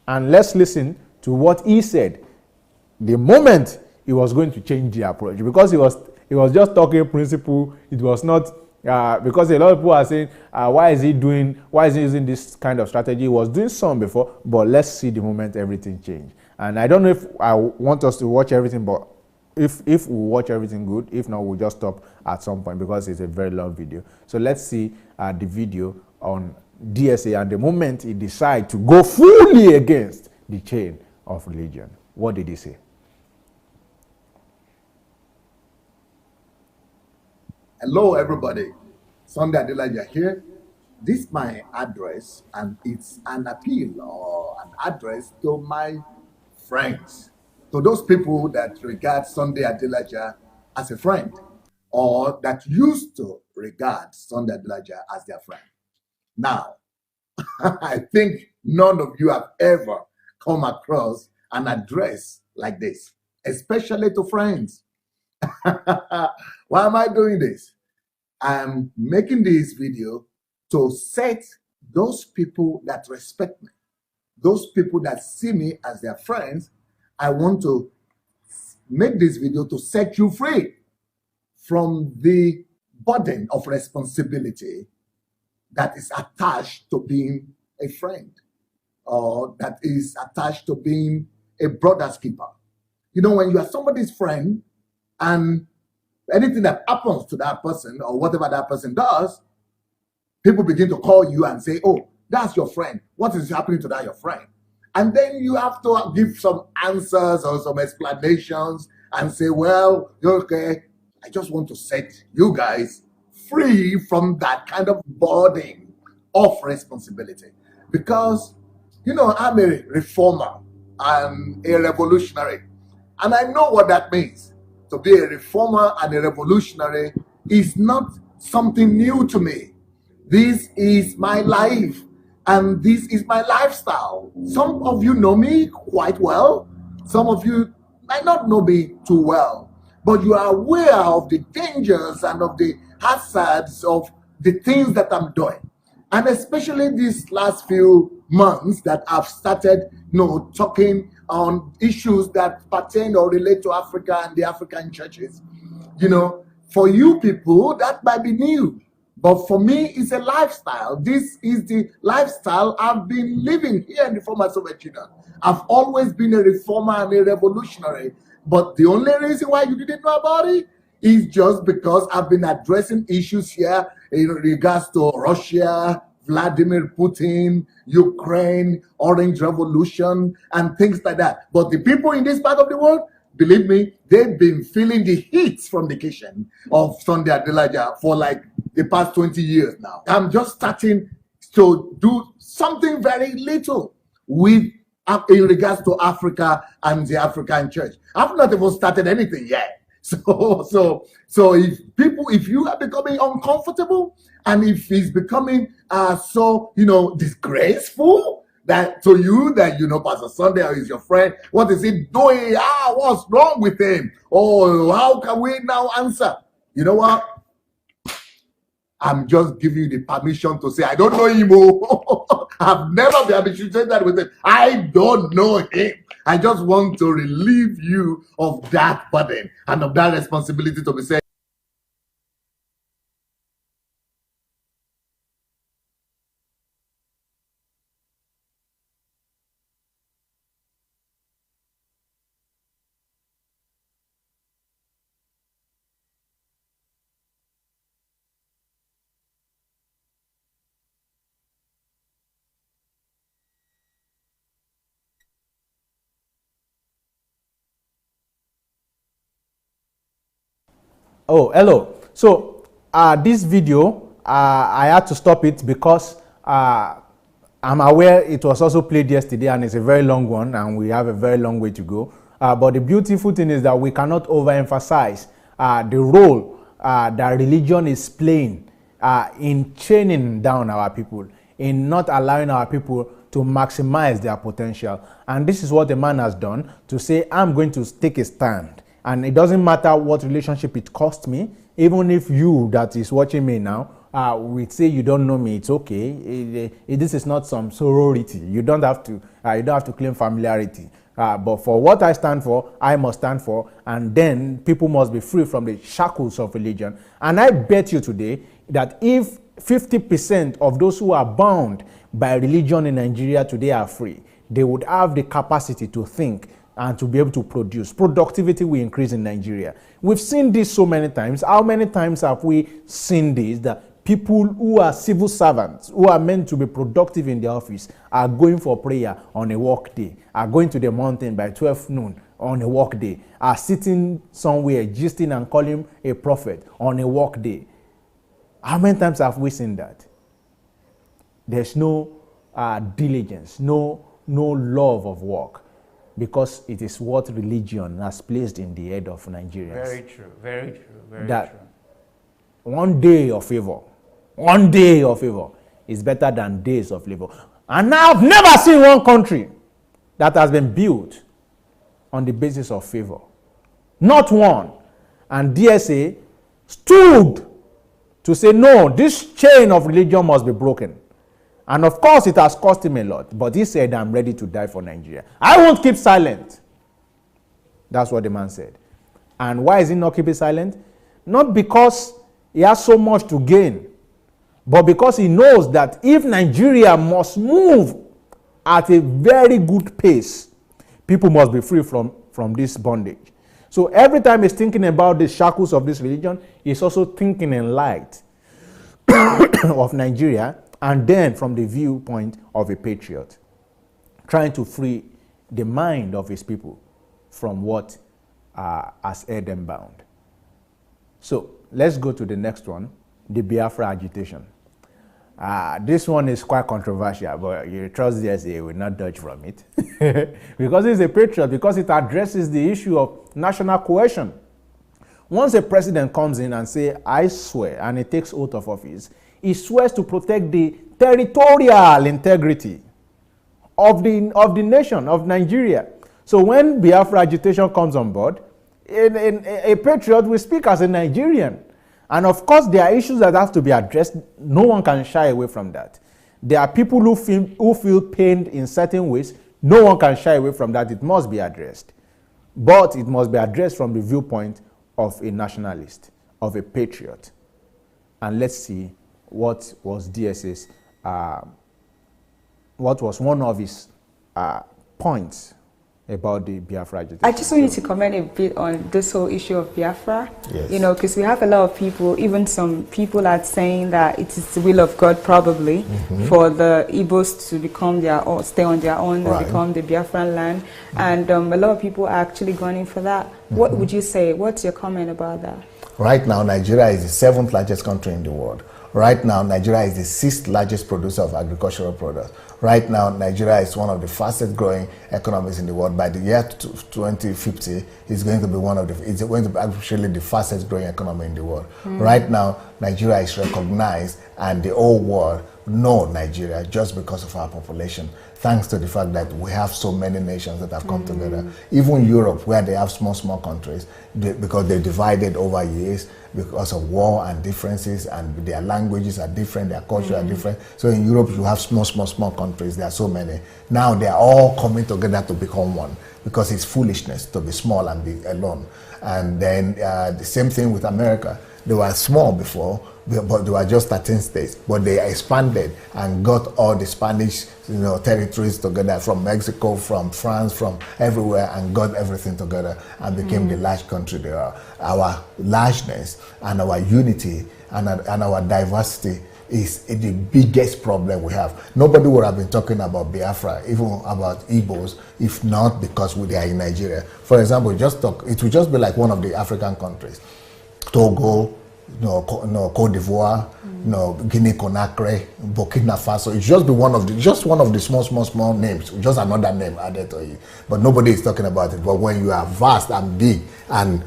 And let's listen to what he said the moment he was going to change the approach, because he was just talking principle. It was not because a lot of people are saying, why is he using this kind of strategy? He was doing some before, but let's see the moment everything changed. And I don't know if I want us to watch everything, but if we watch everything, good. If not, we'll just stop at some point because it's a very long video. So let's see the video on DSA and the moment he decided to go fully against the chain of religion. What did he say? Hello, everybody. Sunday Adelaja here. This is my address, and it's an appeal or an address to my friends, to those people that regard Sunday Adelaja as a friend, or that used to regard Sunday Adelaja as their friend. Now, I think none of you have ever come across an address like this, especially to friends. Why am I doing this? I'm making this video to set those people that respect me, those people that see me as their friends. I want to make this video to set you free from the burden of responsibility that is attached to being a friend, or that is attached to being a brother's keeper. You know, when you are somebody's friend and anything that happens to that person or whatever that person does, people begin to call you and say, oh, that's your friend. What is happening to that your friend? And then you have to give some answers or some explanations and say, well, okay, I just want to set you guys free from that kind of burden of responsibility. Because, you know, I'm a reformer, I'm a revolutionary, and I know what that means. To be a reformer and a revolutionary is not something new to me. This is my life, and this is my lifestyle. Some of you know me quite well. Some of you might not know me too well, but you are aware of the dangers and of the hazards of the things that I'm doing. And especially these last few months that I've started, talking on issues that pertain or relate to Africa and the African churches. For you people, that might be new. But for me, it's a lifestyle. This is the lifestyle I've been living here in the former Soviet Union. I've always been a reformer and a revolutionary. But the only reason why you didn't know about it is just because I've been addressing issues here in regards to Russia, Vladimir Putin, Ukraine, Orange Revolution, and things like that. But the people in this part of the world, believe me, they've been feeling the heat from the kitchen of Sunday Adelaja for like the past 20 years now. I'm just starting to do something very little with in regards to Africa and the African church. I've not even started anything yet. So if you are becoming uncomfortable, and if it's becoming so disgraceful that to you that Pastor Sunday is your friend, what is he doing? What's wrong with him? Oh, how can we now answer? You know what? I'm just giving you the permission to say, I don't know him. Oh. I've never been associated with him. I don't know him. I just want to relieve you of that burden and of that responsibility to be saying, Oh, hello. So this video, I had to stop it because I'm aware it was also played yesterday and it's a very long one and we have a very long way to go. But the beautiful thing is that we cannot overemphasize the role that religion is playing in chaining down our people, in not allowing our people to maximize their potential. And this is what the man has done, to say, I'm going to take a stand. And it doesn't matter what relationship it cost me, even if you that is watching me now we say you don't know me, it's okay. This is not some sorority. You don't have to claim familiarity. But for what I stand for, I must stand for, and then people must be free from the shackles of religion. And I bet you today that if 50% of those who are bound by religion in Nigeria today are free, they would have the capacity to think and to be able to produce. Productivity will increase in Nigeria. We've seen this so many times. How many times have we seen this, that people who are civil servants, who are meant to be productive in the office, are going for prayer on a work day, are going to the mountain by 12 noon on a work day, are sitting somewhere gisting and calling a prophet on a work day? How many times have we seen that? There's no diligence, no love of work, because it is what religion has placed in the head of Nigerians. Very true, very true, very that true. One day of favor is better than days of labor. And now I've never seen one country that has been built on the basis of favor. Not one. And DSA stood to say, no, this chain of religion must be broken. And of course, it has cost him a lot. But he said, I'm ready to die for Nigeria. I won't keep silent. That's what the man said. And why is he not keeping silent? Not because he has so much to gain, but because he knows that if Nigeria must move at a very good pace, people must be free from this bondage. So every time he's thinking about the shackles of this religion, he's also thinking in light of Nigeria, and then from the viewpoint of a patriot, trying to free the mind of his people from what has held them bound. So let's go to the next one, the Biafra agitation. This one is quite controversial, but you trust DSA will not dodge from it. Because it's a patriot, because it addresses the issue of national cohesion. Once a president comes in and says, I swear, and he takes oath of office, he swears to protect the territorial integrity of the nation, of Nigeria. So when Biafra agitation comes on board, a patriot will speak as a Nigerian. And of course, there are issues that have to be addressed. No one can shy away from that. There are people who feel pained in certain ways. No one can shy away from that. It must be addressed. But it must be addressed from the viewpoint of a nationalist, of a patriot. And let's see what was DSA's, what was one of his points about the Biafra agitation. I just want you to comment a bit on this whole issue of Biafra. Yes. You know, because we have a lot of people, even some people are saying that it is the will of God probably for the Igbos to become their own, stay on their own, and become the Biafran land. And a lot of people are actually gunning for that. What would you say? What's your comment about that? Right now, Nigeria is the 7th largest country in the world. Right now, Nigeria is the 6th largest producer of agricultural products. Right now, Nigeria is one of the fastest growing economies in the world. By the year 2050, it's going to be it's going to be actually the fastest growing economy in the world. Right now, Nigeria is recognized and the whole world know Nigeria just because of our population, thanks to the fact that we have so many nations that have come together. Even Europe, where they have small countries, because they divided over years because of war and differences, and their languages are different, their culture are different. So in Europe, you have small countries. There are so many. Now they are all coming together to become one, because it's foolishness to be small and be alone. And then the same thing with America. They were small before, but they were just 13 states. But they expanded and got all the Spanish, territories together, from Mexico, from France, from everywhere, and got everything together and became the large country they are. Our largeness and our unity and our diversity is the biggest problem we have. Nobody would have been talking about Biafra, even about Igbos, if not because they are in Nigeria. For example, it would just be like one of the African countries. Togo, Cote d'Ivoire, Guinea Conakry, Burkina Faso. It's just one of the small names, just another name added to it. But nobody is talking about it. But when you are vast and big and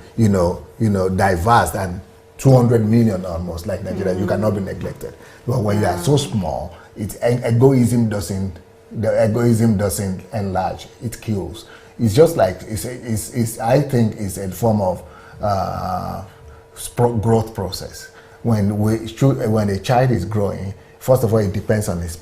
diverse and 200 million almost like Nigeria, you cannot be neglected. But when you are so small, egoism doesn't enlarge. It kills. It's just like I think it's a form of growth process. When a child is growing, first of all, it depends on his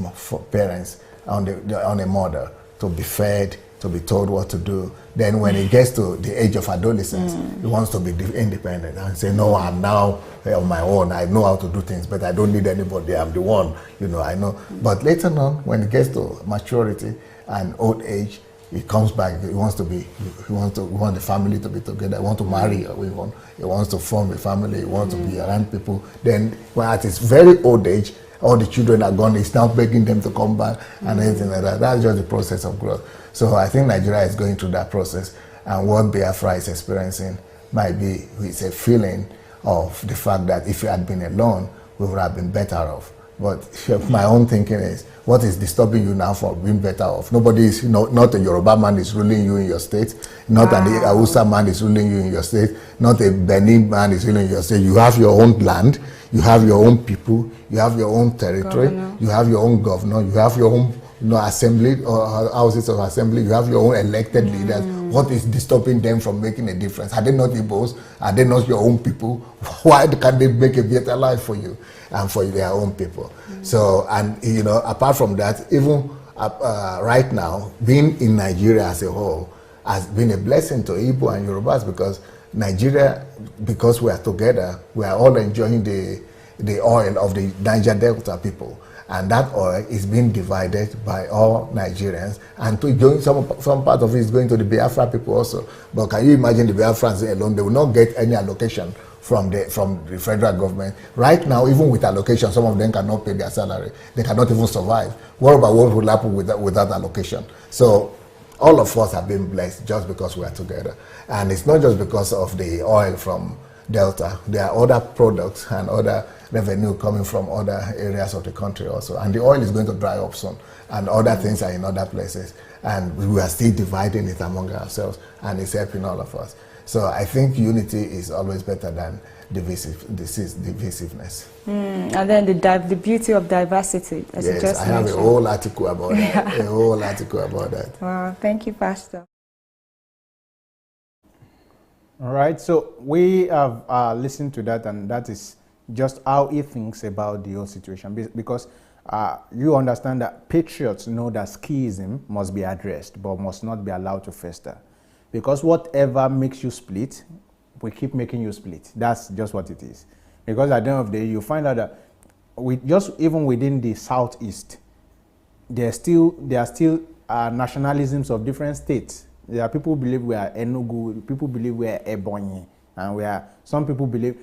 parents, on a mother, to be fed, to be told what to do. Then when he gets to the age of adolescence, he wants to be independent and say, no, I'm now on my own. I know how to do things, but I don't need anybody. I'm the one, I know. But later on, when he gets to maturity and old age, he comes back. He wants the family to be together. He wants to marry. He wants to form a family. He wants to be around people. Then, when at his very old age, all the children are gone. He's now begging them to come back and anything like that. That's just the process of growth. So I think Nigeria is going through that process, and what Biafra is experiencing might be it's a feeling of the fact that if we had been alone, we would have been better off. But my own thinking is, what is disturbing you now for being better off? Nobody is, not a Yoruba man is ruling you in your state, not an Hausa man is ruling you in your state, not a Benin man is ruling your state. You have your own land, you have your own people, you have your own territory, you have your own governor, you have your own assembly or houses of assembly, you have your own elected leaders. What is disturbing them from making a difference? Are they not Igbos? Are they not your own people? Why can't they make a better life for you and for their own people? So, and apart from that, even right now, being in Nigeria as a whole has been a blessing to Igbo and Yorubas, because Nigeria, because we are together, we are all enjoying the oil of the Niger Delta people. And that oil is being divided by all Nigerians, and some part of it is going to the Biafra people also. But can you imagine the Biafrans alone? They will not get any allocation from the federal government. Right now, even with allocation, some of them cannot pay their salary. They cannot even survive. What about what will happen without allocation? So all of us have been blessed just because we are together. And it's not just because of the oil from Delta. There are other products and other revenue coming from other areas of the country also. And the oil is going to dry up soon, and other things are in other places. And we are still dividing it among ourselves, and it's helping all of us. So I think unity is always better than divisiveness. And then the beauty of diversity, as you just mentioned. I have a whole article about that. A whole article about that. Wow, thank you, Pastor. All right, so we have listened to that, and that is just how he thinks about the whole situation, because you understand that patriots know that schism must be addressed but must not be allowed to fester, because whatever makes you split will keep making you split. That's just what it is. Because at the end of the day, you find out that even within the southeast, there are still nationalisms of different states. There are people who believe we are Enugu, people believe we are Ebonyi, and some people believe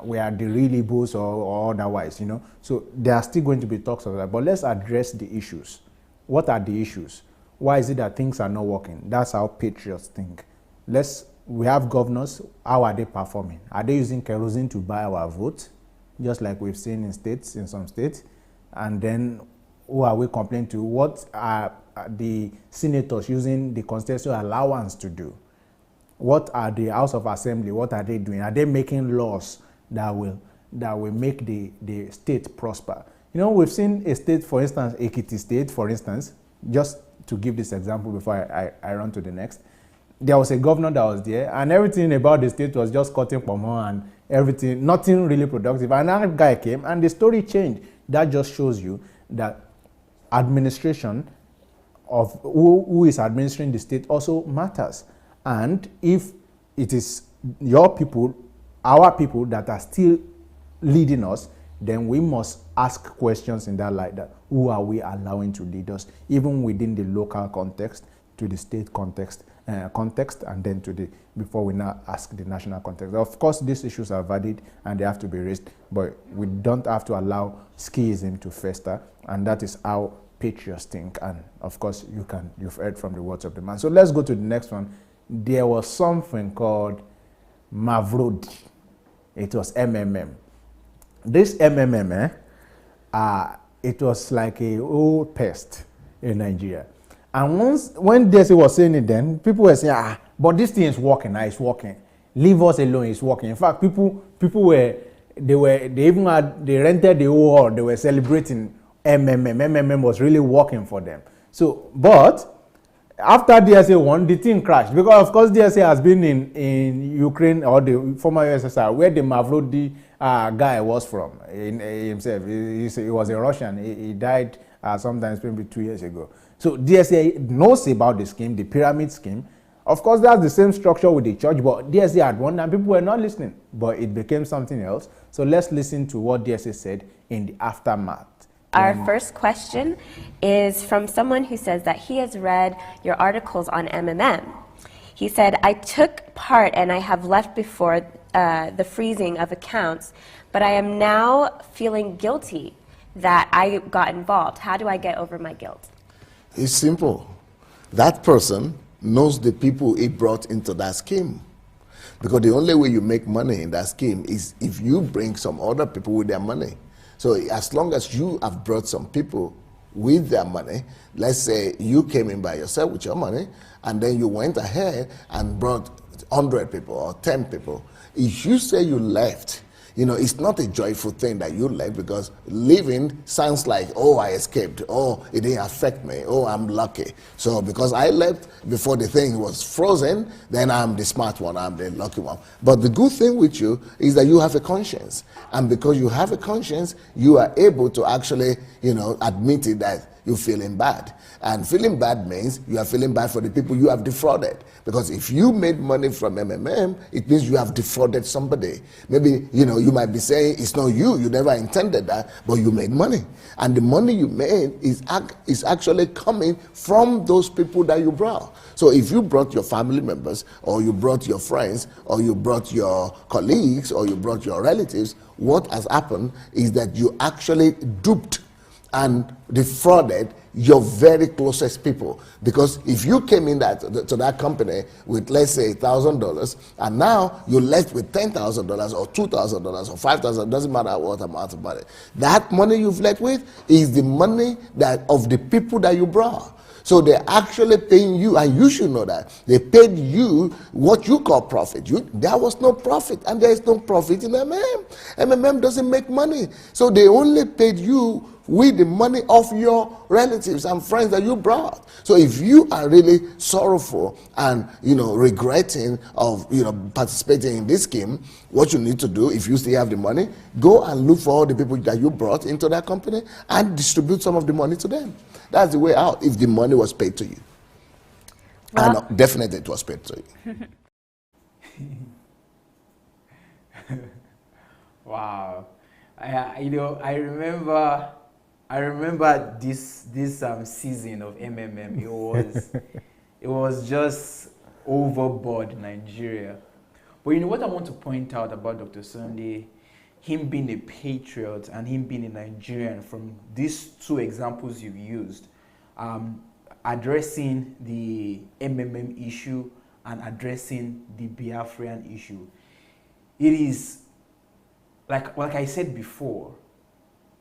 we are the real Igbos or otherwise, So there are still going to be talks of that. But let's address the issues. What are the issues? Why is it that things are not working? That's how patriots think. We have governors. How are they performing? Are they using kerosene to buy our vote, just like we've seen in some states? And then who are we complaining to? What are the senators using the constitutional allowance to do? What are the House of Assembly? What are they doing? Are they making laws that will that will make the state prosper. You know, we've seen a state, for instance, Ekiti State, for instance, just to give this example before I run to the next. There was a governor that was there, and everything about the state was just cutting pomo and everything, nothing really productive. And another guy came, and the story changed. That just shows you that administration of who is administering the state also matters. And if it is your people, our people that are still leading us, then we must ask questions in that light, that who are we allowing to lead us, even within the local context, to the state context, and then to the, before we now ask the national context. Of course, these issues are valid and they have to be raised, but we don't have to allow schism to fester, and that is how patriots think. And of course, you've heard from the words of the man. So let's go to the next one. There was something called Mavrodi. It was MMM. This MMM, it was like a old pest in Nigeria. And when DSA was saying it, then people were saying, but this thing is working. It's working. Leave us alone. It's working. In fact, people they rented the whole hall. They were celebrating MMM. MMM was really working for them. So, but after DSA won, the thing crashed, because of course DSA has been in Ukraine, or the former USSR, where the Mavrodi guy was from himself. He was a Russian. He died sometimes maybe 2 years ago. So DSA knows about the scheme, the pyramid scheme. Of course, that's the same structure with the church, but DSA had won and people were not listening. But it became something else. So let's listen to what DSA said in the aftermath. Our first question is from someone who says that he has read your articles on MMM. He said, I took part and I have left before the freezing of accounts, but I am now feeling guilty that I got involved. How do I get over my guilt? It's simple. That person knows the people he brought into that scheme. Because the only way you make money in that scheme is if you bring some other people with their money. So as long as you have brought some people with their money, let's say you came in by yourself with your money, and then you went ahead and brought 100 people or 10 people. If you say you left, you know, it's not a joyful thing that you left, because leaving sounds like, oh, I escaped, oh, it didn't affect me, oh, I'm lucky. So because I left before the thing was frozen, then I'm the smart one, I'm the lucky one. But the good thing with you is that you have a conscience. And because you have a conscience, you are able to actually, you know, admit it that you're feeling bad. And feeling bad means you are feeling bad for the people you have defrauded. Because if you made money from MMM, it means you have defrauded somebody. Maybe, you know, you might be saying it's not you, you never intended that, but you made money. And the money you made is actually coming from those people that you brought. So if you brought your family members, or you brought your friends, or you brought your colleagues, or you brought your relatives, what has happened is that you actually duped and defrauded your very closest people. Because if you came in to that company with, let's say, $1,000, and now you left with $10,000 or $2,000 or $5,000, doesn't matter what amount of money, that money you've left with is the money that of the people that you brought. So they're actually paying you, and you should know that. They paid you what you call profit. There was no profit, and there is no profit in MMM. MMM doesn't make money. So they only paid you with the money of your relatives and friends that you brought. So if you are really sorrowful and, you know, regretting of, you know, participating in this scheme, what you need to do, if you still have the money, go and look for all the people that you brought into that company and distribute some of the money to them. That's the way out, if the money was paid to you. Well, and definitely it was paid to you. Wow. You know, I remember this season of MMM. It was just overboard in Nigeria. But you know what I want to point out about Dr. Sunday, him being a patriot and him being a Nigerian, from these two examples you've used, addressing the MMM issue and addressing the Biafran issue. It is, like I said before,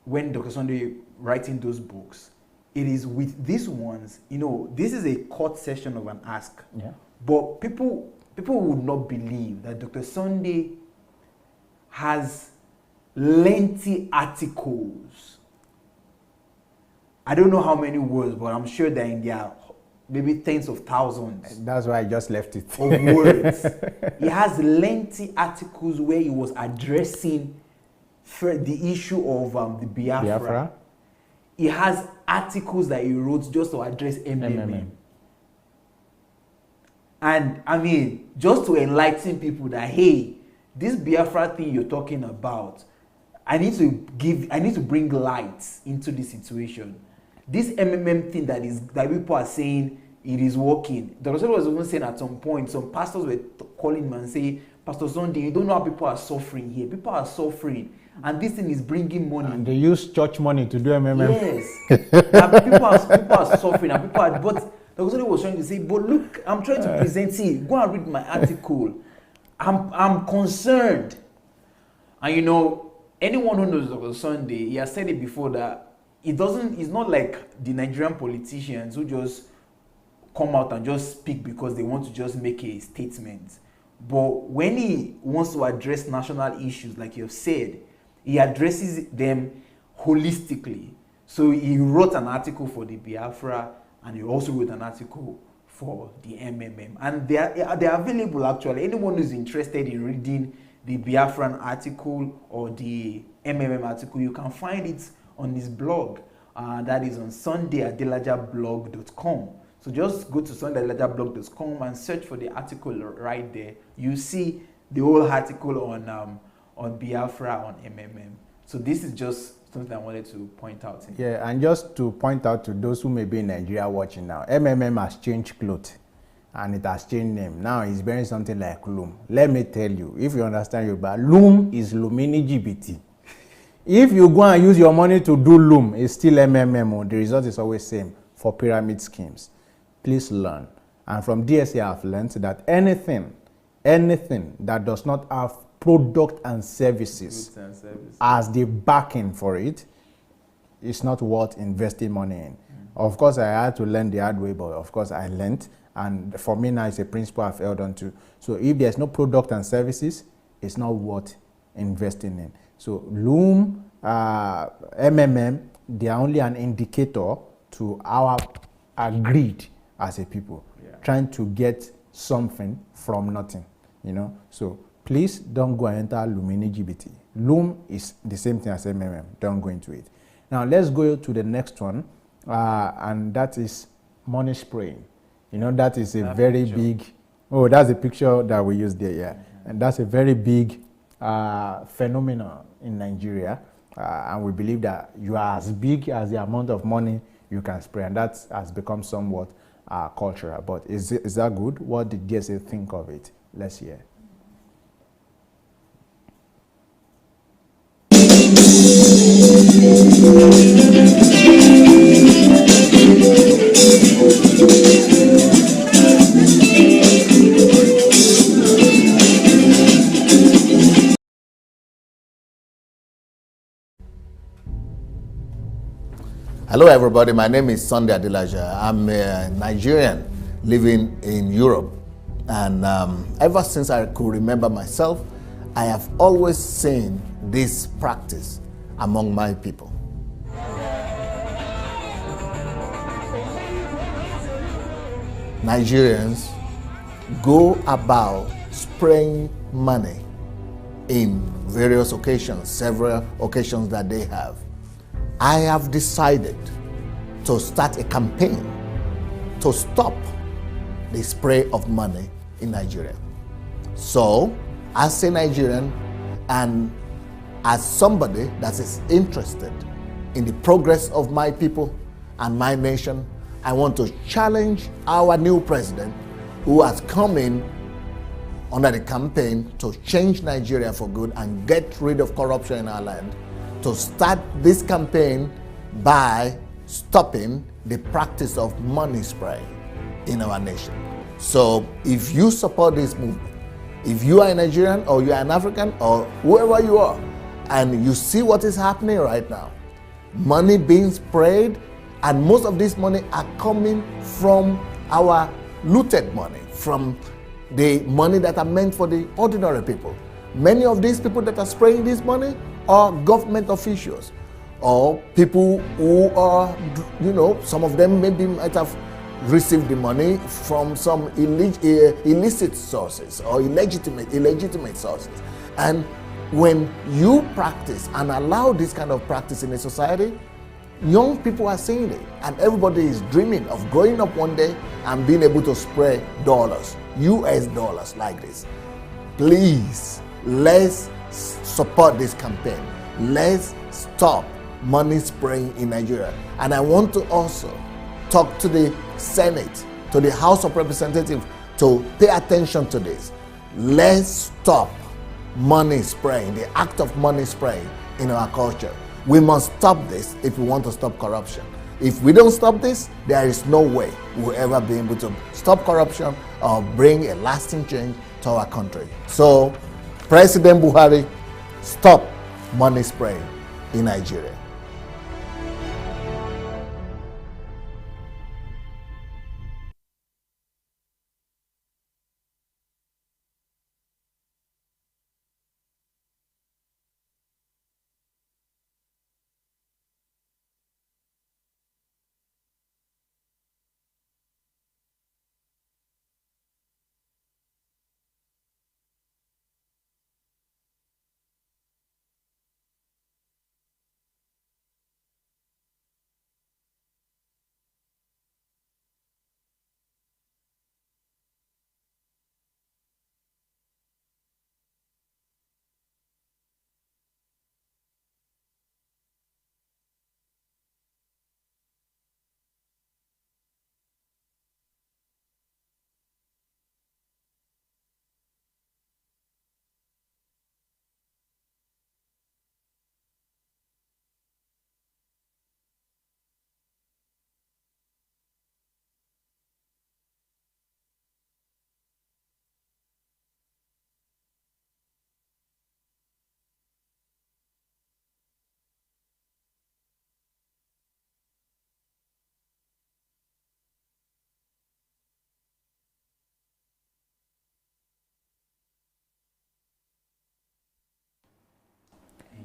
when Dr. Sunday writing those books, it is with these ones, you know, this is a court session of an ask. Yeah. But people would not believe that Dr. Sunday has lengthy articles. I don't know how many words, but I'm sure they're in there, maybe tens of thousands. That's why I just left it. Of words. He has lengthy articles where he was addressing the issue of the Biafra. He has articles that he wrote just to address MMM. And I mean, just to enlighten people that, hey, this Biafra thing you're talking about, I need to bring light into this situation. This MMM thing that people are saying it is working. Dr. was even saying at some point, some pastors were calling him and saying, Pastor Sunday, you don't know how people are suffering here. People are suffering. And this thing is bringing money. And they use church money to do MMM. Yes. people are suffering. And people are, but Dr. was trying to say, but look, I'm trying to present it. Go and read my article. I'm concerned. And you know, anyone who knows Dr. Sunday, he has said it before that it's not like the Nigerian politicians who just come out and just speak because they want to just make a statement. But when he wants to address national issues, like you've said, he addresses them holistically. So he wrote an article for the Biafra, and he also wrote an article for the MMM. And they are available actually. Anyone who's interested in reading the Biafran article or the MMM article, you can find it on his blog. That is on sundayadelajablog.com. So just go to sundayadelajablog.com and search for the article right there. You see the whole article on Biafra, on MMM. So this is just something I wanted to point out. Yeah, and just to point out to those who may be in Nigeria watching now, MMM has changed clothes and it has changed name. Now it's bearing something like Loom. Let me tell you, if you understand Yoruba, Loom is Lumini GBT. If you go and use your money to do Loom, it's still MMM. The result is always same for pyramid schemes. Please learn. And from DSA, I've learned that anything that does not have product and services as the backing for it, it's not worth investing money in. Of course, I had to learn the hard way, but of course I learned. And for me now, it's a principle I've held on to. So if there's no product and services, it's not worth investing in. So Loom, MMM, they are only an indicator to our greed as a people, trying to get something from nothing, you know. So please don't go and enter Lumini GBT. Loom is the same thing as MMM. Don't go into it. Now let's go to the next one, and that is money spraying. You know, that is a very big. Oh, that's a picture that we used there, yeah. And that's a very big phenomenon in Nigeria, and we believe that you are as big as the amount of money you can spray, and that has become somewhat cultural. But is that good? What did DSA think of it? Let's hear. Hello everybody, my name is Sunday Adelaja. I'm a Nigerian living in Europe, and ever since I could remember myself, I have always seen this practice among my people. Nigerians go about spraying money in various occasions, several occasions that they have. I have decided to start a campaign to stop the spray of money in Nigeria. So, as a Nigerian and as somebody that is interested in the progress of my people and my nation, I want to challenge our new president who has come in under the campaign to change Nigeria for good and get rid of corruption in our land, to start this campaign by stopping the practice of money spray in our nation. So if you support this movement, if you are a Nigerian or you are an African or whoever you are, and you see what is happening right now, money being sprayed, and most of this money are coming from our looted money, from the money that are meant for the ordinary people. Many of these people that are spraying this money are government officials or people who are, you know, some of them maybe might have received the money from some illicit sources or illegitimate sources. And when you practice and allow this kind of practice in a society, young people are seeing it, and everybody is dreaming of growing up one day and being able to spread dollars, US dollars like this. Please, let's support this campaign. Let's stop money spraying in Nigeria. And I want to also talk to the Senate, to the House of Representatives to pay attention to this. Let's stop money spraying, the act of money spraying in our culture. We must stop this if we want to stop corruption. If we don't stop this, there is no way we'll ever be able to stop corruption or bring a lasting change to our country. So, President Buhari, stop money spraying in Nigeria.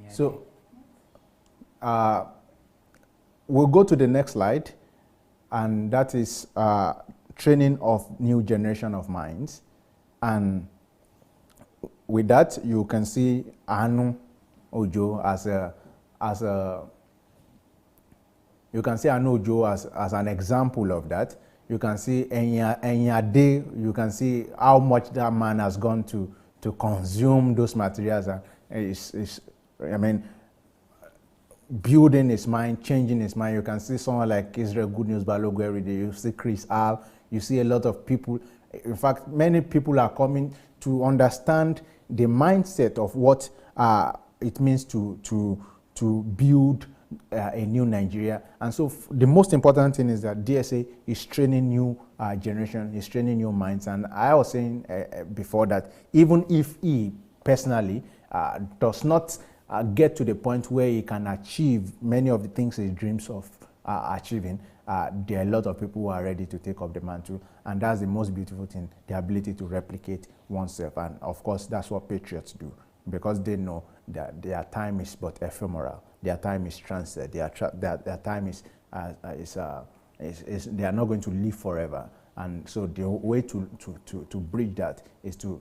So we'll go to the next slide, and that is training of new generation of minds. And with that, you can see Anu Ojo as you can see Anu Ojo as an example of that. You can see Enyade, you can see how much that man has gone to consume those materials, and I mean, building his mind, changing his mind. You can see someone like Israel Good News Balogo every day. You see Chris Al. You see a lot of people. In fact, many people are coming to understand the mindset of what it means to build a new Nigeria. And so the most important thing is that DSA is training new generation, is training new minds. And I was saying before that even if he personally does not get to the point where he can achieve many of the things he dreams of achieving, there are a lot of people who are ready to take up the mantle, and that's the most beautiful thing, the ability to replicate oneself. And of course, that's what patriots do, because they know that their time is but ephemeral, their time is transient, their time is they are not going to live forever. And so the way to bridge that is to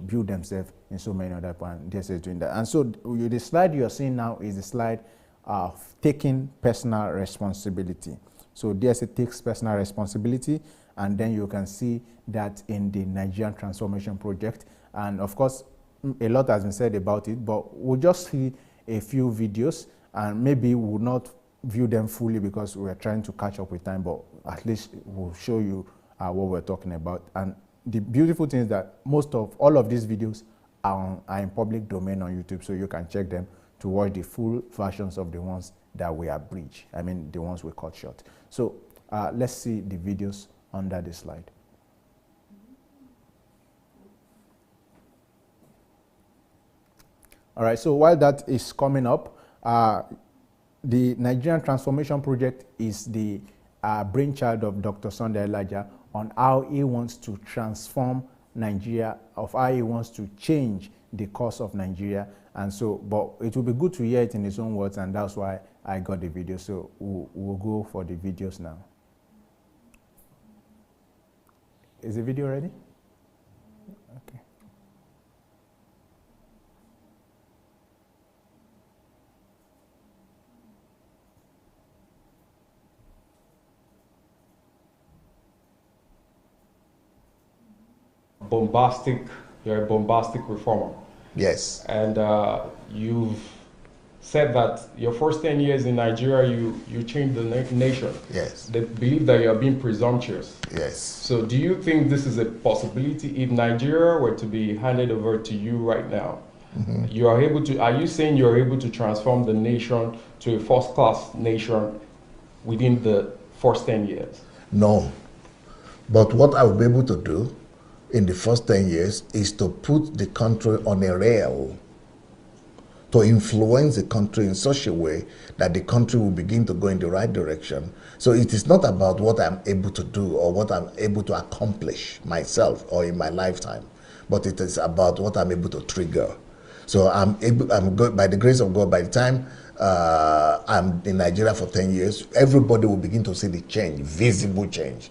build themselves in so many other points. DSA is doing that. And so the slide you're seeing now is the slide of taking personal responsibility. So DSA takes personal responsibility, and then you can see that in the Nigerian Transformation Project. And of course, a lot has been said about it, but we'll just see a few videos, and maybe we'll not view them fully because we're trying to catch up with time, but at least we'll show you what we're talking about. And the beautiful thing is that all of these videos are in public domain on YouTube, so you can check them to watch the full versions of the ones that we abridged. I mean, the ones we cut short. So let's see the videos under this slide. All right, so while that is coming up, the Nigerian Transformation Project is the brainchild of Dr. Sunday Adelaja on how he wants to transform Nigeria, of how he wants to change the course of Nigeria. And so, but it will be good to hear it in his own words, and that's why I got the video. So we'll go for the videos now. Is the video ready? Okay. You're a bombastic reformer. Yes. And you've said that your first 10 years in Nigeria, you changed the nation. Yes. They believe that you are being presumptuous. Yes. So do you think this is a possibility if Nigeria were to be handed over to you right now? Mm-hmm. Are you saying you're able to transform the nation to a first-class nation within the first 10 years? No. But what I will be able to do in the first 10 years is to put the country on a rail, to influence the country in such a way that the country will begin to go in the right direction. So it is not about what I'm able to do or what I'm able to accomplish myself or in my lifetime, but it is about what I'm able to trigger. So I'm good, by the grace of God, by the time I'm in Nigeria for 10 years, everybody will begin to see the change, visible change,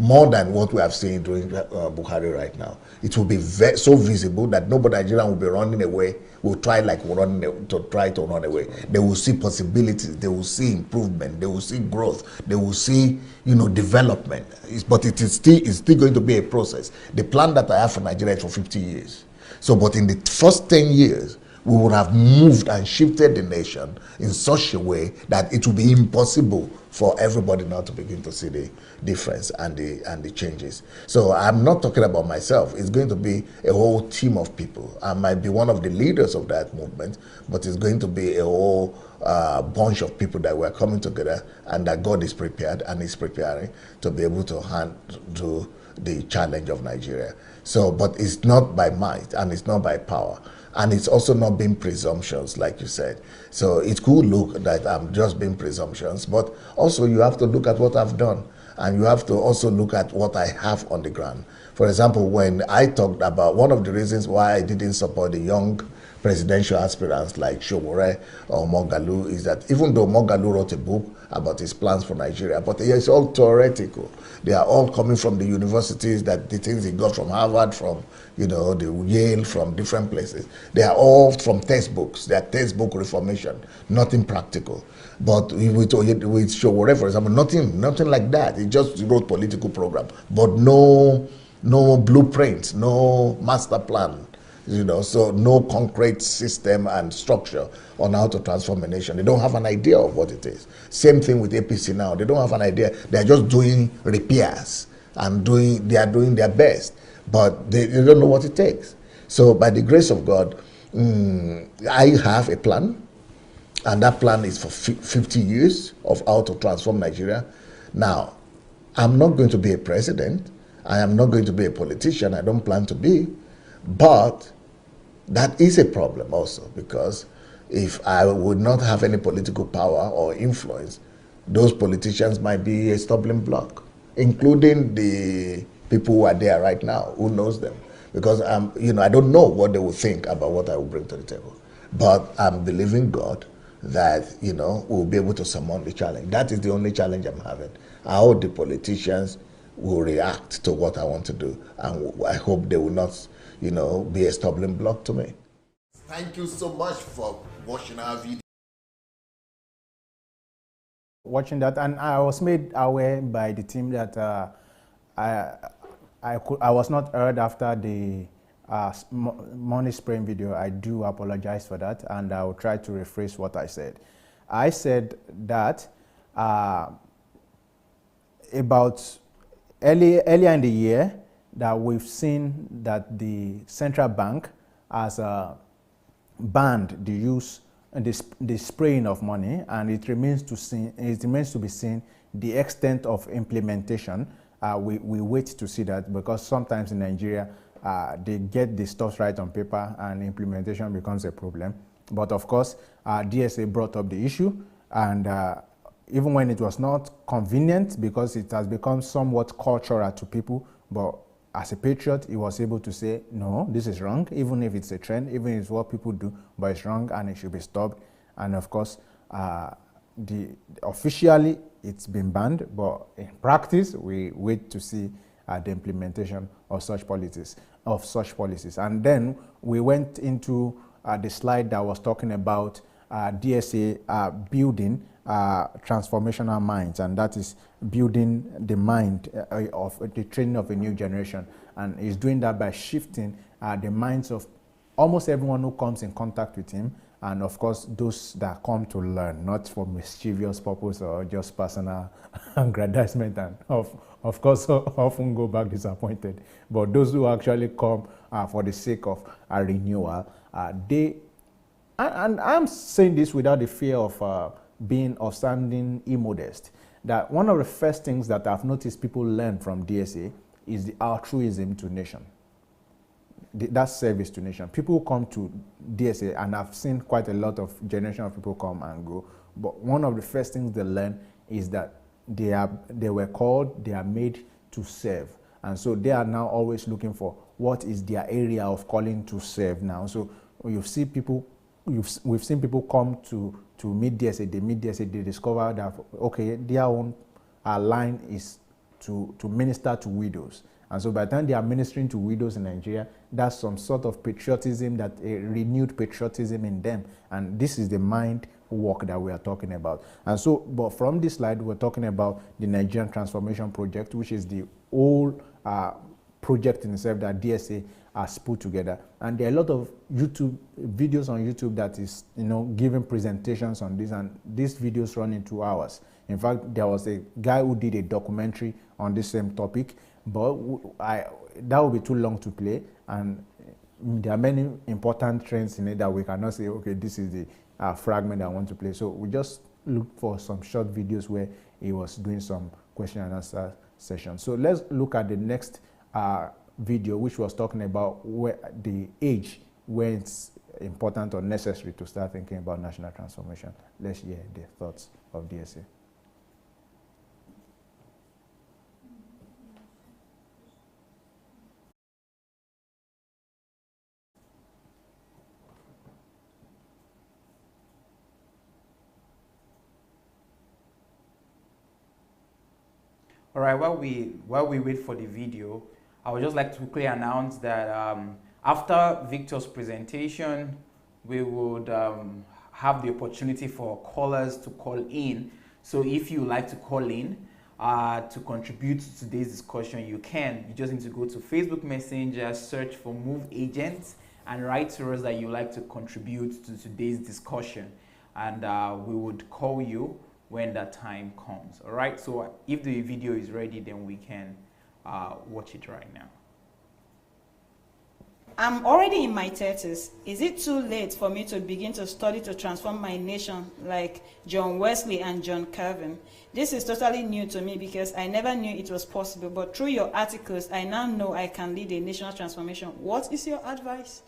more than what we have seen during Buhari right now. It will be so visible that nobody Nigerian will be running away, will try to run away. They will see possibilities, they will see improvement, they will see growth, they will see, development. But it's still going to be a process. The plan that I have for Nigeria is for 50 years. So, but in the first 10 years, we would have moved and shifted the nation in such a way that it will be impossible for everybody now to begin to see the difference and the changes. So I'm not talking about myself. It's going to be a whole team of people. I might be one of the leaders of that movement, but it's going to be a whole bunch of people that we're coming together and that God is prepared and is preparing to be able to handle the challenge of Nigeria. So, but it's not by might and it's not by power. And it's also not being presumptions, like you said. So it could look that I'm just being presumptions, but also you have to look at what I've done. And you have to also look at what I have on the ground. For example, when I talked about one of the reasons why I didn't support the young presidential aspirants like Shomore or Mogalu is that even though Mogalu wrote a book about his plans for Nigeria, but it's all theoretical. They are all coming from the universities, that the things he got from Harvard, from the Yale, from different places. They are all from textbooks. They are textbook reformation, nothing practical. But with Shomore, for example, nothing like that. He just wrote political program, but no blueprint, no master plan. So no concrete system and structure on how to transform a nation. They don't have an idea of what it is. Same thing with APC now. They don't have an idea. They're just doing repairs and they are doing their best, but they don't know what it takes. So by the grace of God, I have a plan, and that plan is for 50 years of how to transform Nigeria. Now, I'm not going to be a president. I am not going to be a politician. I don't plan to be, but that is a problem also, because if I would not have any political power or influence, those politicians might be a stumbling block, including the people who are there right now. Who knows them? Because I don't know what they will think about what I will bring to the table. But I'm believing God that we'll be able to surmount the challenge. That is the only challenge I'm having. How the politicians will react to what I want to do, and I hope they will not be a stumbling block to me. Thank you so much for watching our video. Watching that, and I was made aware by the team that I was not heard after the money spraying video. I do apologize for that, and I will try to rephrase what I said. I said that about earlier in the year, that we've seen that the central bank has banned the use and the spraying of money, and it remains to be seen the extent of implementation. We wait to see that, because sometimes in Nigeria they get the stuff right on paper and implementation becomes a problem. But of course, DSA brought up the issue, and even when it was not convenient, because it has become somewhat cultural to people, but as a patriot, he was able to say, no, this is wrong, even if it's a trend, even if it's what people do, but it's wrong and it should be stopped. And of course, officially it's been banned, but in practice, we wait to see the implementation of such policies. And then we went into the slide that was talking about DSA building transformational minds, and that is building the mind of the training of a new generation, and he's doing that by shifting the minds of almost everyone who comes in contact with him, and of course those that come to learn, not for mischievous purpose or just personal aggrandizement, and of course often go back disappointed, but those who actually come for the sake of a renewal, and I'm saying this without the fear of sounding immodest, that one of the first things that I've noticed people learn from DSA is the altruism to nation. That service to nation. People come to DSA, and I've seen quite a lot of generation of people come and go, but one of the first things they learn is that they were called, they are made to serve. And so they are now always looking for what is their area of calling to serve now. So we've seen people come to meet DSA, they discover that, okay, their own line is to minister to widows. And so by the time they are ministering to widows in Nigeria, that's some sort of patriotism, that a renewed patriotism in them. And this is the mind work that we are talking about. And so, but from this slide, we're talking about the Nigerian Transformation Project, which is the whole project in itself that DSA has put together. And there are a lot of videos on YouTube that is, giving presentations on this, and these videos run in 2 hours. In fact, there was a guy who did a documentary on this same topic, but that would be too long to play, and there are many important trends in it that we cannot say, okay, this is the fragment I want to play. So we just looked for some short videos where he was doing some question and answer sessions. So let's look at the next video, which was talking about the age when it's important or necessary to start thinking about national transformation. Let's hear the thoughts of DSA. All right, while we wait for the video, I would just like to quickly announce that after Victor's presentation, we would have the opportunity for callers to call in. So if you like to call in to contribute to today's discussion, you can. You just need to go to Facebook Messenger, search for Move Agents, and write to us that you like to contribute to today's discussion. And we would call you when that time comes. All right, so if the video is ready, then we can watch it right now. I'm already in my 30s. Is it too late for me to begin to study to transform my nation like John Wesley and John Calvin? This is totally new to me because I never knew it was possible, but through your articles, I now know I can lead a national transformation. What is your advice?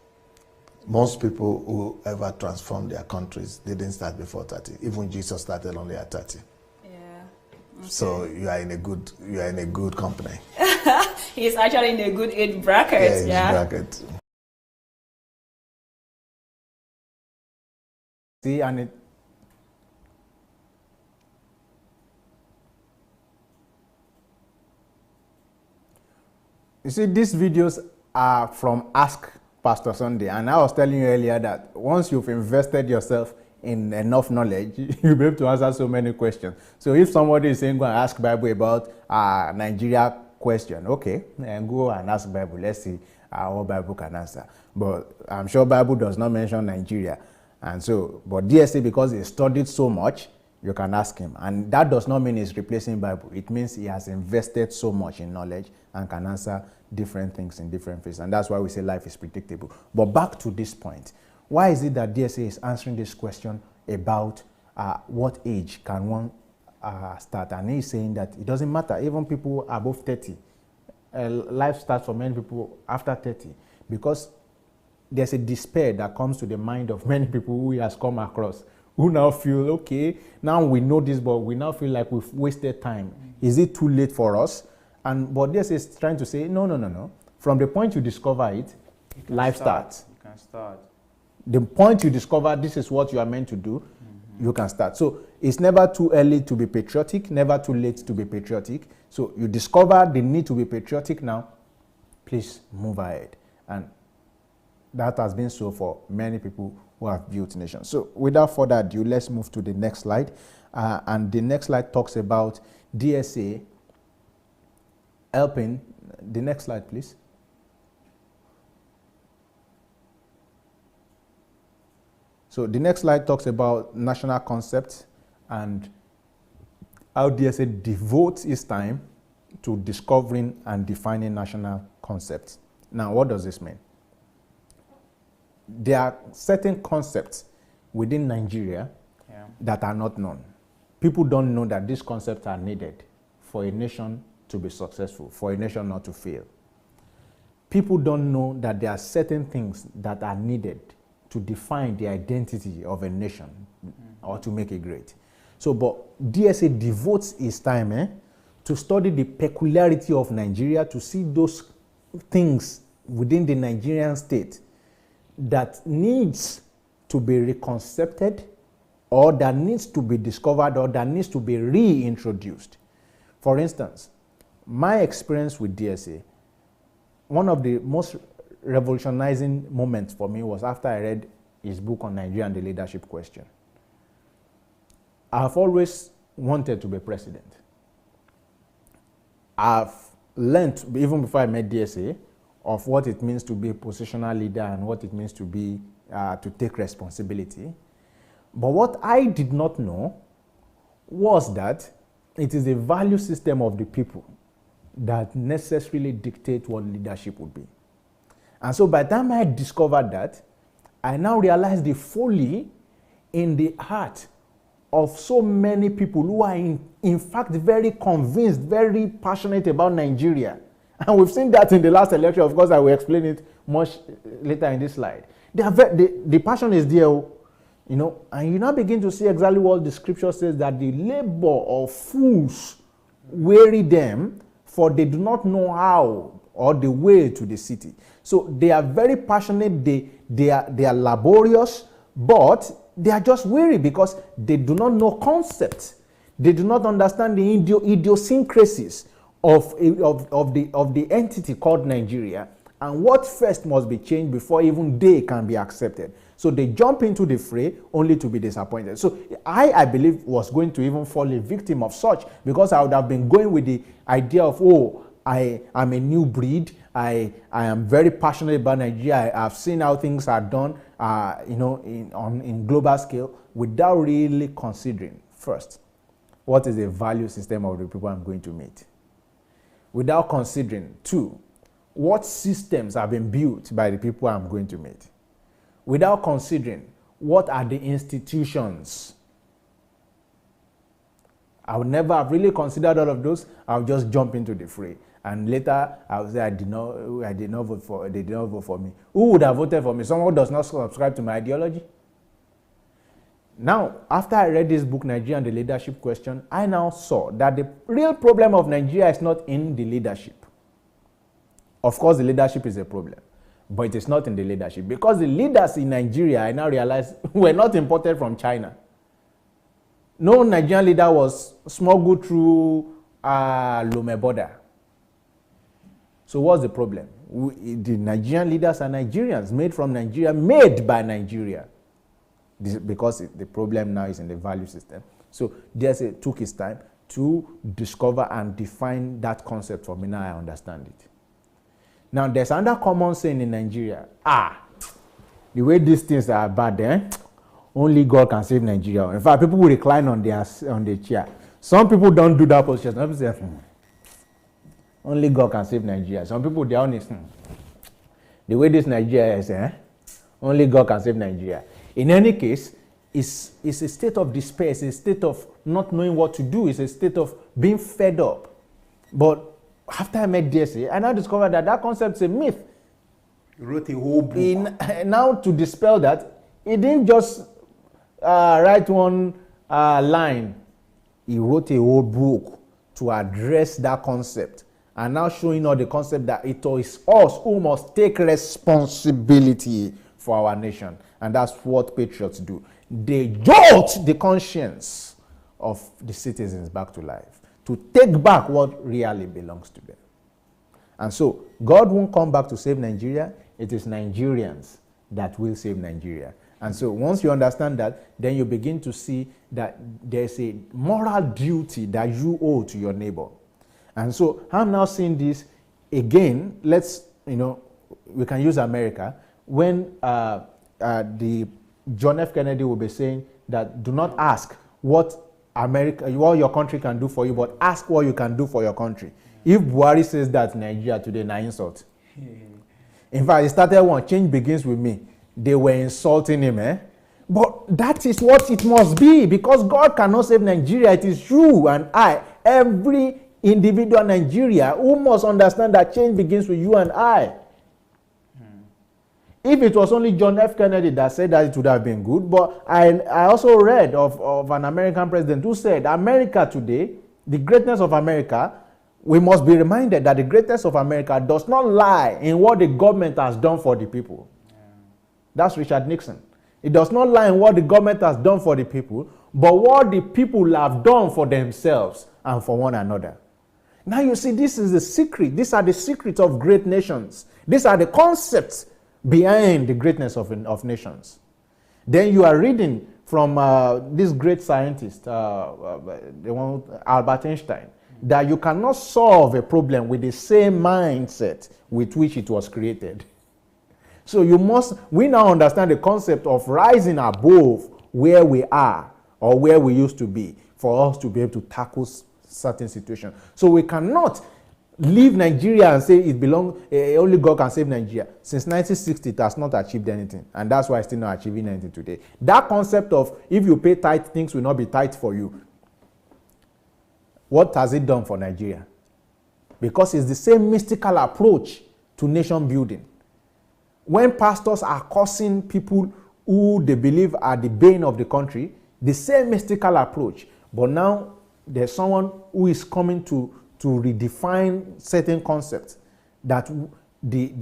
Most people who ever transformed their countries didn't start before 30. Even Jesus started only at 30. Yeah. Okay. So you are in a good company. He's actually in a good age bracket. Yeah, bracket. See, and it. You see, these videos are from Ask Pastor Sunday, and I was telling you earlier that once you've invested yourself in enough knowledge, you'll be able to answer so many questions. So if somebody is saying go and ask Bible about Nigeria question, okay, and go and ask Bible. Let's see what Bible can answer. But I'm sure Bible does not mention Nigeria, and so, but DSA, because he studied so much, you can ask him, and that does not mean he's replacing Bible. It means he has invested so much in knowledge and can answer different things in different phases, and that's why we say life is predictable. But back to this point, why is it that DSA is answering this question about what age can one start? And he's saying that it doesn't matter, even people above 30. Life starts for many people after 30, because there's a despair that comes to the mind of many people who he has come across, who now feel, okay, now we know this, but we now feel like we've wasted time. Is it too late for us? But this is trying to say, no. From the point you discover it, life starts. You can start. The point you discover this is what you are meant to do, you can start. So it's never too early to be patriotic, never too late to be patriotic. So you discover the need to be patriotic now, please move ahead. And that has been so for many people who have built nations. So without further ado, let's move to the next slide. And the next slide talks about DSA helping. The next slide, please. So the next slide talks about national concepts and how DSA devotes its time to discovering and defining national concepts. Now, what does this mean? There are certain concepts within Nigeria that are not known. People don't know that these concepts are needed for a nation to be successful, for a nation not to fail. People don't know that there are certain things that are needed to define the identity of a nation or to make it great. So, but DSA devotes its time to study the peculiarity of Nigeria, to see those things within the Nigerian state that needs to be reconcepted, or that needs to be discovered, or that needs to be reintroduced. For instance, my experience with DSA, one of the most revolutionizing moments for me was after I read his book on Nigeria and the leadership question. I've always wanted to be president. I've learned, even before I met DSA, of what it means to be a positional leader and what it means to be to take responsibility. But what I did not know was that it is a value system of the people that necessarily dictate what leadership would be. And so by the time I discovered that, I now realize the folly in the heart of so many people who are in fact very convinced, very passionate about Nigeria. And we've seen that in the last election. Of course, I will explain it much later in this slide. The passion is there, and you now begin to see exactly what the scripture says, that the labor of fools weary them, for they do not know how or the way to the city. So they are very passionate, they are laborious, but they are just weary because they do not know concepts. They do not understand the idiosyncrasies of the entity called Nigeria, and what first must be changed before even they can be accepted. So they jump into the fray only to be disappointed. So I believe was going to even fall a victim of such, because I would have been going with the idea of, I am a new breed. I am very passionate about Nigeria. I've seen how things are done, in global scale, without really considering first, what is the value system of the people I'm going to meet? Without considering, two, what systems have been built by the people I'm going to meet? Without considering, what are the institutions? I would never have really considered all of those. I'll just jump into the fray. And later, I would say, they did not vote for me. Who would have voted for me? Someone who does not subscribe to my ideology? Now, after I read this book, Nigeria and the Leadership Question, I now saw that the real problem of Nigeria is not in the leadership. Of course, the leadership is a problem, but it is not in the leadership, because the leaders in Nigeria, I now realize, were not imported from China. No Nigerian leader was smuggled through Lome border. So what's the problem? The Nigerian leaders are Nigerians, made from Nigeria, made by Nigeria. Because the problem now is in the value system. So DSA took its time to discover and define that concept for me. Now I understand it. Now there's another common saying in Nigeria. The way these things are bad, only God can save Nigeria. In fact, people will recline on their chair. Some people don't do that position. Some people say, only God can save Nigeria. Some people, they're honest. The way this Nigeria is, only God can save Nigeria. In any case, it's a state of despair. It's a state of not knowing what to do. It's a state of being fed up. But after I met DSA, I now discovered that concept is a myth. You wrote a whole book. Now to dispel that, he didn't just write one line. He wrote a whole book to address that concept and now showing us the concept that it is us who must take responsibility for our nation. And that's what patriots do. They jolt the conscience of the citizens back to life, to take back what really belongs to them. And so God won't come back to save Nigeria. It is Nigerians that will save Nigeria. And so once you understand that, then you begin to see that there's a moral duty that you owe to your neighbor. And so I'm now seeing this again. Let's, we can use America. When the John F. Kennedy will be saying that do not ask what your country can do for you, but ask what you can do for your country. If Buhari says that in Nigeria today, na insult. In fact, it started one, change begins with me. They were insulting him, But that is what it must be, because God cannot save Nigeria. It is you and I, every individual Nigeria, who must understand that change begins with you and I. If it was only John F. Kennedy that said that, it would have been good. But I also read of an American president who said, America today, the greatness of America, we must be reminded that the greatness of America does not lie in what the government has done for the people. That's Richard Nixon. It does not lie in what the government has done for the people, but what the people have done for themselves and for one another. Now you see, this is the secret. These are the secrets of great nations. These are the concepts behind the greatness of nations. Then you are reading from this great scientist, Albert Einstein, that you cannot solve a problem with the same mindset with which it was created. So we now understand the concept of rising above where we are or where we used to be for us to be able to tackle certain situations. So we cannot leave Nigeria and say it belongs, only God can save Nigeria. Since 1960, it has not achieved anything. And that's why it's still not achieving anything today. That concept of if you pay tithe, things will not be tight for you. What has it done for Nigeria? Because it's the same mystical approach to nation building. When pastors are cursing people who they believe are the bane of the country, the same mystical approach. But now there's someone who is coming to redefine certain concepts that the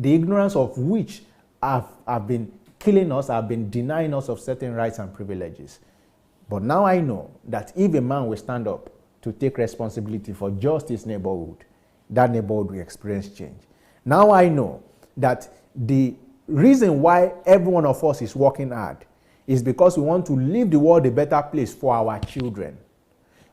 ignorance of which have been killing us, have been denying us of certain rights and privileges. But now I know that if a man will stand up to take responsibility for just his neighborhood, that neighborhood will experience change. Now I know that the reason why every one of us is working hard is because we want to leave the world a better place for our children.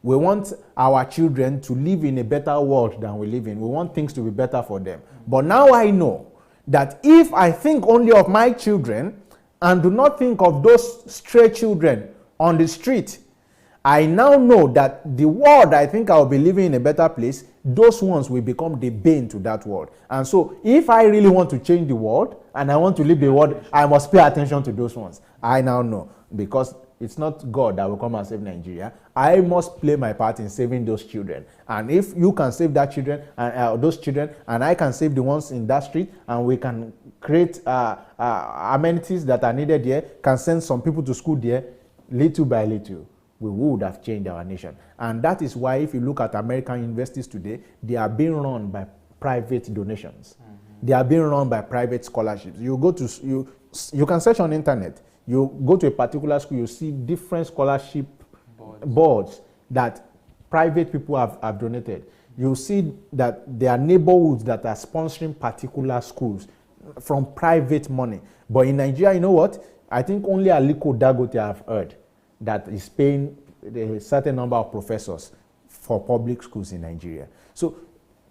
We want our children to live in a better world than we live in. We want things to be better for them. But now I know that if I think only of my children and do not think of those stray children on the street, I now know that the world I think I will be living in a better place, those ones will become the bane to that world. And so if I really want to change the world and I want to live the world, I must pay attention to those ones. I now know, because it's not God that will come and save Nigeria. I must play my part in saving those children. And if you can save that children and those children, and I can save the ones in that street, and we can create amenities that are needed there, can send some people to school there, little by little, we would have changed our nation. And that is why if you look at American universities today, they are being run by private donations. They are being run by private scholarships. You go to, you can search on the internet. You go to a particular school, you see different scholarship boards that private people have donated. You see that there are neighborhoods that are sponsoring particular schools from private money. But in Nigeria, you know what? I think only Aliko Dangote have heard that is paying a certain number of professors for public schools in Nigeria. So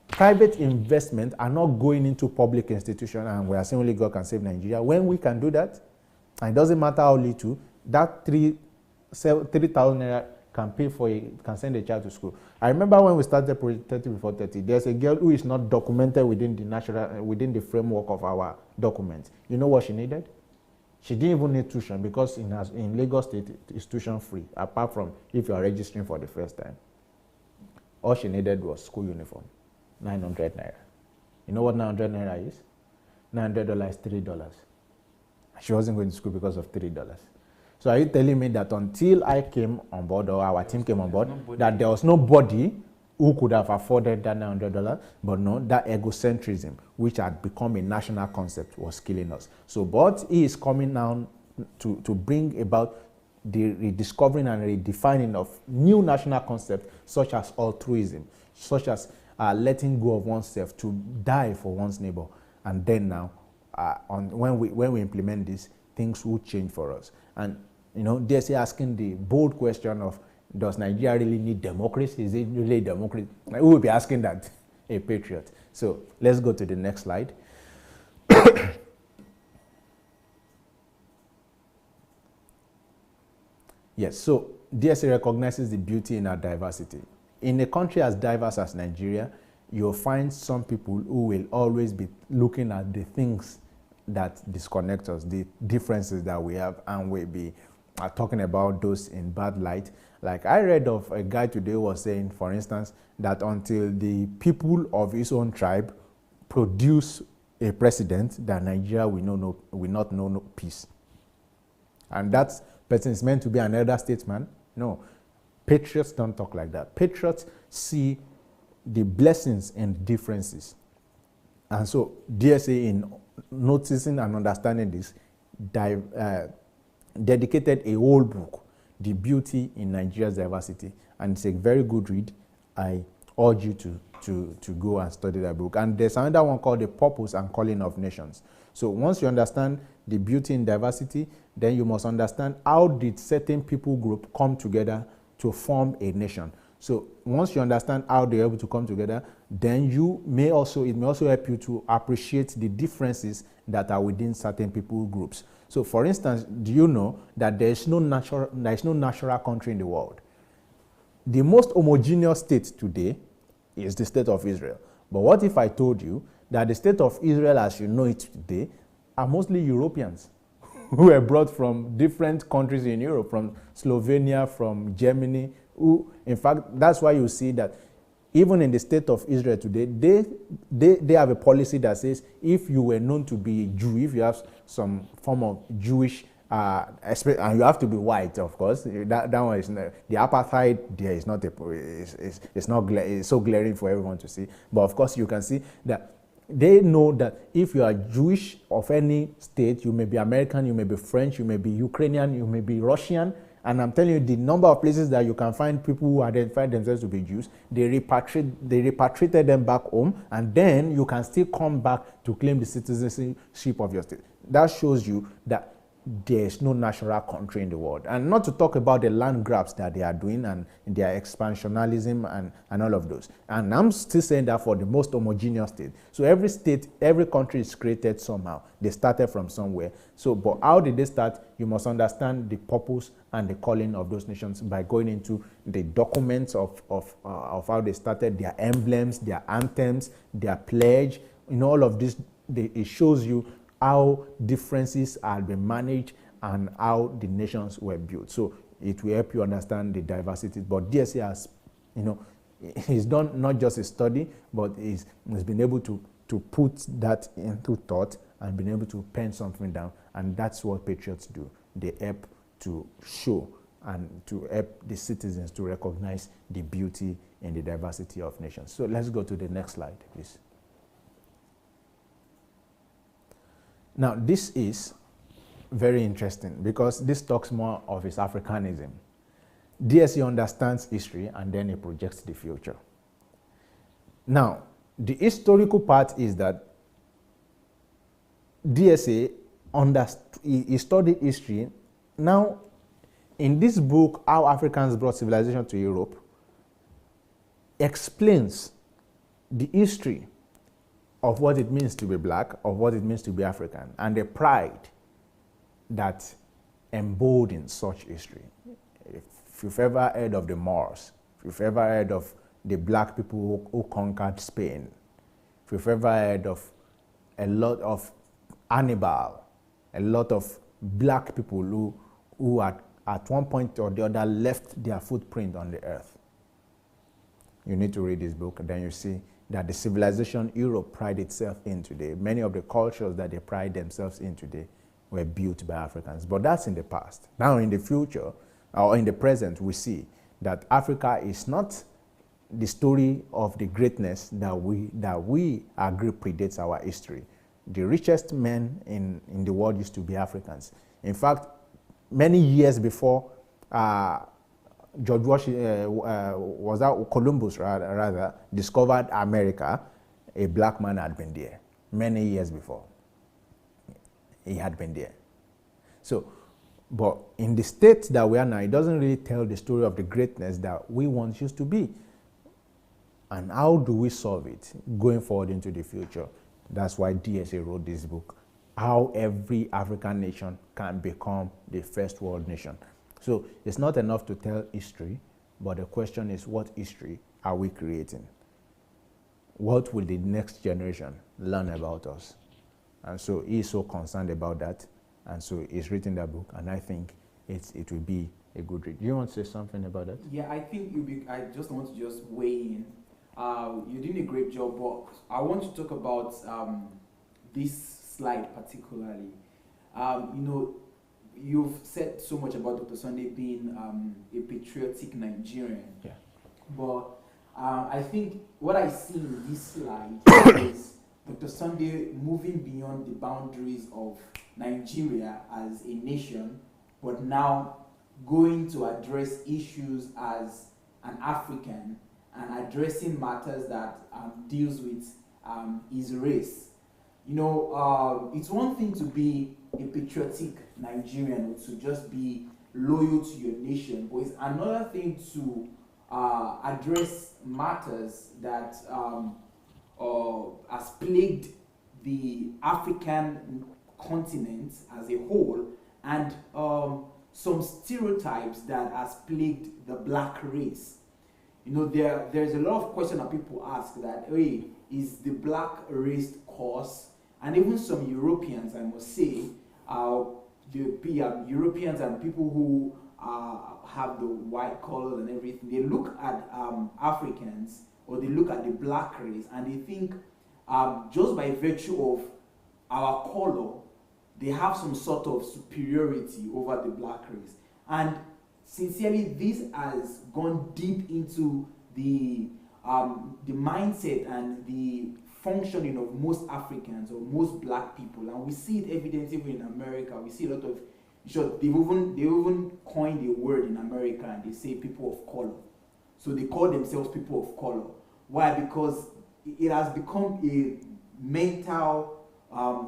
private investment are not going into public institutions, and we are saying only God can save Nigeria. When we can do that, and it doesn't matter how little, that 3,000 naira can pay for can send a child to school. I remember when we started Project 30 Before 30, there's a girl who is not documented within the framework of our documents. You know what she needed? She didn't even need tuition, because in Lagos State, it's tuition free, apart from if you are registering for the first time. All she needed was school uniform, 900 naira. You know what 900 naira is? $900 is $3. She wasn't going to school because of $3. So are you telling me that until I came on board, or our team came on board, that there was nobody who could have afforded that $900, but no, that egocentrism, which had become a national concept, was killing us. So, but he is coming now to bring about the rediscovering and redefining of new national concepts, such as altruism, such as letting go of oneself to die for one's neighbor. And then now, when we implement this, things will change for us. And DSA asking the bold question of, does Nigeria really need democracy? Is it really democracy? We will be asking that, a patriot. So let's go to the next slide. Yes, so DSA recognizes the beauty in our diversity. In a country as diverse as Nigeria, you'll find some people who will always be looking at the things that disconnect us, the differences that we have, and we'll be talking about those in bad light. Like I read of a guy today who was saying, for instance, that until the people of his own tribe produce a president, that Nigeria will not know peace. And that person is meant to be an elder statesman. No, patriots don't talk like that. Patriots see the blessings and differences. And so DSA, in noticing and understanding this, dedicated a whole book, The Beauty in Nigeria's Diversity. And it's a very good read. I urge you to go and study that book. And there's another one called The Purpose and Calling of Nations. So once you understand the beauty in diversity, then you must understand how did certain people group come together to form a nation. So once you understand how they're able to come together, then it may also help you to appreciate the differences that are within certain people groups. So for instance, do you know that there is no natural country in the world? The most homogeneous state today is the state of Israel. But what if I told you that the state of Israel as you know it today are mostly Europeans who were brought from different countries in Europe, from Slovenia, from Germany, who, in fact, that's why you see that even in the state of Israel today, they have a policy that says if you were known to be a Jew, if you have some form of Jewish, and you have to be white, of course, that one is not, the apartheid there is not, it's so glaring for everyone to see. But of course, you can see that they know that if you are Jewish of any state, you may be American, you may be French, you may be Ukrainian, you may be Russian, and I'm telling you the number of places that you can find people who identify themselves to be Jews, they repatriated them back home, and then you can still come back to claim the citizenship of your state. That shows you that there is no natural country in the world. And not to talk about the land grabs that they are doing and their expansionism and all of those. And I'm still saying that for the most homogeneous state. So every state, every country is created somehow. They started from somewhere. So, but how did they start? You must understand the purpose and the calling of those nations by going into the documents of how they started, their emblems, their anthems, their pledge. In all of this, it shows you how differences are being managed and how the nations were built. So it will help you understand the diversity. But DSA has, he's done not just a study, but he's been able to put that into thought and been able to pen something down. And that's what patriots do. They help to show and to help the citizens to recognize the beauty in the diversity of nations. So let's go to the next slide, please. Now, this is very interesting because this talks more of its Africanism. DSA understands history and then it projects the future. Now, the historical part is that DSA he studied history. Now, in this book, How Africans Brought Civilization to Europe, explains the history of what it means to be black, of what it means to be African, and the pride that emboldens such history. If you've ever heard of the Moors, if you've ever heard of the black people who conquered Spain, if you've ever heard of a lot of Hannibal, a lot of black people who at one point or the other left their footprint on the earth, you need to read this book, and then you see that the civilization Europe pride itself in today, many of the cultures that they pride themselves in today were built by Africans. But that's in the past. Now in the future, or in the present, we see that Africa is not the story of the greatness that we agree predates our history. The richest men in the world used to be Africans. In fact, many years before George Washington, Columbus rather, discovered America, a black man had been there. Many years before, he had been there. So, but in the state that we are now, it doesn't really tell the story of the greatness that we once used to be. And how do we solve it going forward into the future? That's why DSA wrote this book, How Every African Nation Can Become the First World Nation. So it's not enough to tell history, but the question is, what history are we creating? What will the next generation learn about us? And so he's so concerned about that, and so he's written that book, and I think it will be a good read. Do you want to say something about that? Yeah, I think I just want to just weigh in. You're doing a great job, but I want to talk about this slide particularly. You know, you've said so much about Dr. Sunday being a patriotic Nigerian. Yeah. But I think what I see in this slide is Dr. Sunday moving beyond the boundaries of Nigeria as a nation, but now going to address issues as an African and addressing matters that deals with his race. You know, it's one thing to be a patriotic Nigerian or to just be loyal to your nation, but it's another thing to address matters that has plagued the African continent as a whole, and some stereotypes that has plagued the black race. You know, there's a lot of questions that people ask that, hey, is the black race cursed? And even some Europeans, I must say, the Europeans and people who have the white color and everything, they look at Africans, or they look at the black race, and they think just by virtue of our color, they have some sort of superiority over the black race. And sincerely, this has gone deep into the mindset and the functioning of most Africans or most black people, and we see it evident even in America. We see a lot of, they even coined a word in America, and they say people of color. So they call themselves people of color. Why? Because it has become a mental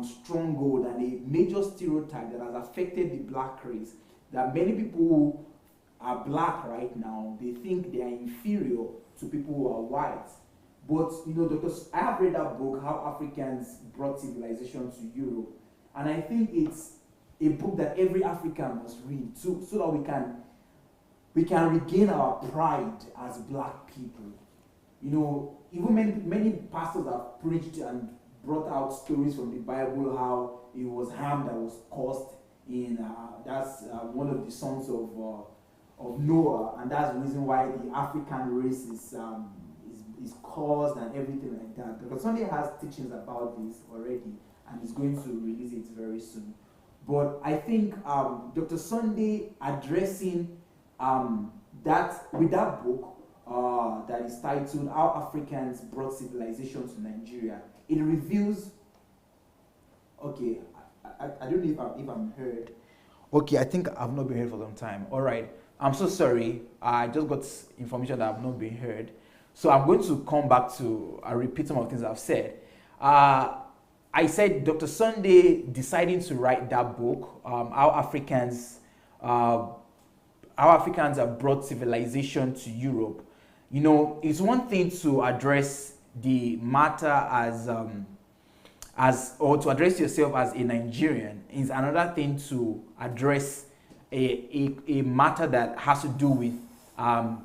stronghold and a major stereotype that has affected the black race, that many people who are black right now, they think they are inferior to people who are white. But, you know, because I have read that book, How Africans Brought Civilization to Europe, and I think it's a book that every African must read so that we can regain our pride as black people. You know, even many pastors have preached and brought out stories from the Bible, how it was Ham that was caused in, that's one of the sons of Noah, and that's the reason why the African race is caused and everything like that. Because Sunday has teachings about this already, and is going to release it very soon. But I think Dr. Sunday addressing that with that book that is titled How Africans Brought Civilization to Nigeria, it reveals, okay, I don't know if I'm heard. Okay, I think I've not been heard for some time. All right, I'm so sorry. I just got information that I've not been heard. So I'm going to come back to repeat some of the things I've said. I said Dr. Sunday deciding to write that book, How Africans have brought civilization to Europe. You know, it's one thing to address the matter or to address yourself as a Nigerian. It's another thing to address a matter that has to do with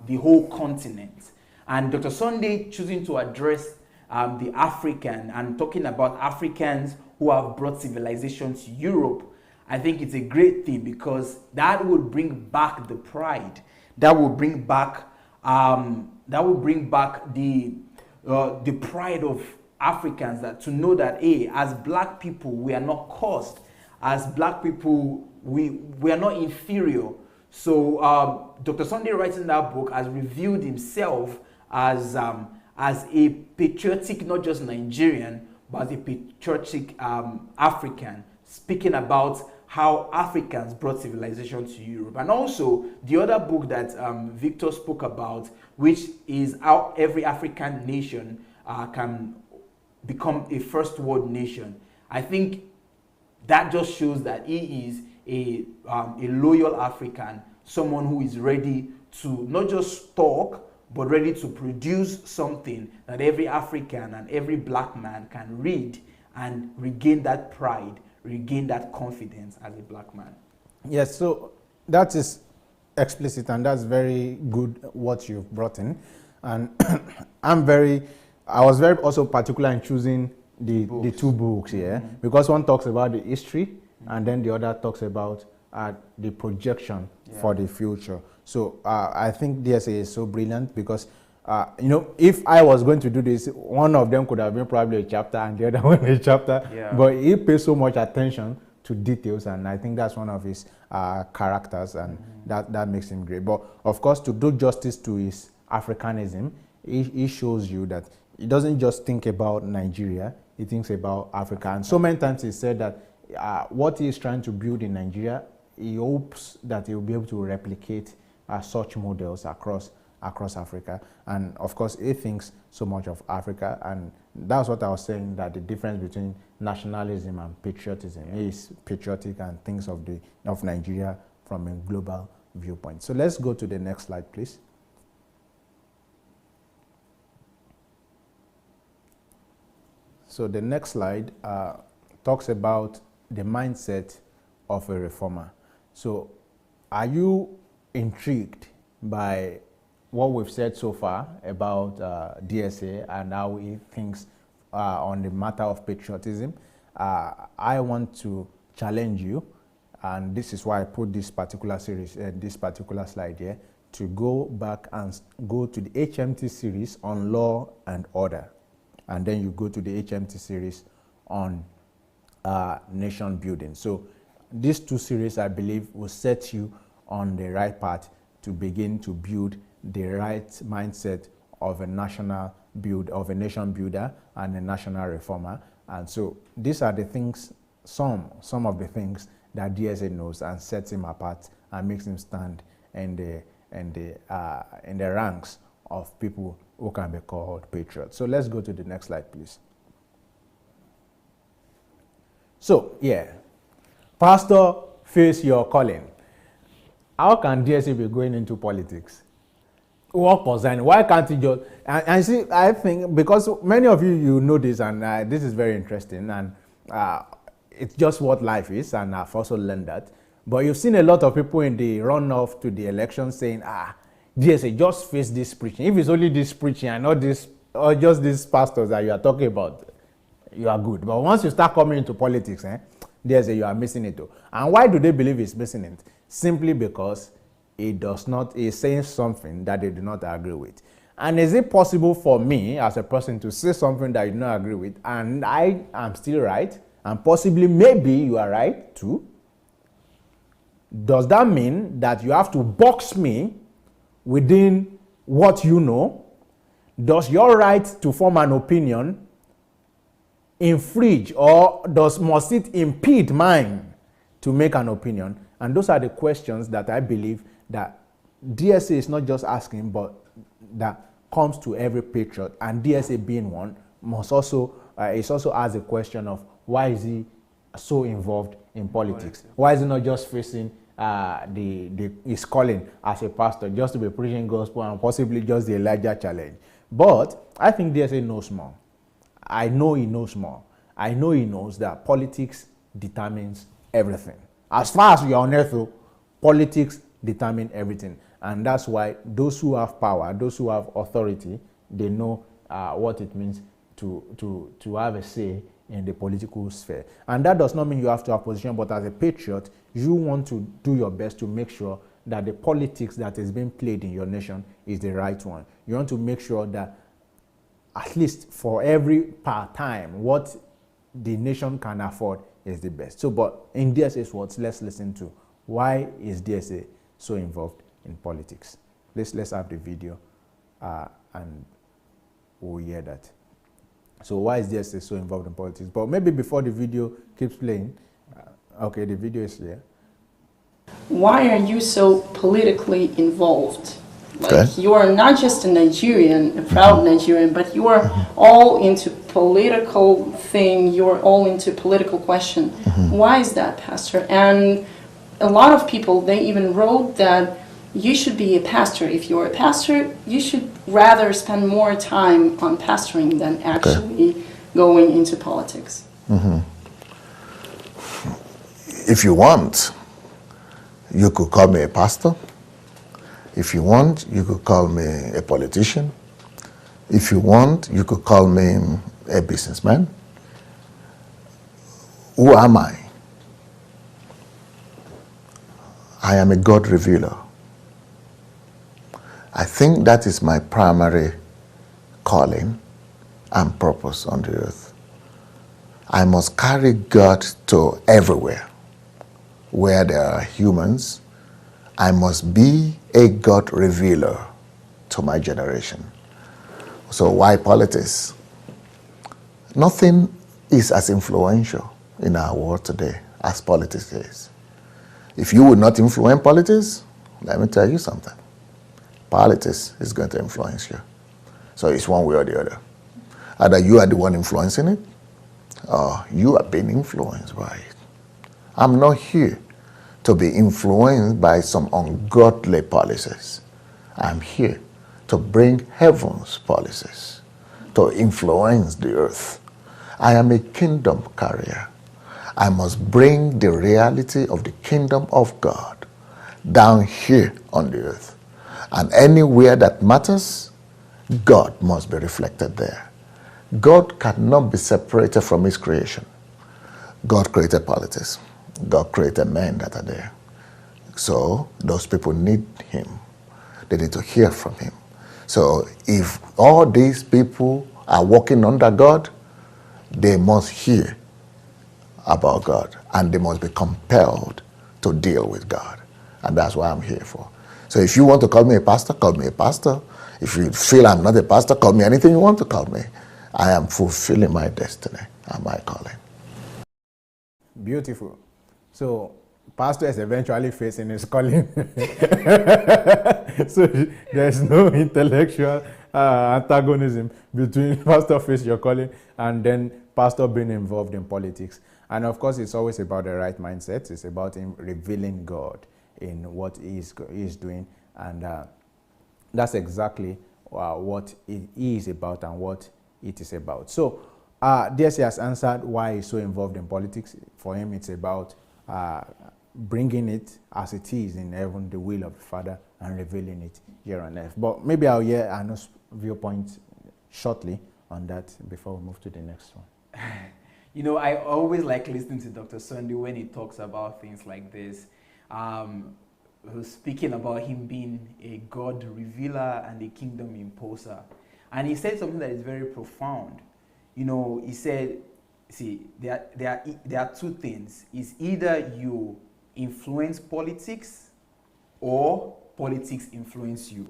the whole continent. And Dr. Sunday choosing to address the African and talking about Africans who have brought civilization to Europe, I think it's a great thing, because that would bring back the pride. That will bring back the pride of Africans, that to know that, hey, as black people, we are not cursed. As black people, we are not inferior. So Dr. Sunday writing that book has revealed himself as a patriotic, not just Nigerian, but as a patriotic African, speaking about how Africans brought civilization to Europe. And also the other book that Victor spoke about, which is how every African nation can become a first world nation. I think that just shows that he is a loyal African, someone who is ready to not just talk, but ready to produce something that every African and every black man can read and regain that pride, regain that confidence as a black man. Yes, so that is explicit, and that's very good what you've brought in. And I was very also particular in choosing the two books here, because one talks about the history and then the other talks about the projection for the future. So I think DSA is so brilliant because you know, if I was going to do this, one of them could have been probably a chapter and the other one a chapter, but he pays so much attention to details, and I think that's one of his characters, and that makes him great. But of course, to do justice to his Africanism, he shows you that he doesn't just think about Nigeria, he thinks about Africa. And so many times he said that what he is trying to build in Nigeria, he hopes that he will be able to replicate such models across Africa. And of course, he thinks so much of Africa, and that's what I was saying, that the difference between nationalism and patriotism is patriotic and thinks of Nigeria from a global viewpoint. So let's go to the next slide, please. So the next slide talks about the mindset of a reformer. So are you intrigued by what we've said so far about DSA and how he thinks on the matter of patriotism? I want to challenge you, and this is why I put this particular series, this particular slide here, to go back and go to the HMT series on law and order, and then you go to the HMT series on nation building. So these two series, I believe, will set you on the right path to begin to build the right mindset of a national of a nation builder and a national reformer. And so these are the things, some of the things that DSA knows and sets him apart and makes him stand in the ranks of people who can be called patriots. So let's go to the next slide, please. So Pastor, face your calling. How can DSA be going into politics? What concern? Why can't he just? And see, I think because many of you know this, and this is very interesting, and it's just what life is, and I've also learned that. But you've seen a lot of people in the run-off to the election saying, DSA, just face this preaching. If it's only this preaching and not this, or just these pastors that you are talking about, you are good. But once you start coming into politics, DSA, you are missing it. And why do they believe he's missing it? Simply because he's saying something that they do not agree with. And is it possible for me as a person to say something that you do not agree with and I am still right, and possibly maybe you are right too? Does that mean that you have to box me within what you know? Does your right to form an opinion infringe, or must it impede mine to make an opinion? And those are the questions that I believe that DSA is not just asking, but that comes to every patriot, and DSA being one, must also is also asked the question of why is he so involved in politics? Why is he not just facing his calling as a pastor, just to be preaching gospel and possibly just the Elijah challenge? But I think DSA knows more. I know he knows more. I know he knows that politics determines everything. As far as you are on earth, politics determine everything. And that's why those who have power, those who have authority, they know what it means to have a say in the political sphere. And that does not mean you have to have position, but as a patriot, you want to do your best to make sure that the politics that is being played in your nation is the right one. You want to make sure that at least for every part-time, what the nation can afford is the best. So, but in DSA's words, let's listen to why is DSA so involved in politics. Let's have the video and we'll hear that. So why is DSA so involved in politics? But maybe before the video keeps playing, okay, the video is here. Why are you so politically involved? Like, Okay. you are not just a Nigerian, a proud Nigerian, but you are all into political thing, you're all into political question. Why is that, Pastor? And a lot of people, they even wrote that you should be a pastor. If you're a pastor, you should rather spend more time on pastoring than actually going into politics. If you want, you could call me a pastor. If you want, you could call me a politician. If you want, you could call me a businessman. Who am I? I am a God revealer. I think that is my primary calling and purpose on the earth. I must carry God to everywhere where there are humans. I must be a God revealer to my generation. So why politics? Nothing is as influential in our world today as politics is. If you would not influence politics, let me tell you something. Politics is going to influence you. So it's one way or the other. Either you are the one influencing it, or you are being influenced by it. I'm not here to be influenced by some ungodly policies. I'm here to bring heaven's policies, to influence the earth. I am a kingdom carrier. I must bring the reality of the kingdom of God down here on the earth. And anywhere that matters, God must be reflected there. God cannot be separated from his creation. God created politics. God created men that are there. So those people need him. They need to hear from him. So if all these people are walking under God, they must hear about God, and they must be compelled to deal with God. And that's what I'm here for. So if you want to call me a pastor, call me a pastor. If you feel I'm not a pastor, call me anything you want to call me. I am fulfilling my destiny and my calling. Beautiful. So pastor is eventually facing his calling. So there's no intellectual antagonism between pastor face your calling and then pastor being involved in politics. And of course, it's always about the right mindset. It's about him revealing God in what he is doing. And that's exactly what it is about and what it is about. So DSA has answered why he's so involved in politics. For him, it's about bringing it as it is in heaven, the will of the Father, and revealing it here on earth. But maybe I'll hear Ano's viewpoint shortly on that before we move to the next one. You know, I always like listening to Dr. Sunday when he talks about things like this. Speaking about him being a God revealer and a kingdom imposer. And he said something that is very profound. You know, he said, see, there are two things. It's either you influence politics or politics influence you.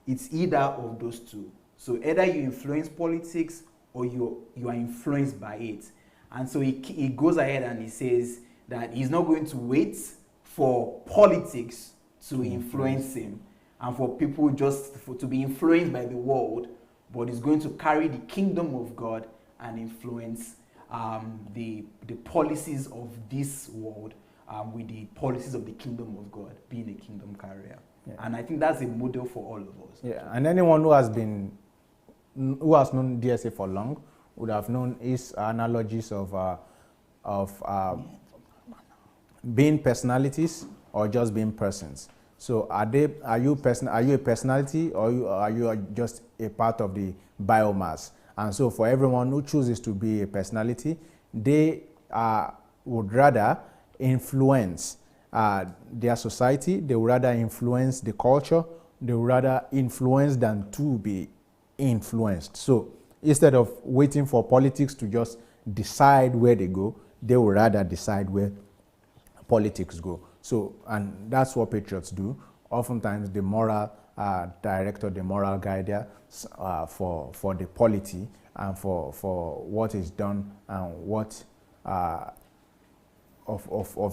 It's either of those two. So either you influence politics or you are influenced by it. And so he goes ahead and he says that he's not going to wait for politics to influence him and for people to be influenced by the world, but he's going to carry the kingdom of God and influence the policies of this world with the policies of the kingdom of God, being a kingdom carrier. Yeah. And I think that's a model for all of us. Yeah, and anyone who has known DSA for long would have known his analogies of being personalities or just being persons. So are you a personality, or are you just a part of the biomass? And so for everyone who chooses to be a personality, they would rather influence their society, they would rather influence the culture, they would rather influence than to be influenced. So instead of waiting for politics to just decide where they go, they would rather decide where politics go. So, and that's what patriots do. Oftentimes the moral director, the moral guide for the polity and for what is done and what of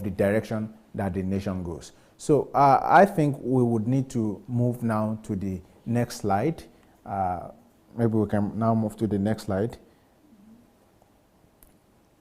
the direction that the nation goes. So I think we would need to move now to the next slide. Maybe we can now move to the next slide.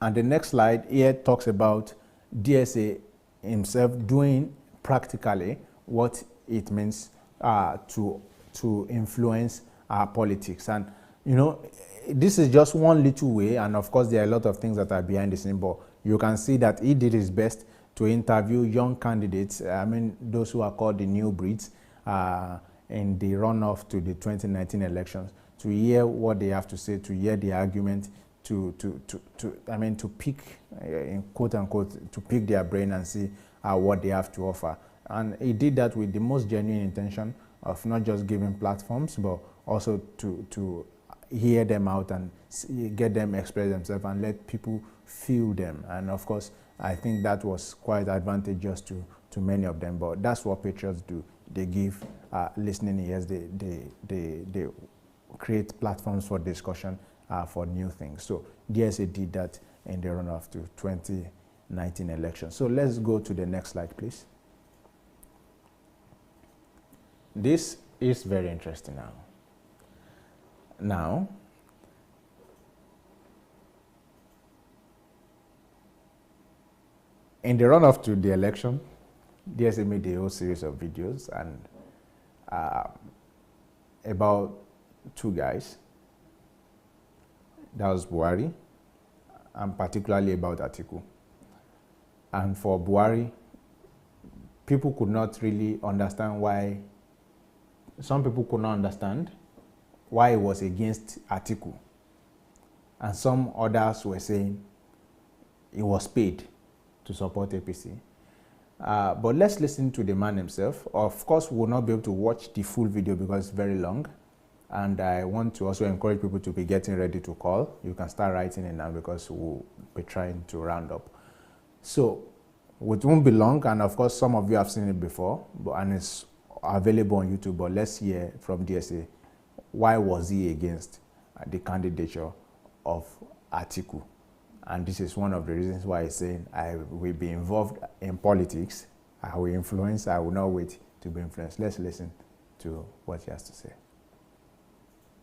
And the next slide here talks about DSA himself doing practically what it means to influence politics. And you know, this is just one little way, and of course there are a lot of things that are behind the scene, but you can see that he did his best to interview young candidates, I mean those who are called the new breeds, in the runoff to the 2019 elections, to hear what they have to say, to hear the argument, to pick, in quote unquote, to pick their brain and see what they have to offer. And he did that with the most genuine intention of not just giving platforms, but also to hear them out and get them express themselves and let people feel them. And of course, I think that was quite advantageous to many of them. But that's what patriots do. They give listening ears. They create platforms for discussion for new things. So DSA did that in the runoff to 2019 elections. So let's go to the next slide, please. This is very interesting now. Now, in the runoff to the election, DSA made a whole series of videos and about two guys. That was Buhari, and particularly about Atiku. And for Buhari, people could not really understand why, some people could not understand why he was against Atiku. And some others were saying he was paid to support APC. But let's listen to the man himself. Of course, we will not be able to watch the full video because it's very long. And I want to also encourage people to be getting ready to call. You can start writing it now because we'll be trying to round up. So it won't be long, and of course some of you have seen it before, and it's available on YouTube. But let's hear from DSA. Why was he against the candidature of Atiku? And this is one of the reasons why he's saying, I will be involved in politics, I will influence, I will not wait to be influenced. Let's listen to what he has to say.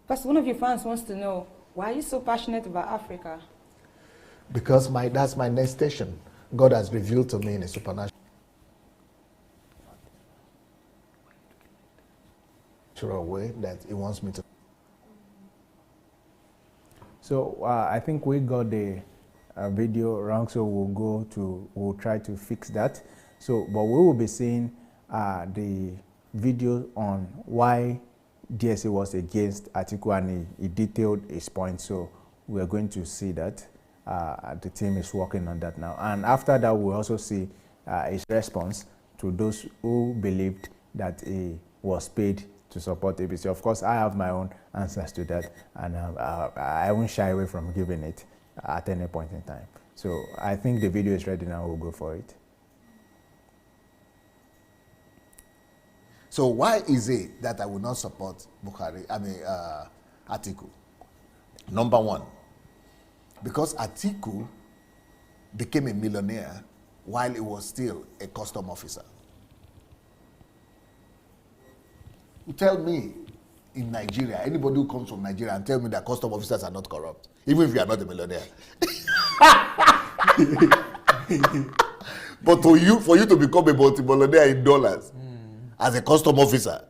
First, one of your fans wants to know, why are you so passionate about Africa? Because that's my next station. God has revealed to me in a supernatural way that he wants me to. So I think we got the video wrong, so we'll try to fix that. So, but we will be seeing the video on why DSA was against Atiku, and he detailed his point. So we are going to see that. The team is working on that now. And after that, we'll also see his response to those who believed that he was paid to support ABC. Of course, I have my own answers to that, and I won't shy away from giving it at any point in time. So I think the video is ready now. We'll go for it. So why is it that I will not support Atiku? Number one, because Atiku became a millionaire while he was still a custom officer. You tell me in Nigeria, anybody who comes from Nigeria and tell me that custom officers are not corrupt, even if you are not a millionaire. But for you to become a multi-millionaire in dollars as a custom officer,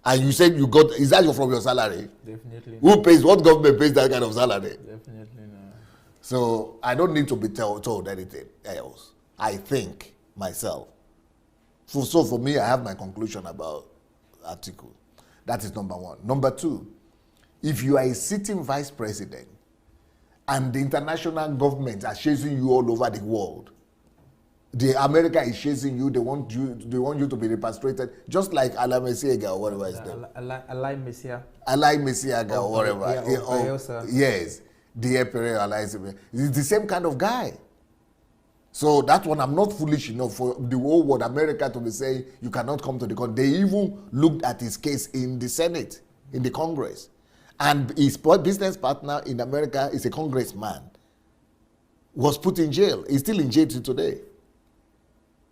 and you said you got, is that from your salary? Definitely. Who pays, what government pays that kind of salary? Definitely not. So I don't need to be told anything else. I think myself. So for me, I have my conclusion about Atiku. That is number one. Number two, if you are a sitting vice president and the international government are chasing you all over the world, America is chasing you, they want you to be repatriated, just like Alamesiega or whatever his name. Alamesiega or whatever. Yes, the Pereira. He's the same kind of guy. So that one, I'm not foolish enough for the whole world, America, to be saying you cannot come to the country. They even looked at his case in the Senate, in the Congress. And his business partner in America is a congressman, was put in jail. He's still in jail till today.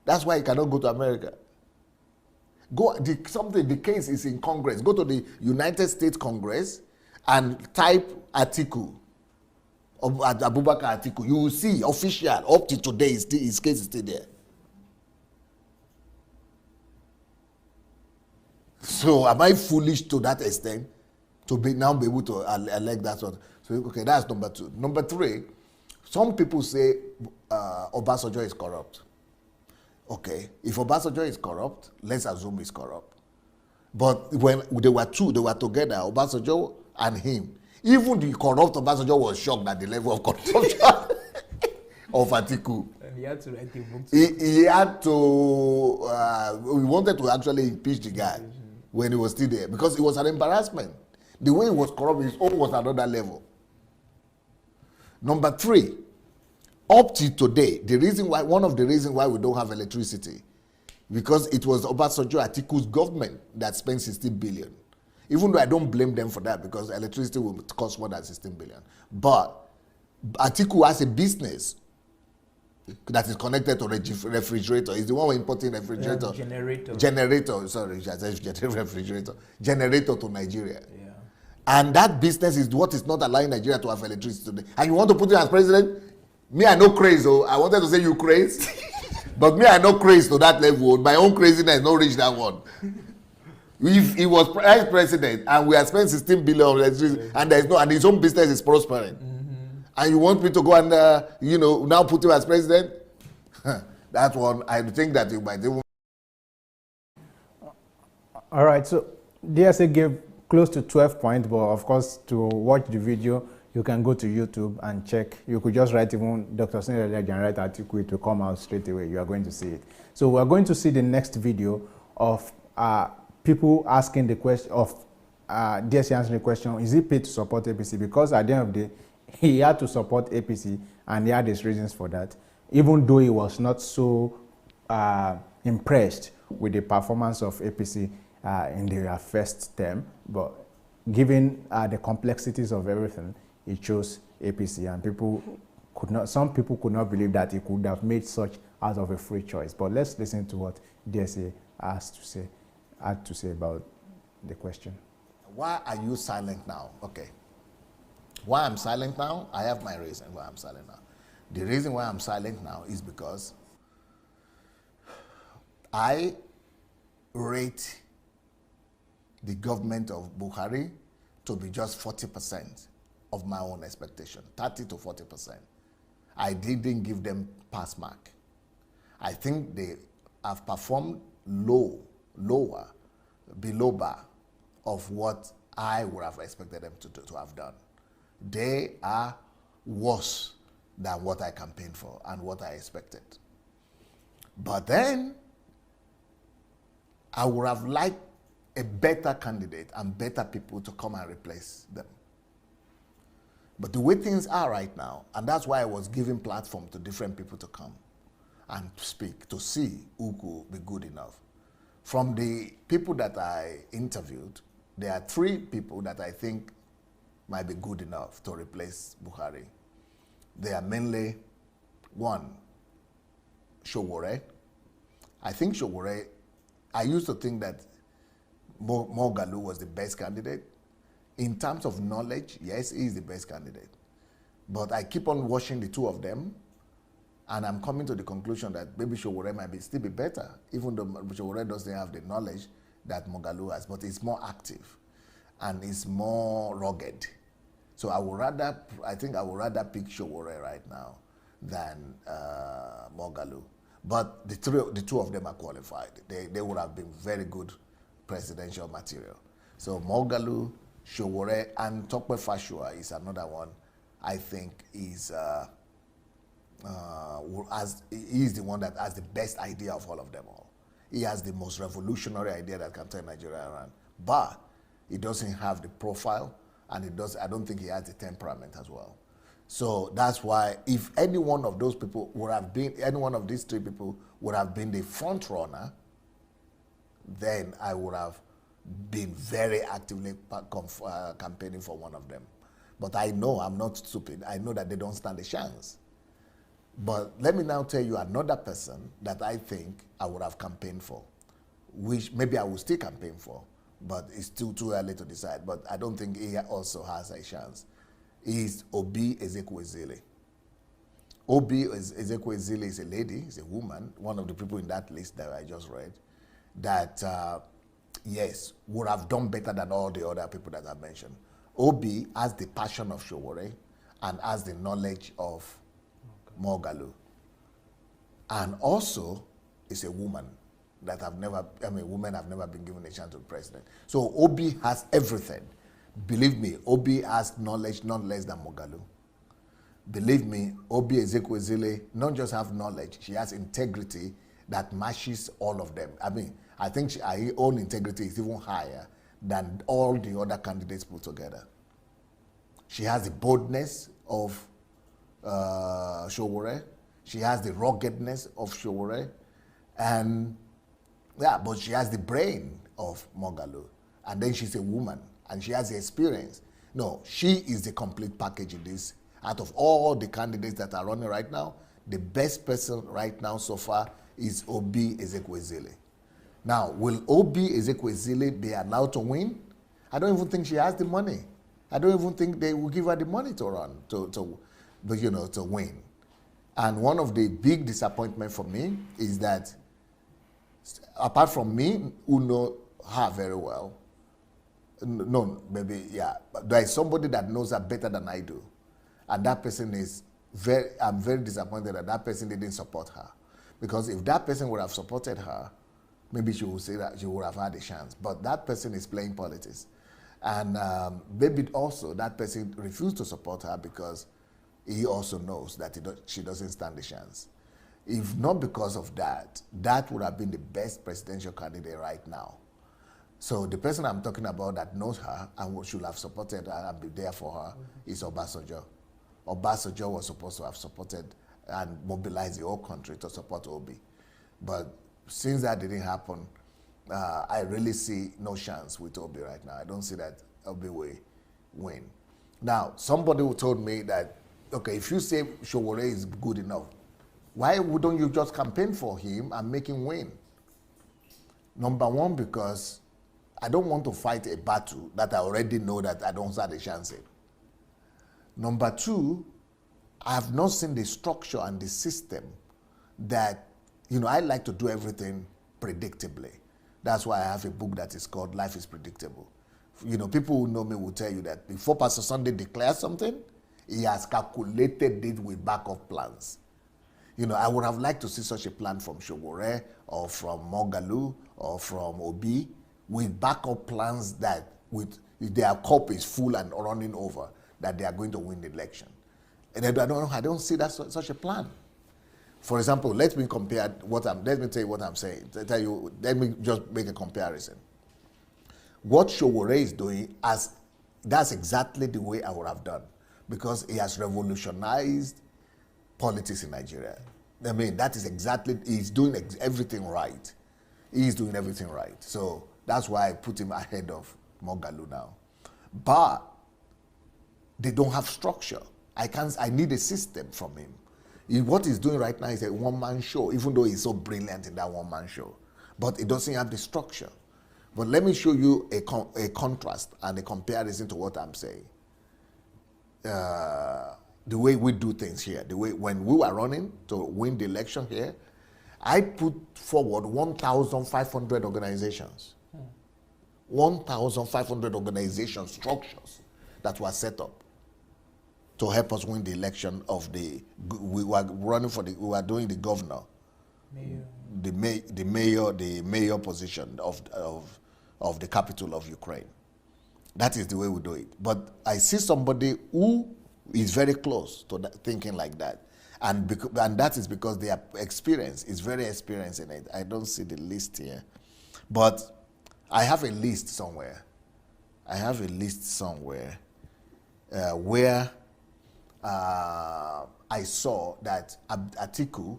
That's why he cannot go to America. The case is in Congress. Go to the United States Congress and type Atiku, Abubakar Atiku. You will see official, up to today, his case is still there. So am I foolish to that extent to now be able to elect that one? So okay, that's number 2. Number 3, some people say Obasanjo is corrupt. Okay, if Obasanjo is corrupt, let's assume he's corrupt. But when they were together, Obasanjo and him. Even the corrupt Obasanjo was shocked at the level of corruption of Atiku. And he had to write a book. He had to. We wanted to actually impeach the guy when he was still there because it was an embarrassment. The way he was corrupt, his own was another level. Number 3, up to today, one of the reasons why we don't have electricity, because it was Obasanjo Atiku's government that spent 16 billion. Even though I don't blame them for that because electricity will cost more than 16 billion. But Atiku has a business that is connected to a refrigerator. He's the one importing refrigerator. Generator, sorry, I said refrigerator. Generator to Nigeria. Yeah. And that business is what is not allowing Nigeria to have electricity today. And you want to put him as president? Me, I know crazy. I wanted to say you crazy. But me, I know crazy to that level. My own craziness not reach that one. If he was president and we have spent 16 billion on electricity and and his own business is prospering, and you want me to go and now put him as president? That one, I think that you might even. All right, so DSA gave close to 12 points, but of course, to watch the video, you can go to YouTube and check. You could just write even Dr. Sunday Adelaja and write article to come out straight away. You are going to see it. So we are going to see the next video of people asking the question of DSA answering the question, is he paid to support APC? Because at the end of the day, he had to support APC and he had his reasons for that, even though he was not so impressed with the performance of APC in their first term. But given the complexities of everything, he chose APC, and some people could not believe that he could have made such out of a free choice. But let's listen to what DSA had to say about the question. Why are you silent now? Okay. Why I'm silent now? I have my reason why I'm silent now. The reason why I'm silent now is because I rate the government of Buhari to be just 40% of my own expectation, 30 to 40%. I didn't give them pass mark. I think they have performed lower, below bar of what I would have expected them to have done. They are worse than what I campaigned for and what I expected. But then, I would have liked a better candidate and better people to come and replace them. But the way things are right now, and that's why I was giving platform to different people to come and speak, to see who could be good enough. From the people that I interviewed, there are 3 people that I think might be good enough to replace Buhari. They are mainly, 1, Sowore. I think Sowore, I used to think that Moghalu was the best candidate. In terms of knowledge, yes, he is the best candidate. But I keep on watching the 2 of them, and I'm coming to the conclusion that maybe Sowore might still be better, even though Sowore doesn't have the knowledge that Moghalu has, but he's more active and he's more rugged. So I think I would rather pick Sowore right now than Moghalu. But the 2 of them are qualified. They would have been very good presidential material. So Moghalu, Sowore, and Tope Fashua is another one I think is he's the one that has the best idea of all of them all. He has the most revolutionary idea that can turn Nigeria around. But he doesn't have the profile, and I don't think he has the temperament as well. So that's why if any one of those people would have been, any one of these three people would have been the front runner, then I would have been very actively campaigning for one of them. But I know I'm not stupid. I know that they don't stand a chance. But let me now tell you another person that I think I would have campaigned for, which maybe I will still campaign for, but it's still too early to decide. But I don't think he also has a chance. Is Obi Ezekwesili. Obi Ezekwesili is a lady, is a woman, one of the people in that list that I just read, that, yes, would have done better than all the other people that I mentioned. Obi has the passion of Showore and has the knowledge of Mogalu. And also is a woman that women have never been given a chance to be president. So Obi has everything. Believe me, Obi has knowledge not less than Mogalu. Believe me, Obi Ezekwesili not just have knowledge, she has integrity that matches all of them. I think her own integrity is even higher than all the other candidates put together. She has the boldness of Showore. She has the ruggedness of Showore. And yeah, but she has the brain of Mogalu. And then she's a woman and she has the experience. No, she is the complete package in this. Out of all the candidates that are running right now, the best person right now so far is Obi Ezekwesili. Now, will Obi Ezekwesili be allowed to win? I don't even think she has the money. I don't even think they will give her the money to run, to win. And one of the big disappointments for me is that, apart from me, who know her very well, no, maybe, yeah, but there is somebody that knows her better than I do. And that person is I'm very disappointed that that person didn't support her. Because if that person would have supported her, maybe she would say that she would have had a chance. But that person is playing politics. And maybe also that person refused to support her because he also knows that she doesn't stand a chance. If not because of that, that would have been the best presidential candidate right now. So the person I'm talking about that knows her and should have supported her and be there for her is Obasanjo. Obasanjo was supposed to have supported and mobilized the whole country to support Obi. But since that didn't happen, I really see no chance with Obi right now. I don't see that Obi will win. Now, somebody who told me that, okay, if you say Showore is good enough, why wouldn't you just campaign for him and make him win? Number one, because I don't want to fight a battle that I already know that I don't stand a chance in. Number two, I have not seen the structure and the system that, I like to do everything predictably. That's why I have a book that is called Life is Predictable. People who know me will tell you that before Pastor Sunday declares something, he has calculated it with backup plans. I would have liked to see such a plan from Showore or from Mogalu or from Obi with backup plans that with their cup is full and running over, that they are going to win the election. And I don't see that such a plan. For example, let me tell you what I'm saying. Let me just make a comparison. What Showore is doing, that's exactly the way I would have done, because he has revolutionized politics in Nigeria. That is exactly, he's doing everything right. He's doing everything right. So that's why I put him ahead of Mogalu now. But they don't have structure. I need a system from him. What he's doing right now is a one-man show, even though he's so brilliant in that one-man show. But it doesn't have the structure. But let me show you a contrast and a comparison to what I'm saying. The way we do things here, when we were running to win the election here, I put forward 1,500 organizations. 1,500 organization structures that were set up to help us win the election we were doing the governor, the mayor position of the capital of Ukraine. That is the way we do it. But I see somebody who is very close to thinking like that. And that is because their experience is very experienced in it. I don't see the list here. But I have a list somewhere. Where I saw that Atiku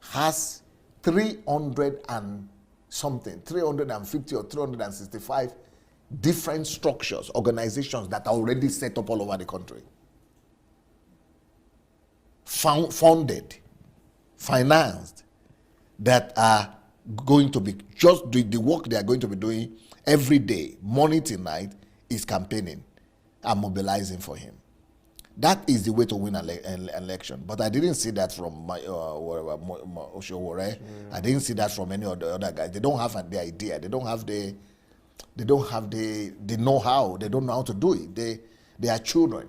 has 300 and something, 350 or 365 different structures, organizations that are already set up all over the country. Funded, financed, that are going to be just doing the work they are going to be doing every day, morning till night, is campaigning and mobilizing for him. That is the way to win an election. But I didn't see that from Oshowore. I didn't see that from any other guys. They don't have the idea. They don't have the know-how. They don't know how to do it. They are children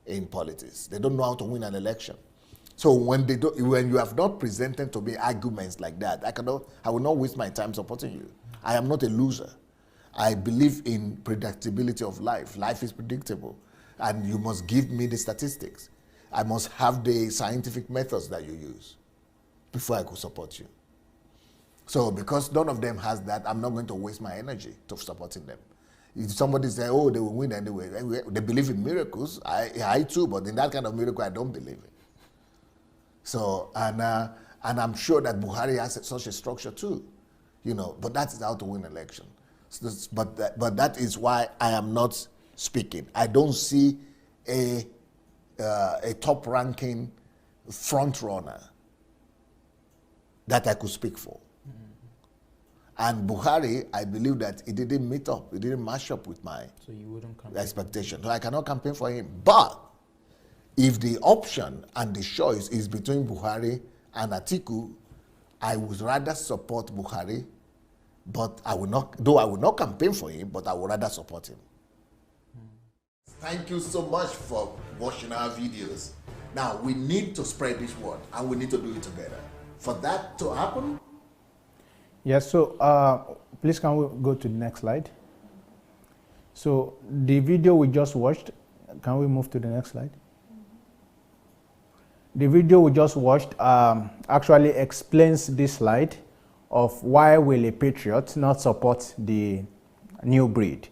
in politics. They don't know how to win an election. So when you have not presented to me arguments like that, I will not waste my time supporting you. I am not a loser. I believe in predictability of life. Life is predictable. And you must give me the statistics. I must have the scientific methods that you use before I could support you. So because none of them has that, I'm not going to waste my energy to supporting them. If somebody says, oh, they will win anyway, they believe in miracles. I too, but in that kind of miracle, I don't believe it. So, and I'm sure that Buhari has such a structure too, but that is how to win election. So but that is why I am not speaking. I don't see a top-ranking front-runner that I could speak for. And Buhari, I believe that it didn't meet up. It didn't match up with my expectation. So I cannot campaign for him. But if the option and the choice is between Buhari and Atiku, I would rather support Buhari, but I will not campaign for him, but I would rather support him. Thank you so much for watching our videos. Now, we need to spread this word, and we need to do it together. For that to happen... Yes, so please can we go to the next slide? So the video we just watched, can we move to the next slide? The video we just watched actually explains this slide of why will a patriot not support the new breed.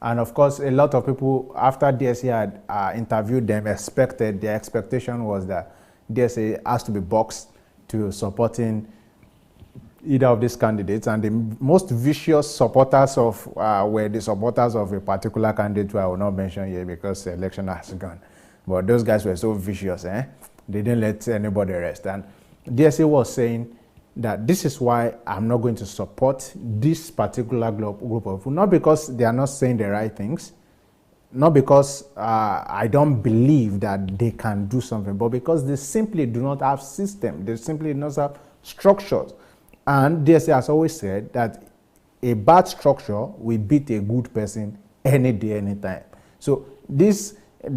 And of course, a lot of people, after DSA had interviewed them, their expectation was that DSA has to be boxed to supporting either of these candidates. And the most vicious supporters were the supporters of a particular candidate who I will not mention here because the election has gone. But those guys were so vicious, They didn't let anybody rest. And DSA was saying that this is why I'm not going to support this particular group of people, not because they are not saying the right things, not because I don't believe that they can do something, but because they simply do not have system, they simply do not have structures. And DSA has always said that a bad structure will beat a good person any day, anytime. So the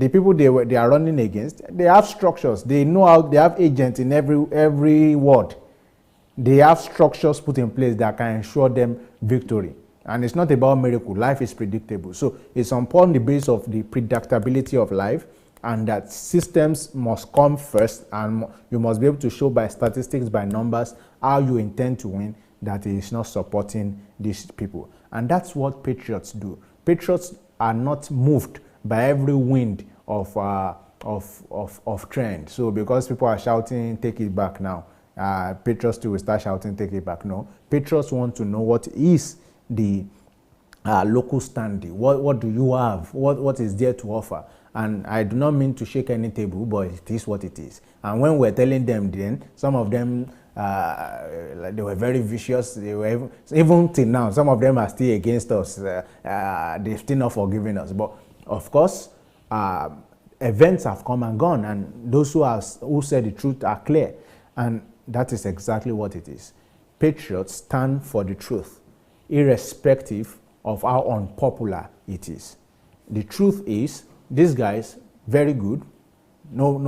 people they are running against, they have structures. They know how, they have agents in every ward. They have structures put in place that can ensure them victory. And it's not about miracle. Life is predictable. So it's upon the basis of the predictability of life, and that systems must come first, and you must be able to show by statistics, by numbers, how you intend to win, that it is not supporting these people. And that's what patriots do. Patriots are not moved by every wind of trend. So because people are shouting, take it back now, patriots too will start shouting, take it back. No, patriots want to know what is the local standing. What do you have? What is there to offer? And I do not mean to shake any table, but it is what it is. And when we're telling them then, some of them, they were very vicious. They were even till now, some of them are still against us. They've still not forgiven us. But of course, events have come and gone, and those who said the truth are clear. And that is exactly what it is. Patriots stand for the truth, irrespective of how unpopular it is. The truth is, these guys, very good. No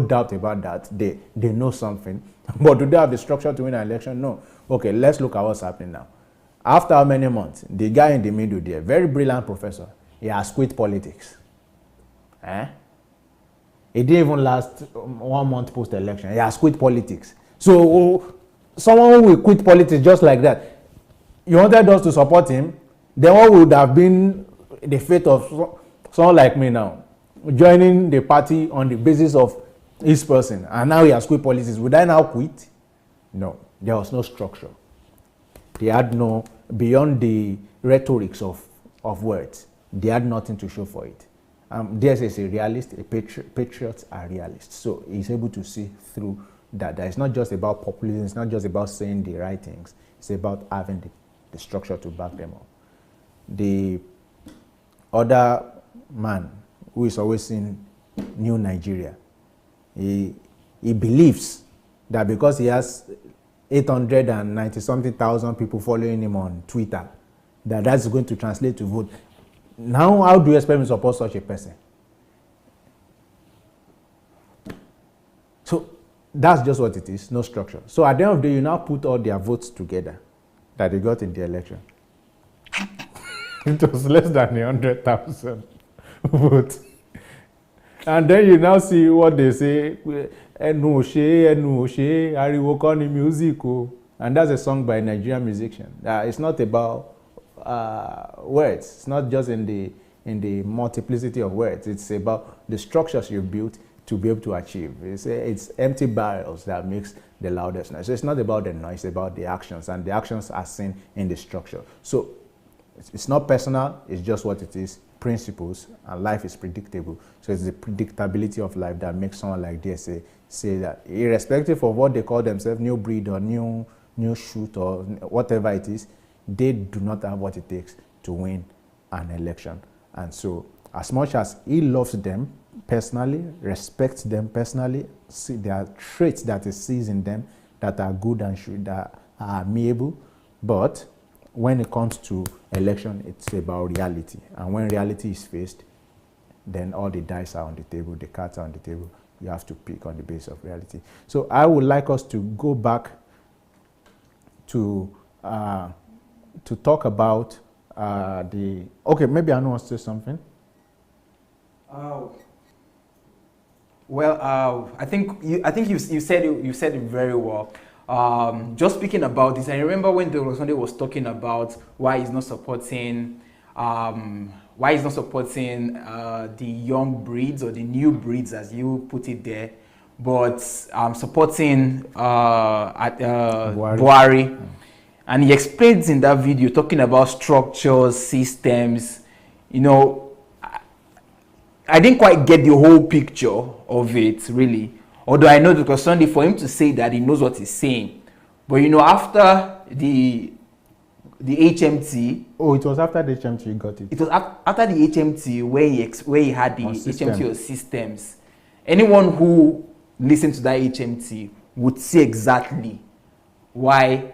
doubt about that. They know something. But do they have the structure to win an election? No. Okay, let's look at what's happening now. After how many months? The guy in the middle there, very brilliant professor, he has quit politics. It didn't even last 1 month post-election. He has quit politics. So someone who will quit politics just like that, you wanted us to support him, then what would have been the fate of someone like me now? joining the party on the basis of his person, and now he has quit politics. Would I now quit? No, there was no structure. They had no, beyond the rhetorics of words, they had nothing to show for it. DSA is a realist, patriots are realists. So he's able to see through that. It's not just about populism, it's not just about saying the right things, it's about having the structure to back them up. The other man who is always in New Nigeria, he believes that because he has 890-something thousand people following him on Twitter, that's going to translate to vote. Now, how do you expect me to support such a person? So that's just what it is, no structure. So at the end of the day, you now put all their votes together that they got in the election. It was less than 100,000 votes. And then you now see what they say, Enu Oshe, Ariwo Koni music. And that's a song by a Nigerian musician. It's not about words. It's not just in the multiplicity of words. It's about the structures you built to be able to achieve. It's empty barrels that makes the loudest noise. So it's not about the noise, it's about the actions, and the actions are seen in the structure. So it's not personal, it's just what it is, principles, and life is predictable. So it's the predictability of life that makes someone like DSA say that irrespective of what they call themselves, new breed or new shoot or whatever it is, they do not have what it takes to win an election. And so as much as he loves them personally, respects them personally, see there are traits that he sees in them that are good and that are amiable, but when it comes to election, it's about reality. And when reality is faced, then all the dice are on the table, the cards are on the table. You have to pick on the basis of reality. So I would like us to go back to talk about okay, maybe Anu wants to say something. Well, I think you said it very well. Just speaking about this, I remember when Dr. Sunday was talking about why he's not supporting the young breeds or the new breeds, as you put it there, but supporting Buhari. And he explains in that video, talking about structures, systems. You know, I didn't quite get the whole picture of it, really. Although I know Dr. Sunday, for him to say that, he knows what he's saying. But you know, after the HMT... Oh, it was after the HMT you got it? It was after the HMT where he had the HMT of systems. Anyone who listened to that HMT would see exactly why...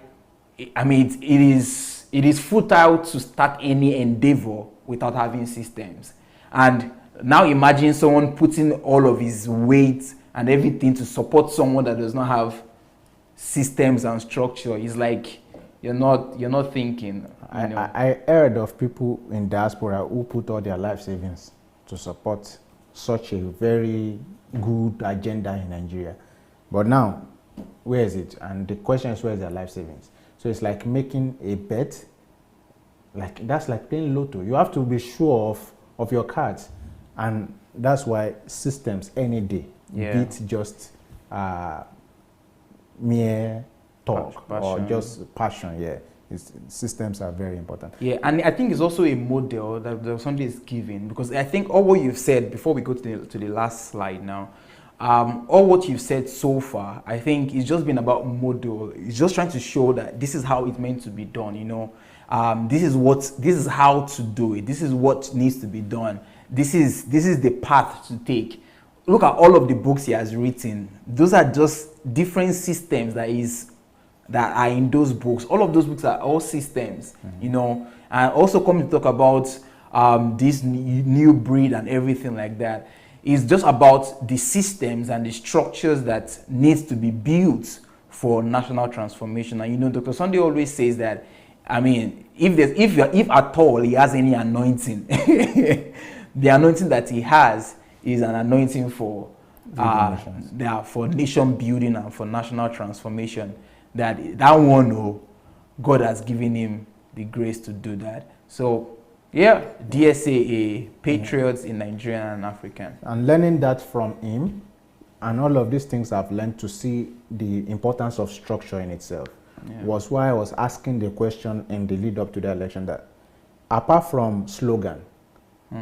I mean, it is futile to start any endeavor without having systems. And now imagine someone putting all of his weight and everything to support someone that does not have systems and structure. It's like you're not thinking. I heard of people in diaspora who put all their life savings to support such a very good agenda in Nigeria. But now, where is it? And the question is, where is their life savings? So it's like making a bet. That's like playing lotto. You have to be sure of your cards. And that's why systems any day beat just mere talk or just passion. Systems are very important. Yeah, and I think it's also a model that Sunday is giving, because I think all what you've said, before we go to the last slide now, all what you've said so far, I think it's just been about model. It's just trying to show that this is how it's meant to be done, you know. This is how to do it. This is what needs to be done. This is the path to take. Look at all of the books he has written. Those are just different systems that are in those books. All of those books are all systems, you know. And also coming to talk about this new breed and everything like that. It's just about the systems and the structures that needs to be built for national transformation. And you know, Dr. Sunday always says that, I mean, if at all he has any anointing, the anointing that he has is an anointing for nation building and for national transformation. That one, God has given him the grace to do that. So Yeah, DSA'S, Patriots in Nigerian and African. And learning that from him, and all of these things I've learned to see the importance of structure in itself, was why I was asking the question in the lead up to the election that, apart from slogan,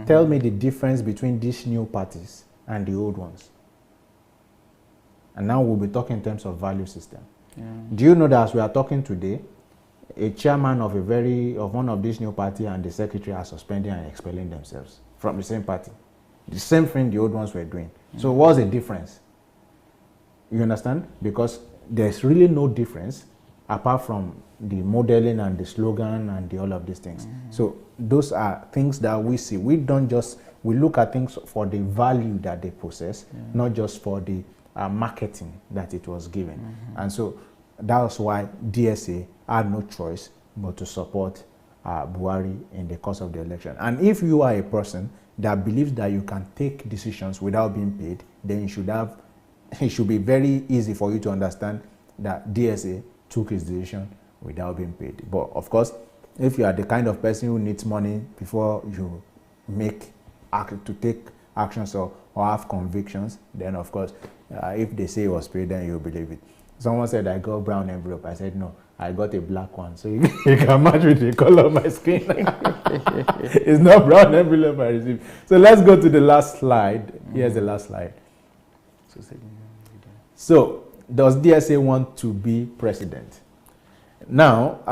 tell me the difference between these new parties and the old ones. And now we'll be talking in terms of value system. Do you know that as we are talking today, a chairman of one of these new party and the secretary are suspending and expelling themselves from the same party? The same thing the old ones were doing. So what's the difference? You understand? Because there's really no difference apart from the modeling and the slogan and all of these things. So those are things that we see. We look at things for the value that they possess, not just for the marketing that it was given. And so that's why DSA had no choice but to support Buhari in the course of the election. And if you are a person that believes that you can take decisions without being paid, then it should be very easy for you to understand that DSA took his decision without being paid. But of course, if you are the kind of person who needs money before you take actions or have convictions, then of course, if they say it was paid, then you believe it. Someone said I got brown envelope. I said no, I got a black one. So you can match with the color of my skin. It's not brown envelope I received. So let's go to the last slide. Here's the last slide. So does DSA want to be president? Now,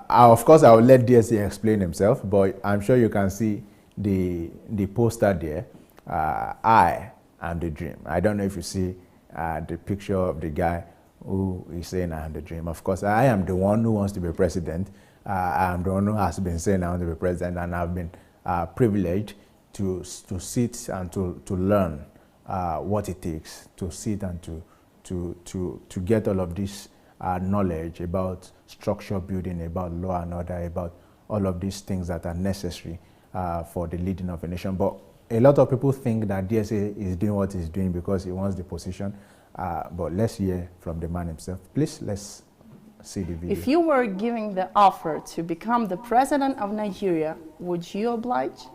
of course, I will let DSA explain himself, but I'm sure you can see the poster there. I am the dream. I don't know if you see the picture of the guy who is saying I am the dream. Of course, I am the one who wants to be president. I am the one who has been saying I want to be president, and I've been privileged to sit and to learn what it takes to sit and to get all of this knowledge about structure building, about law and order, about all of these things that are necessary for the leading of a nation. But a lot of people think that DSA is doing what he's doing because he wants the position. But let's hear from the man himself. Please, let's see the video. If you were giving the offer to become the president of Nigeria, would you oblige?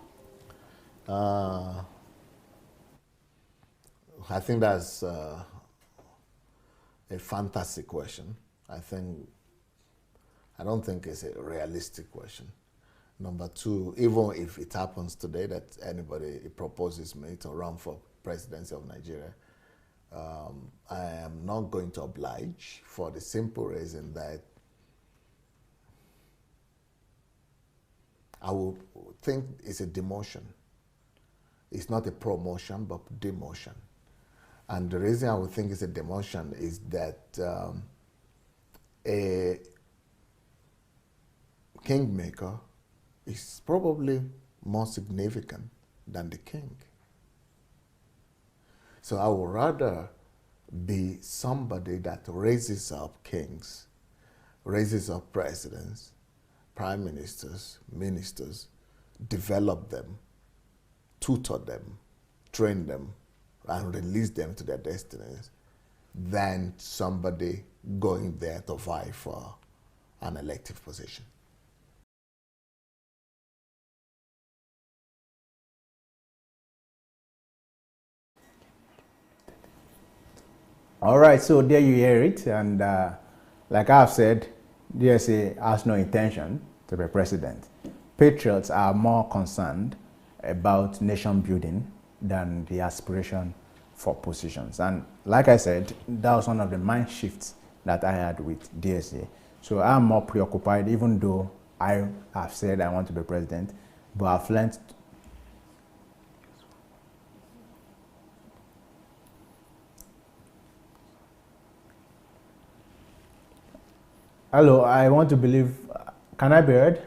I think that's a fantastic question. I don't think it's a realistic question. Number two, even if it happens today that anybody proposes me to run for presidency of Nigeria, I am not going to oblige for the simple reason that I would think it's a demotion. It's not a promotion, but demotion. And the reason I would think it's a demotion is that a kingmaker is probably more significant than the king. So I would rather be somebody that raises up kings, raises up presidents, prime ministers, ministers, develop them, tutor them, train them, and release them to their destinies, than somebody going there to vie for an elective position. All right, so there you hear it. And like I've said, DSA has no intention to be president. Patriots are more concerned about nation building than the aspiration for positions. And like I said, that was one of the mind shifts that I had with DSA. So I'm more preoccupied, even though I have said I want to be president, but I've learned. Hello, I want to believe, can I be heard?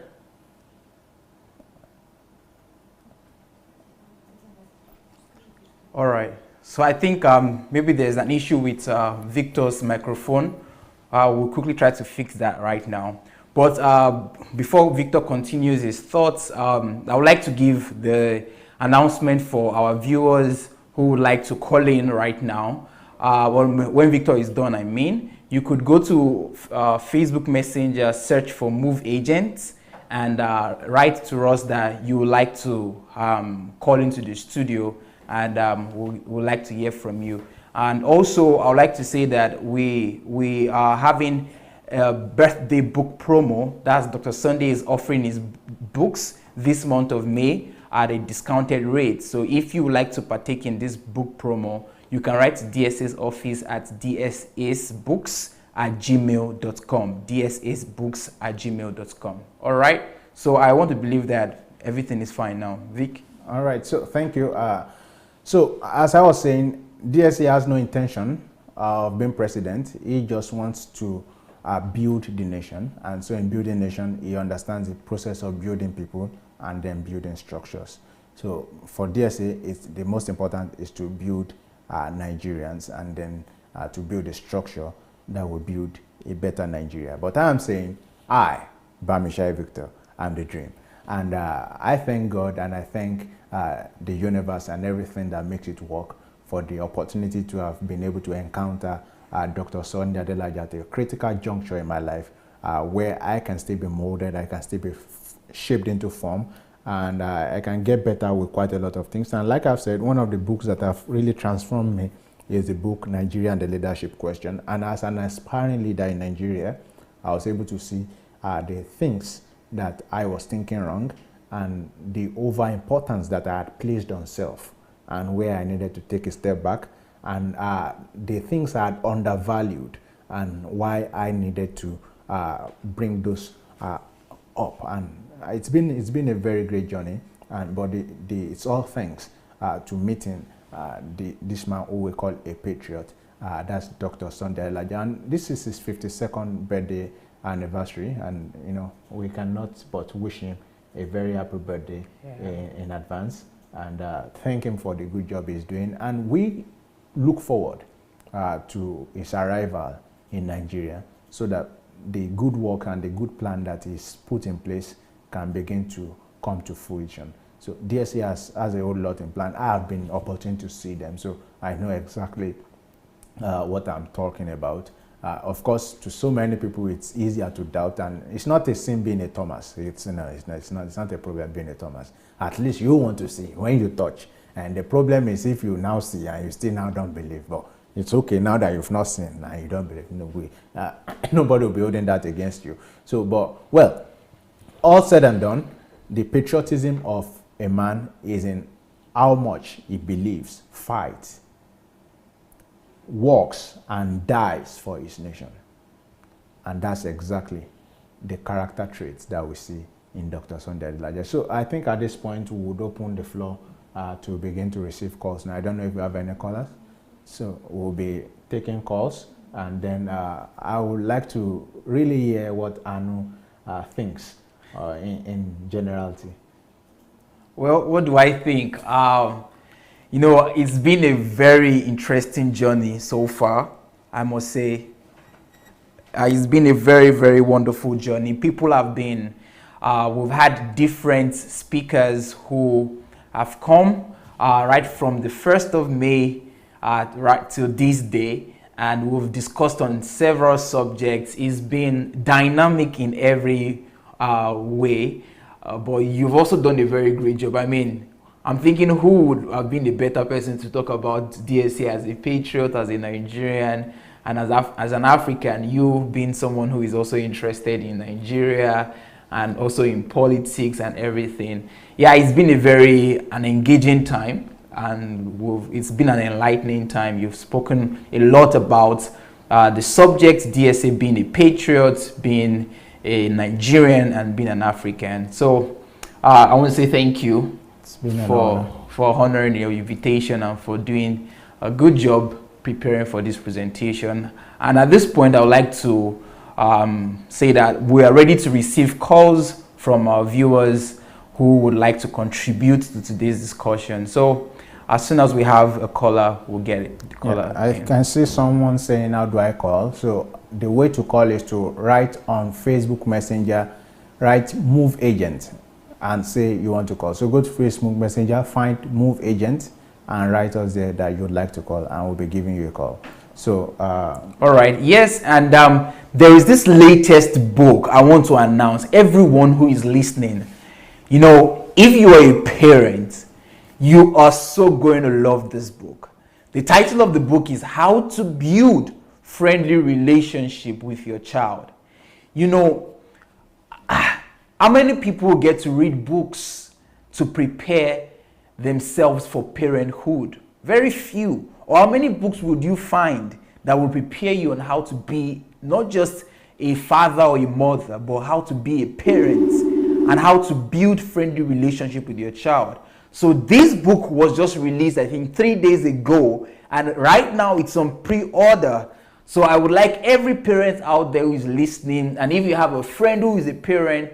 All right. So I think maybe there's an issue with Victor's microphone. We'll quickly try to fix that right now. But before Victor continues his thoughts, I would like to give the announcement for our viewers who would like to call in right now. When Victor is done, I mean, you could go to Facebook Messenger, search for Move Agents, and write to us that you would like to call into the studio, and we'll like to hear from you. And also, I would like to say that we are having a birthday book promo. That's Dr. Sunday is offering his books this month of May at a discounted rate. So if you would like to partake in this book promo, you can write to DSA's office at dsasbooks@gmail.com. dsasbooks@gmail.com. All right. So I want to believe that everything is fine now. Vic. All right. So thank you. So as I was saying, DSA has no intention of being president. He just wants to build the nation. And so in building nation, he understands the process of building people and then building structures. So for DSA, the most important is to build Nigerians, and then to build a structure that will build a better Nigeria. But I am saying, I, BAMISAYE Victor, am the dream. And I thank God, and I thank the universe and everything that makes it work for the opportunity to have been able to encounter Dr. Sunday Adelaja at a critical juncture in my life, where I can still be molded, I can still be shaped into form, and I can get better with quite a lot of things. And like I've said, one of the books that have really transformed me is the book Nigeria and the Leadership Question. And as an aspiring leader in Nigeria, I was able to see the things that I was thinking wrong, and the over-importance that I had placed on self, and where I needed to take a step back, and the things I had undervalued, and why I needed to bring those up. And it's been a very great journey, but it's all thanks to meeting this man who we call a patriot. That's Dr. Sunday Adelaja, and this is his 52nd birthday anniversary, and you know, we cannot but wish him a very happy birthday in advance, and thank him for the good job he's doing. And we look forward to his arrival in Nigeria, so that the good work and the good plan that is put in place can begin to come to fruition. So DSA has a whole lot in plan. I have been opportune to see them, so I know exactly what I'm talking about. Of course, to so many people, it's easier to doubt, and it's not a sin being a Thomas. It's not a problem being a Thomas. At least you want to see when you touch. And the problem is if you now see and you still now don't believe. But it's okay now that you've not seen and you don't believe. No way. Nobody will be holding that against you. So, but, well, all said and done, the patriotism of a man is in how much he believes, fights, works, and dies for his nation. And that's exactly the character traits that we see in Dr. Sunday Adelaja. So I think at this point we would open the floor to begin to receive calls. Now, I don't know if we have any callers. So we'll be taking calls, and then I would like to really hear what Anu thinks in generality. Well, what do I think? You know, it's been a very interesting journey so far, I must say. It's been a very, very wonderful journey. People have been, we've had different speakers who have come right from the 1st of May right to this day, and we've discussed on several subjects. It's been dynamic in every way, but you've also done a very great job. I mean, I'm thinking who would have been a better person to talk about DSA as a patriot, as a Nigerian, and as an African, you being someone who is also interested in Nigeria and also in politics and everything. Yeah, it's been an engaging time, and it's been an enlightening time. You've spoken a lot about the subject, DSA being a patriot, being a Nigerian, and being an African. So I want to say thank you for honoring your invitation and for doing a good job preparing for this presentation. And at this point, I would like to say that we are ready to receive calls from our viewers who would like to contribute to today's discussion. So as soon as we have a caller, we'll get it. The caller I can see someone saying, how do I call? So the way to call is to write on Facebook Messenger, write Move Agent, and say you want to call. So go to Facebook Messenger, find Move Agent, and write us there that you'd like to call, and we'll be giving you a call. So all right, yes, and there is this latest book I want to announce. Everyone who is listening, you know, if you are a parent, you are so going to love this book. The title of the book is How to Build Friendly Relationship with Your Child. You know, how many people get to read books to prepare themselves for parenthood? Very few. Or how many books would you find that will prepare you on how to be not just a father or a mother, but how to be a parent and how to build friendly relationship with your child? So this book was just released, I think, 3 days ago, and right now it's on pre-order. So I would like every parent out there who is listening, and if you have a friend who is a parent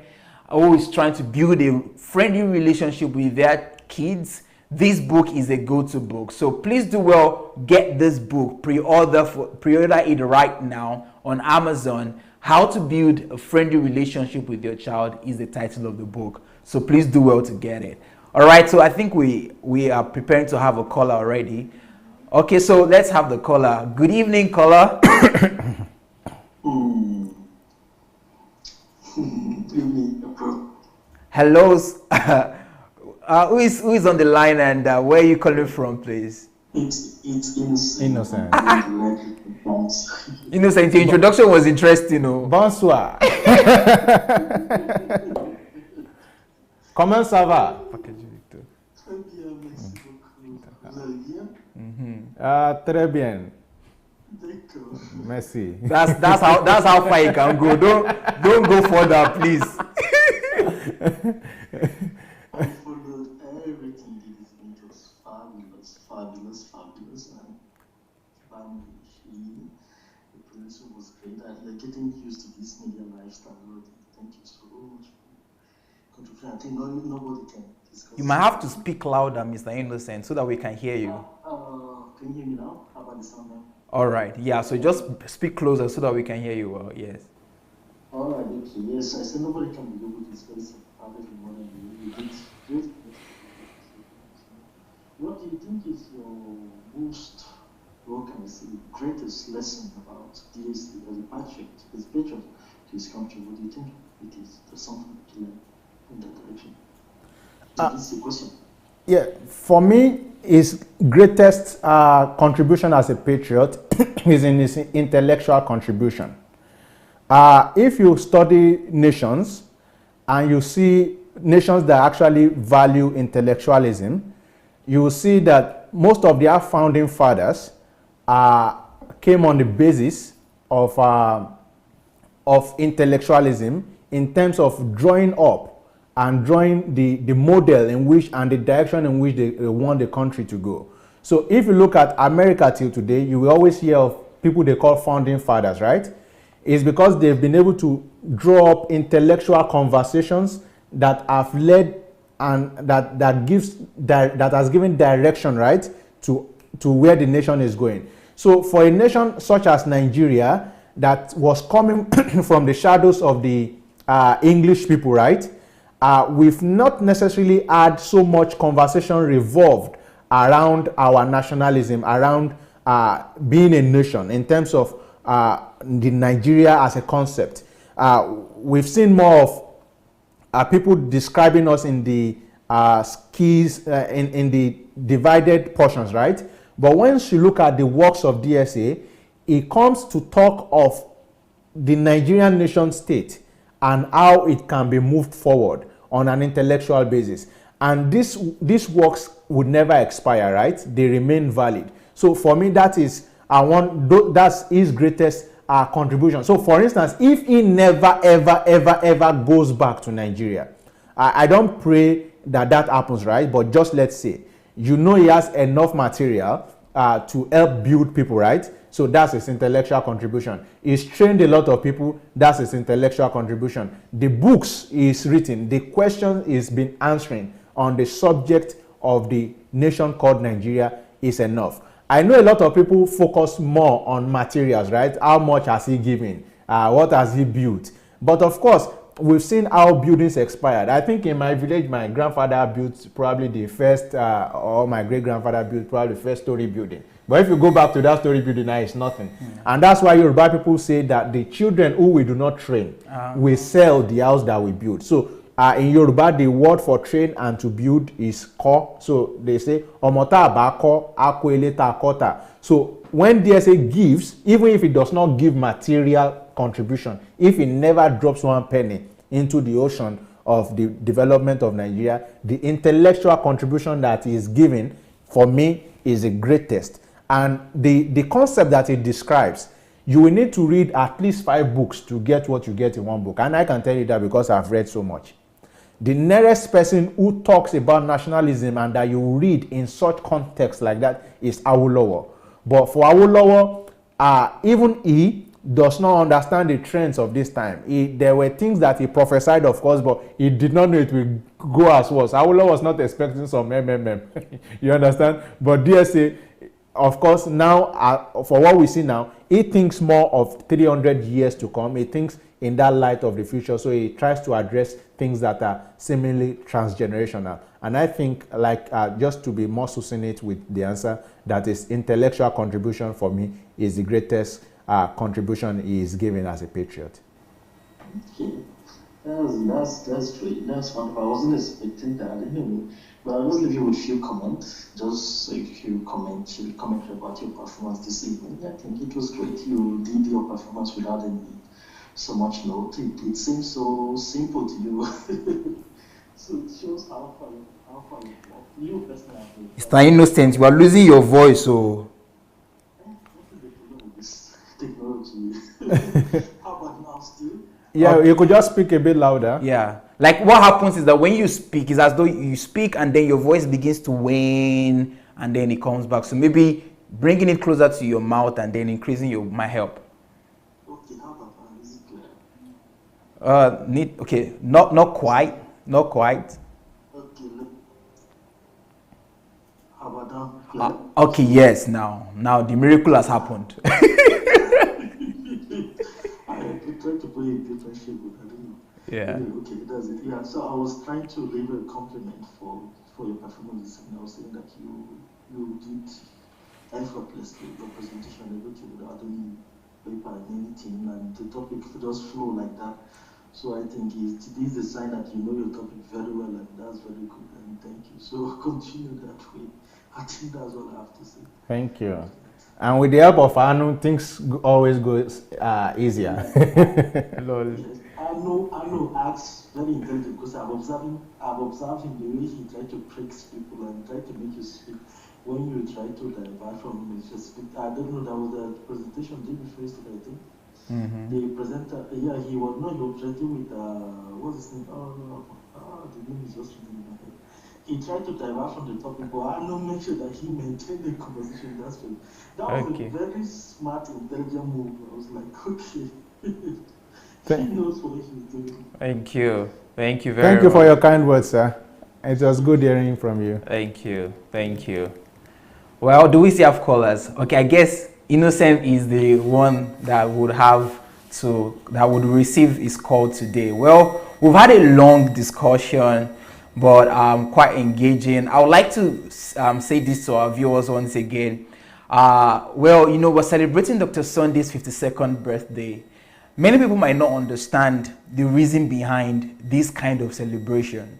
who is trying to build a friendly relationship with their kids, this book is a go-to book. So please do well, get this book, pre-order it right now on Amazon. How to Build a Friendly Relationship with Your Child is the title of the book. So please do well to get it. All right, so I think we are preparing to have a caller already. Okay, so let's have the caller. Good evening, caller. Hello. Who is on the line, and where are you calling from, please? It's innocent. Innocent, your introduction was interesting. Bonsoir. Comment ça va? Très bien. Merci. That's how far you can go. Don't go further, please. I followed everything that is going to fabulous, and the producer was great. You're getting used to this media lifestyle. Thank you so much for contributing. I think nobody can discuss. You might have to speak louder, Mr. Innocent, so that we can hear you. Can you hear me now? How about the sound now? All right. Yeah. So just speak closer so that we can hear you well. Yes. All right. Okay. Yes. I said nobody can be able to discuss perfectly more than you did. Great. What do you think is your most, what can I say, greatest lesson about DSA as a patriot, to his country? What do you think it is? There's something to learn in that direction. This is the question. Yeah, for me, his greatest contribution as a patriot is in his intellectual contribution. If you study nations and you see nations that actually value intellectualism, you will see that most of their founding fathers came on the basis of intellectualism in terms of drawing up and drawing the model in which and the direction in which they want the country to go. So if you look at America till today, you will always hear of people they call founding fathers, right? It's because they've been able to draw up intellectual conversations that have led and that has given direction, right, to where the nation is going. So for a nation such as Nigeria that was coming from the shadows of the English people, right, we've not necessarily had so much conversation revolved around our nationalism, around being a nation in terms of the Nigeria as a concept. We've seen more of people describing us in the skis, in the divided portions, right? But once you look at the works of DSA, it comes to talk of the Nigerian nation state and how it can be moved forward on an intellectual basis. And these works would never expire, right? They remain valid. So for me, that's his greatest contribution. So for instance, if he never, ever goes back to Nigeria, I don't pray that happens, right? But just let's say, he has enough material to help build people, right? So that's his intellectual contribution. He's trained a lot of people. That's his intellectual contribution. The books he's written, the questions he's been answering on the subject of the nation called Nigeria is enough. I know a lot of people focus more on materials, right? How much has he given? What has he built? But of course, we've seen how buildings expired. I think in my village, my grandfather built probably the first, or my great-grandfather built probably the first story building. But if you go back to that story building now, it's nothing. And that's why Yoruba people say that the children who we do not train will sell the house that we build. So in Yoruba, the word for train and to build is ko. So they say omota abako akweleta kota. So when DSA gives, even if it does not give material contribution, if it never drops one penny into the ocean of the development of Nigeria, the intellectual contribution that is given, for me, is the greatest. And the concept that it describes, you will need to read at least 5 books to get what you get in one book. And I can tell you that because I've read so much. The nearest person who talks about nationalism and that you read in such context like that is Awolowo. But for Awolowo, even he does not understand the trends of this time. There were things that he prophesied, of course, but he did not know it will go as was. Awolowo was not expecting some MMM. You understand? But DSA, of course, now, for what we see now, he thinks more of 300 years to come. He thinks in that light of the future. So he tries to address things that are seemingly transgenerational. And I think, like, just to be more succinct with the answer, that is intellectual contribution for me is the greatest contribution he is giving as a patriot. Okay. That's great. That's wonderful. I wasn't expecting that anyway. But I'll just leave you with a few comments. Just a few comments about your performance this evening. I think it was great. You did your performance without any so much note. It seems so simple to you. So it shows how far you walk. You personally. Mr. Innocent, you are losing your voice, so. What is the problem with this technology? How about now still? Yeah, okay. You could just speak a bit louder. Yeah. Like what happens is that when you speak, it's as though you speak and then your voice begins to wane and then it comes back. So maybe bringing it closer to your mouth and then increasing your might help. Okay, how about now? Is it clear? Not quite. Okay, how about now? Okay, yes, now the miracle has happened. I tried to play a different shape, but I don't know. Yeah. Okay, that's it. Yeah, so I was trying to leave a compliment for your performance, and I was saying that you did effortlessly your presentation, everything without any paper and anything, and the topic just flow like that. So I think it is a sign that you know your topic very well, and that's very good, and thank you. So continue that way. I think that's all I have to say. Thank you. And with the help of Anu, things always go easier. Yes. I know, Ax very intelligent because I've observed him the way he tried to trick people and tried to make you speak. When you try to divert from him, just speak. I don't know, that was the presentation David first, I think. The presenter, yeah, he was presenting with, what's his name? The name is just in my head. He tried to divert from the topic, but I know make sure that he maintained the conversation. That was a very smart, intelligent move. I was like, okay. He knows what he's doing. Thank you. Thank you very much. Thank you for your kind words, sir. It was good hearing from you. Thank you. Thank you. Well, do we still have callers? Okay, I guess Innocent is the one that would receive his call today. Well, we've had a long discussion, but quite engaging. I would like to say this to our viewers once again. Well, you know, we're celebrating Dr. Sunday's 52nd birthday. Many people might not understand the reason behind this kind of celebration.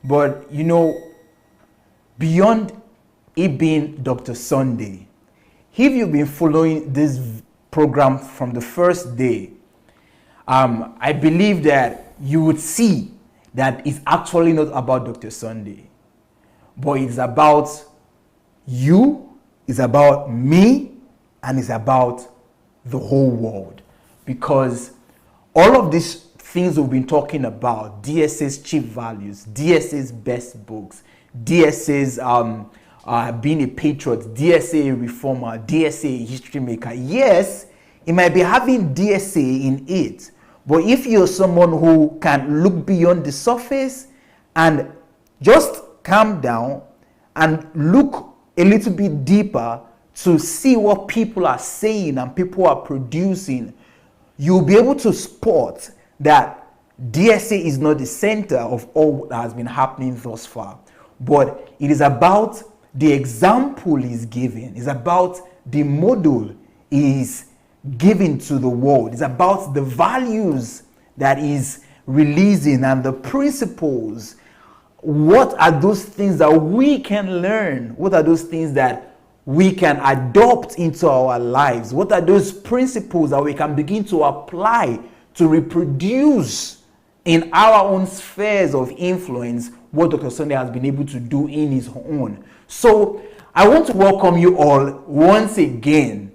But, you know, beyond it being Dr. Sunday, if you've been following this program from the first day, I believe that you would see that it's actually not about Dr. Sunday, but it's about you, it's about me, and it's about the whole world. Because all of these things we've been talking about, DSA's chief values, DSA's best books, DSA's being a patriot, DSA a reformer, DSA a history maker. Yes, it might be having DSA in it, but if you're someone who can look beyond the surface and just calm down and look a little bit deeper to see what people are saying and people are producing, you'll be able to spot that DSA is not the center of all that has been happening thus far, but it is about the example he's giving, it's about the model he's giving to the world. It's about the values that is releasing and the principles. What are those things that we can learn? What are those things that we can adopt into our lives? What are those principles that we can begin to apply to reproduce in our own spheres of influence what Dr. Sunday has been able to do in his own? So I want to welcome you all once again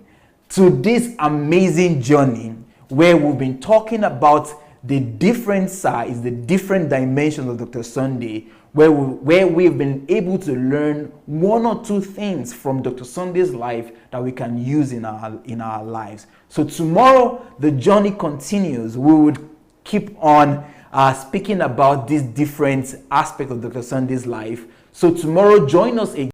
to this amazing journey where we've been talking about the different sides, the different dimensions of Dr. Sunday, where we've been able to learn one or two things from Dr. Sunday's life that we can use in our lives. So tomorrow the journey continues. We would keep on speaking about these different aspects of Dr. Sunday's life. So tomorrow join us again.